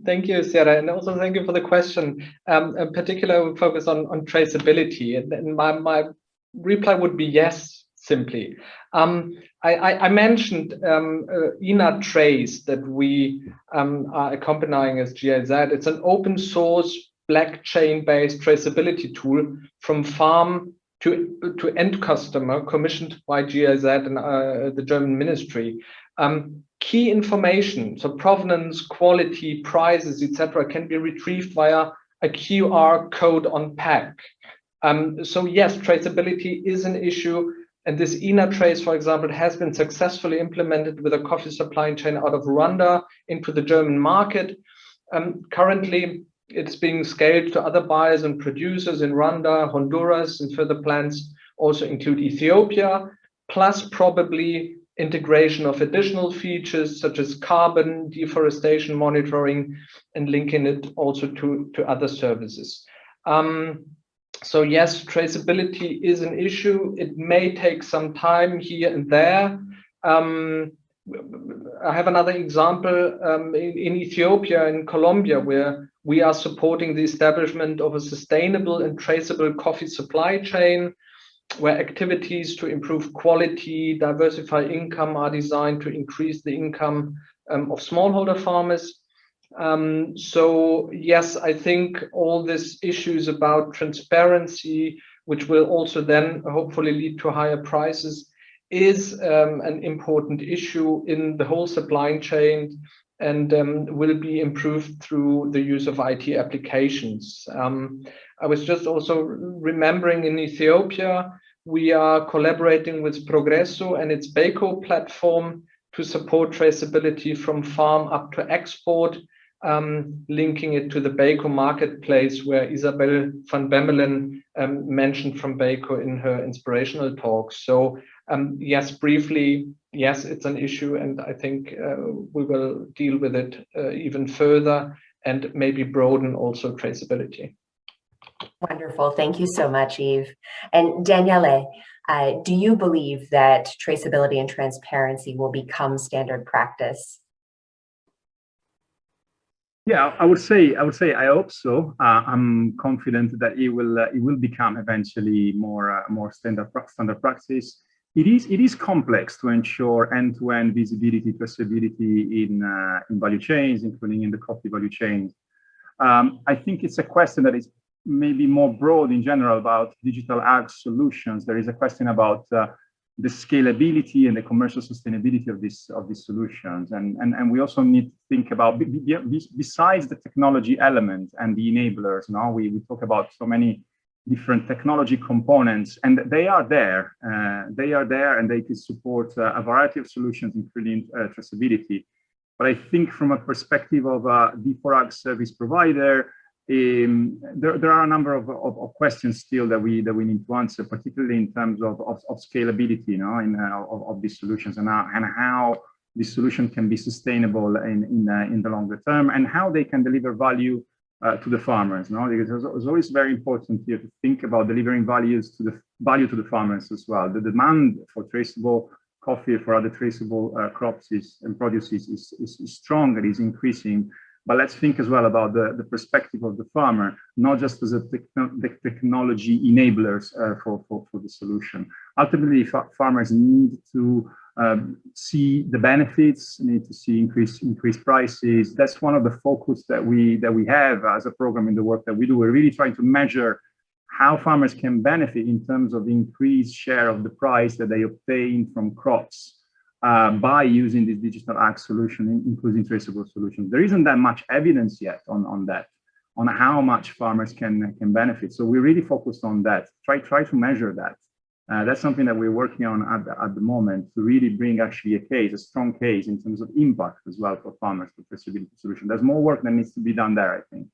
Thank you, Sarah, and also thank you for the question. In particular, we focus on traceability, and my reply would be yes. Simply, I mentioned InaTrace that we are accompanying as GIZ. It's an open source blockchain-based traceability tool from farm to end customer, commissioned by GIZ and the German ministry. Key information, so provenance, quality, prices, etc., can be retrieved via a QR code on pack. So yes, traceability is an issue. And this InaTrace, for example, has been successfully implemented with a coffee supply chain out of Rwanda into the German market. Currently, it's being scaled to other buyers and producers in Rwanda, Honduras, and further plans also include Ethiopia, plus probably integration of additional features such as carbon, deforestation monitoring, and linking it also to other services. So yes, traceability is an issue. It may take some time here and there. I have another example in Ethiopia and Colombia, where we are supporting the establishment of a sustainable and traceable coffee supply chain, where activities to improve quality, diversify income are designed to increase the income of smallholder farmers. So yes, I think all these issues about transparency, which will also then hopefully lead to higher prices, is an important issue in the whole supply chain, and will be improved through the use of IT applications. I was just also remembering in Ethiopia, we are collaborating with Progresso and its Beko platform to support traceability from farm up to export, linking it to the Beko marketplace, where Isabel van Bemmelen mentioned from Beko in her inspirational talk. So yes, briefly, yes, it's an issue, and I think we will deal with it even further and maybe broaden also traceability. Wonderful. Thank you so much, Yves. And Daniele, do you believe that traceability and transparency will become standard practice? Yeah, I would say I hope so. I'm confident that it will become eventually more standard practice. It is complex to ensure end-to-end visibility, traceability in value chains, including in the coffee value chain. I think it's a question that is maybe more broad in general about digital ag solutions. There is a question about the scalability and the commercial sustainability of these solutions, and we also need to think about, besides the technology element and the enablers. Now we talk about so many different technology components, and they are there, and they can support a variety of solutions, including traceability. But I think from a perspective of a D4Ag service provider, there are a number of questions still that we need to answer, particularly in terms of scalability, you know, of these solutions, and how this solution can be sustainable in the longer term, and how they can deliver value to the farmers. No, because it's always very important here to think about delivering value to the farmers as well. The demand for traceable coffee, for other traceable crops and produces is strong and is increasing. But let's think as well about the perspective of the farmer, not just as the technology enablers for the solution. Ultimately, farmers need to see the benefits, need to see increased prices. That's one of the focus that we have as a program in the work that we do. We're really trying to measure how farmers can benefit in terms of the increased share of the price that they obtain from crops by using this digital ag solution, including traceable solutions. There isn't that much evidence yet on that, on how much farmers can benefit. So we're really focused on that. Try to measure that. That's something that we're working on at the moment, to really bring actually a strong case in terms of impact as well for farmers for traceability solution. There's more work that needs to be done there, I think.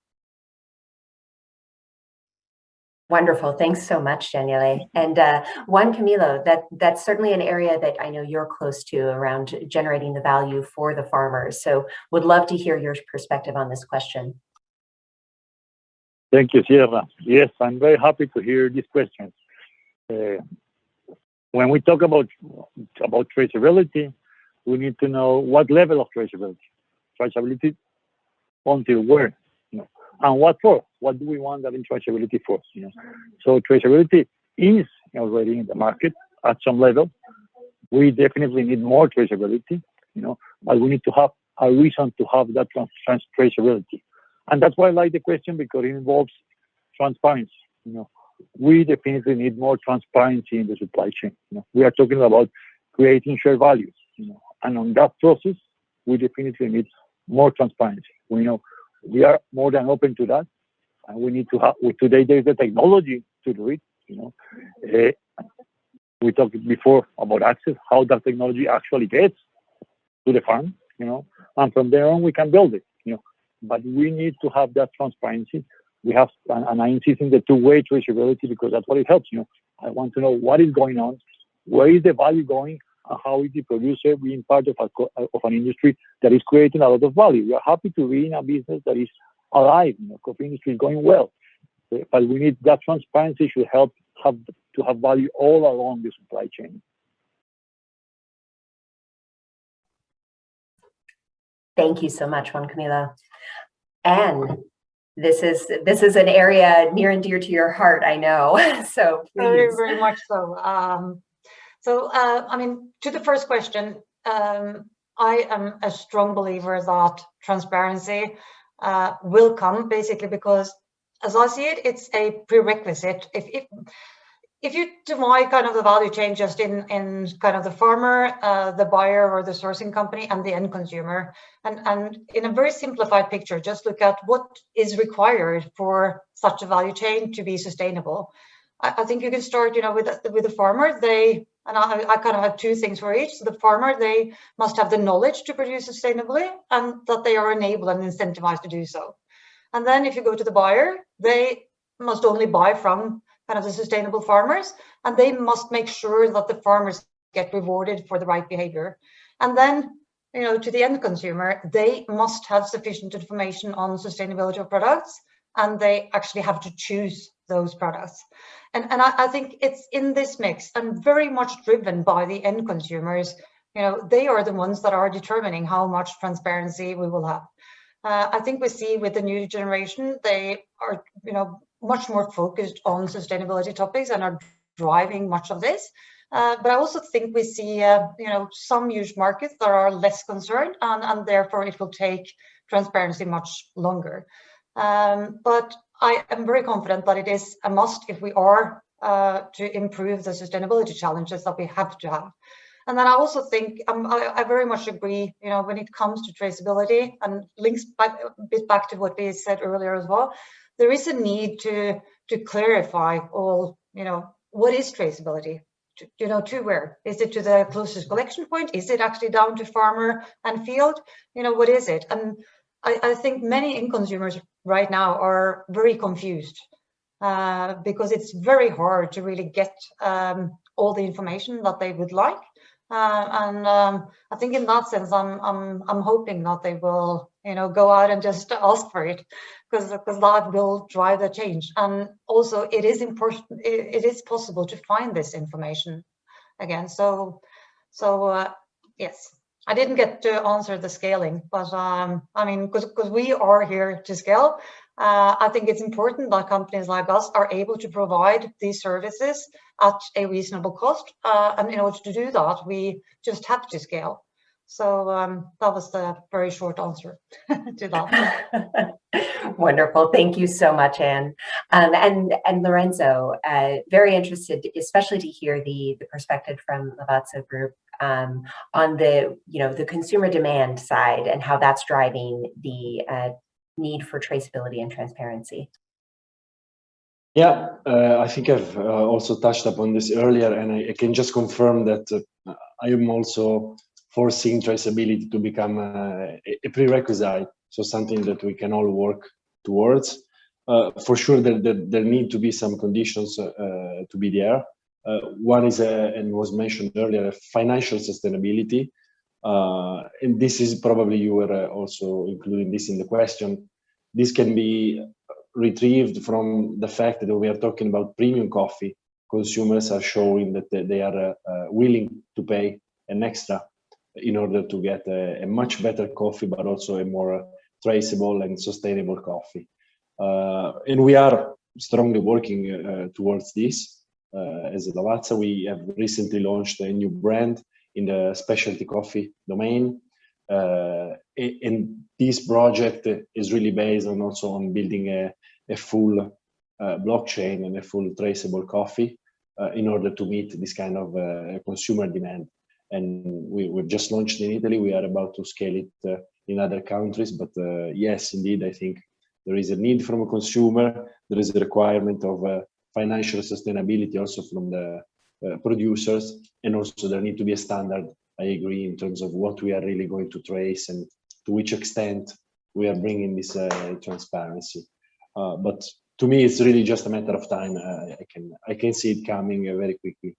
Wonderful. Thanks so much, Daniele. And Juan Camilo, that's certainly an area that I know you're close to, around generating the value for the farmers. So would love to hear your perspective on this question. Thank you, Sierra. Yes, I'm very happy to hear these questions. When we talk about traceability, we need to know what level of traceability. Traceability until where? And what for? What do we want that in traceability for? So traceability is already in the market at some level. We definitely need more traceability, but we need to have a reason to have that traceability. And that's why I like the question, because it involves transparency. We definitely need more transparency in the supply chain. We are talking about creating shared values, and on that process, we definitely need more transparency. We know we are more than open to that, and we need to have. Today, there's the technology to do it. We talked before about access, how that technology actually gets to the farm, and from there on we can build it. But we need to have that transparency. We have, and I insist on the two-way traceability, because that's what it helps. I want to know what is going on, where is the value going, and how is the producer being part of an industry that is creating a lot of value. We are happy to be in a business that is alive. Coffee industry is going well, but we need that transparency should help to have value all along the supply chain. Thank you so much, Juan Camilo. And this is an area near and dear to your heart, I know. So please. Very, very much so. I mean, to the first question, I am a strong believer that transparency will come, basically because, as I see it, it's a prerequisite. If you divide kind of the value chain just in kind of the farmer, the buyer or the sourcing company and the end consumer, and in a very simplified picture, just look at what is required for such a value chain to be sustainable. I think you can start, with the farmer. I kind of have two things for each. So the farmer, they must have the knowledge to produce sustainably, and that they are enabled and incentivized to do so. And then if you go to the buyer, they must only buy from kind of the sustainable farmers, and they must make sure that the farmers get rewarded for the right behavior. And then, to the end consumer, they must have sufficient information on sustainability of products, and they actually have to choose those products. And I think it's in this mix and very much driven by the end consumers. They are the ones that are determining how much transparency we will have. I think we see with the new generation, they are, much more focused on sustainability topics and are driving much of this. But I also think we see, some huge markets that are less concerned, and therefore it will take transparency much longer. But I am very confident that it is a must if we are to improve the sustainability challenges that we have to have. And then I also think I very much agree, when it comes to traceability, and links a bit back to what we said earlier as well, there is a need to clarify all, what is traceability? To where? Is it to the closest collection point? Is it actually down to farmer and field? What is it? And I think many end consumers right now are very confused because it's very hard to really get all the information that they would like. I think in that sense, I'm hoping that they will, go out and just ask for it, because that will drive the change. And also, it is important. It is possible to find this information again. So yes. I didn't get to answer the scaling, but I mean, because we are here to scale, I think it's important that companies like us are able to provide these services at a reasonable cost. And in order to do that, we just have to scale. So that was the very short answer to that. Wonderful. Thank you so much, Anne. And Lorenzo, very interested, especially to hear the perspective from Lavazza Group on the consumer demand side and how that's driving the need for traceability and transparency. Yeah, I think I've also touched upon this earlier, and I can just confirm that I am also foreseeing traceability to become a prerequisite, so something that we can all work towards. For sure, there need to be some conditions to be there. One is, and was mentioned earlier, financial sustainability. And this is probably, you were also including this in the question. This can be retrieved from the fact that we are talking about premium coffee. Consumers are showing that they are willing to pay an extra in order to get a much better coffee, but also a more traceable and sustainable coffee. And we are strongly working towards this. As Lavazza, we have recently launched a new brand in the specialty coffee domain. And this project is really based on also on building a full blockchain and a full traceable coffee in order to meet this kind of consumer demand. And we've just launched in Italy. We are about to scale it in other countries. But yes, indeed, I think there is a need from a consumer. There is a requirement of financial sustainability also from the producers. And also there need to be a standard, I agree, in terms of what we are really going to trace and to which extent we are bringing this transparency. But to me, it's really just a matter of time. I can see it coming very quickly.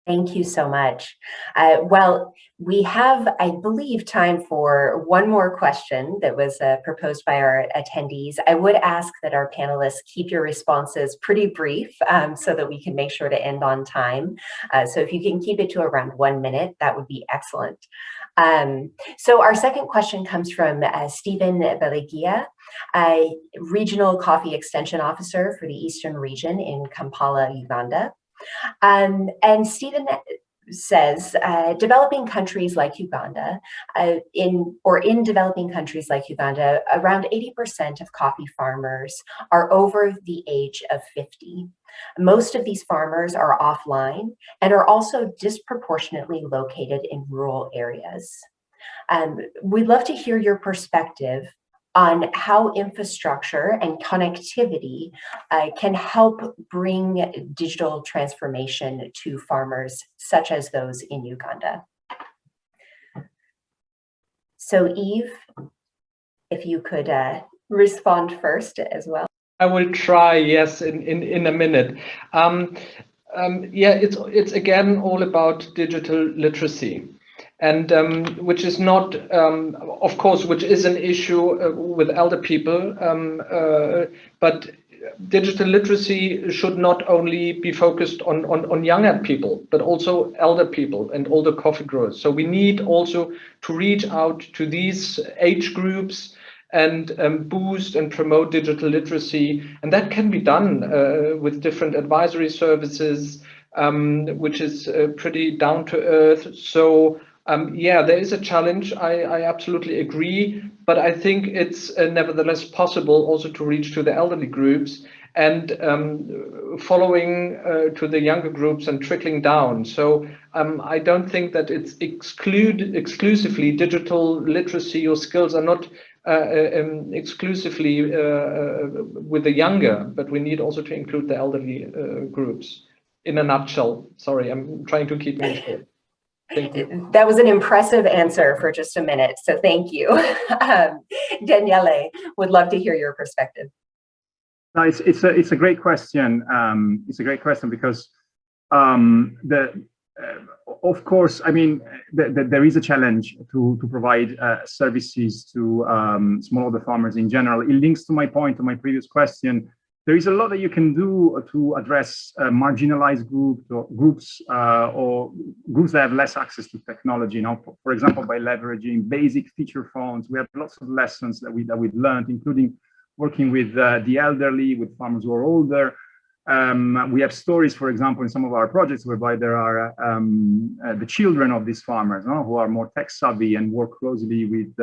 Thank you so much. Well, we have, I believe, time for one more question that was proposed by our attendees. I would ask that our panelists keep your responses pretty brief so that we can make sure to end on time. So if you can keep it to around 1 minute, that would be excellent. So our second question comes from Stephen Belegia, Regional Coffee Extension Officer for the Eastern Region in Kampala, Uganda. And Stephen says developing countries like Uganda, in developing countries like Uganda, around 80% of coffee farmers are over the age of 50. Most of these farmers are offline and are also disproportionately located in rural areas. We'd love to hear your perspective on how infrastructure and connectivity can help bring digital transformation to farmers such as those in Uganda. So Yves, if you could respond first as well. I will try, yes, in a minute. Yeah, it's again all about digital literacy. And which is not, of course, which is an issue with elder people, but digital literacy should not only be focused on younger people, but also elder people and older coffee growers. So we need also to reach out to these age groups and boost and promote digital literacy. And that can be done with different advisory services, which is pretty down to earth. So yeah, there is a challenge. I absolutely agree, but I think it's nevertheless possible also to reach to the elderly groups and following to the younger groups and trickling down. So I don't think that it's exclusively digital literacy or skills are not exclusively with the younger, but we need also to include the elderly groups. In a nutshell, sorry, I'm trying to keep it short. Thank you. That was an impressive answer for just a minute, so thank you. Daniele, would love to hear your perspective. No, it's a great question. It's a great question because of course, I mean, there is a challenge to provide services to smallholder farmers in general. It links to my point, to my previous question. There is a lot that you can do to address marginalized groups or groups that have less access to technology. You know, for example, by leveraging basic feature phones. We have lots of lessons that we've learned, including working with the elderly, with farmers who are older. We have stories, for example, in some of our projects whereby there are the children of these farmers who are more tech savvy and work closely with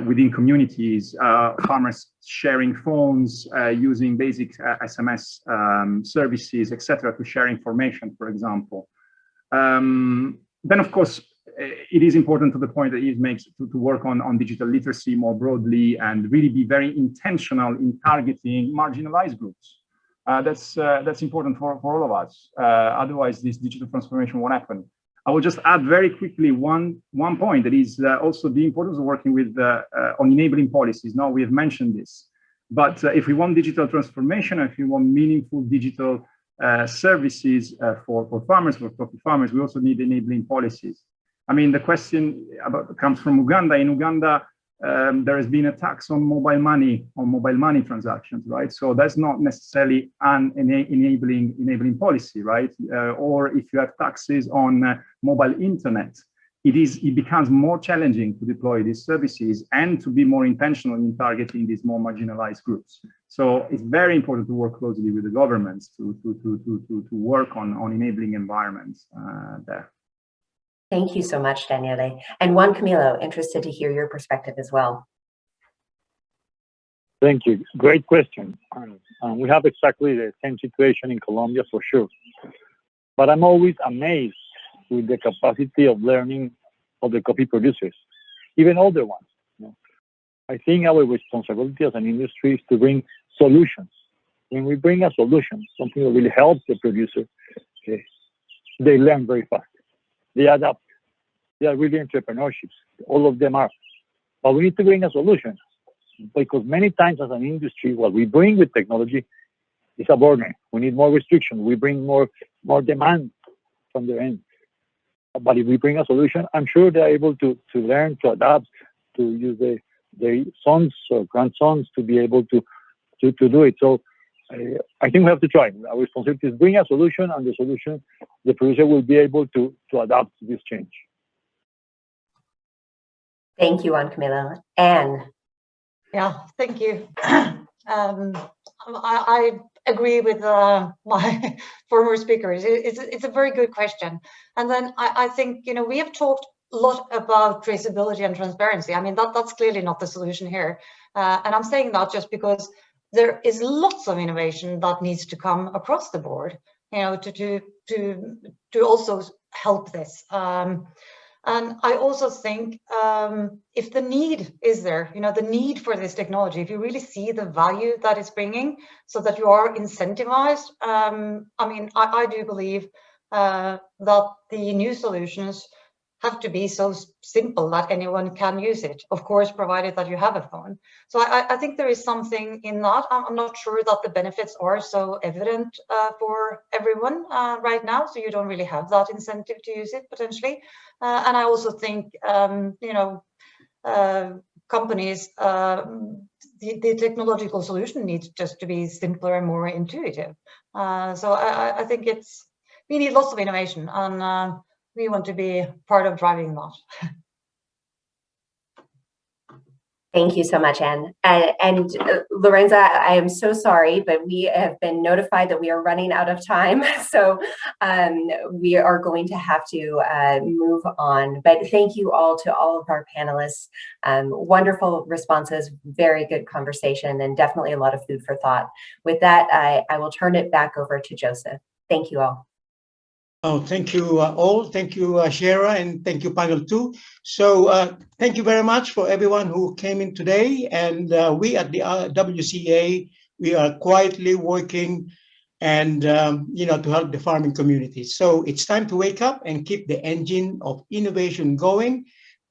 within communities, farmers sharing phones, using basic SMS services, etc., to share information, for example. Then, of course, it is important to the point that it makes to work on digital literacy more broadly and really be very intentional in targeting marginalized groups. That's important for all of us. Otherwise, this digital transformation won't happen. I will just add very quickly one point that is also the importance of working with on enabling policies. Now, we have mentioned this, but if we want digital transformation, if we want meaningful digital services for farmers, for coffee farmers, we also need enabling policies. I mean, the question comes from Uganda. In Uganda, there has been a tax on mobile money transactions, right? So that's not necessarily an enabling policy, right? Or if you have taxes on mobile internet, it becomes more challenging to deploy these services and to be more intentional in targeting these more marginalized groups. So it's very important to work closely with the governments to work on enabling environments there. Thank you so much, Daniele. And Juan Camilo, interested to hear your perspective as well. Thank you. Great question. We have exactly the same situation in Colombia for sure. But I'm always amazed with the capacity of learning of the coffee producers, even older ones. You know, I think our responsibility as an industry is to bring solutions. When we bring a solution, something that really helps the producer, they learn very fast. They adapt. They are really entrepreneurship. All of them are. But we need to bring a solution because many times as an industry, what we bring with technology is a burden. We need more restriction. We bring more demand from their end. But if we bring a solution, I'm sure they're able to learn, to adapt, to use their sons or grandsons to be able to do it. So I think we have to try. Our responsibility is bring a solution, and the solution, the producer will be able to adapt to this change. Thank you, Juan Camilo. Anne. Yeah, thank you. I agree with my former speakers. It's a very good question. And then I think, we have talked a lot about traceability and transparency. I mean, that's clearly not the solution here. And I'm saying that just because there is lots of innovation that needs to come across the board, to also help this. And I also think if the need is there, the need for this technology, if you really see the value that it's bringing so that you are incentivized, I mean, I do believe that the new solutions have to be so simple that anyone can use it, of course, provided that you have a phone. So I think there is something in that. I'm not sure that the benefits are so evident for everyone right now, so you don't really have that incentive to use it potentially. And I also think, companies, the technological solution needs just to be simpler and more intuitive. So I think we need lots of innovation, and we want to be part of driving that. Thank you so much, Anne. And Lorenza, I am so sorry, but we have been notified that we are running out of time. So we are going to have to move on. But thank you all to all of our panelists. Wonderful responses, very good conversation, and definitely a lot of food for thought. With that, I will turn it back over to Joseph. Thank you all. Oh, thank you all. Thank you, Shara, and thank you, panel 2. So thank you very much for everyone who came in today. And we at the WCA, we are quietly working and, to help the farming community. So it's time to wake up and keep the engine of innovation going.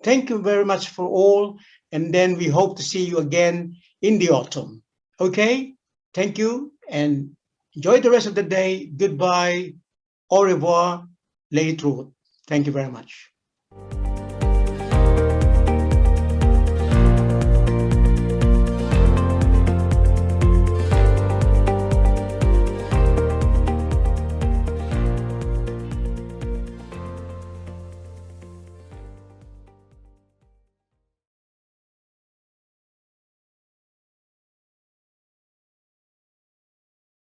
Thank you very much for all. And then we hope to see you again in the autumn. Okay, thank you and enjoy the rest of the day. Goodbye. Au revoir, les trouve. Thank you very much.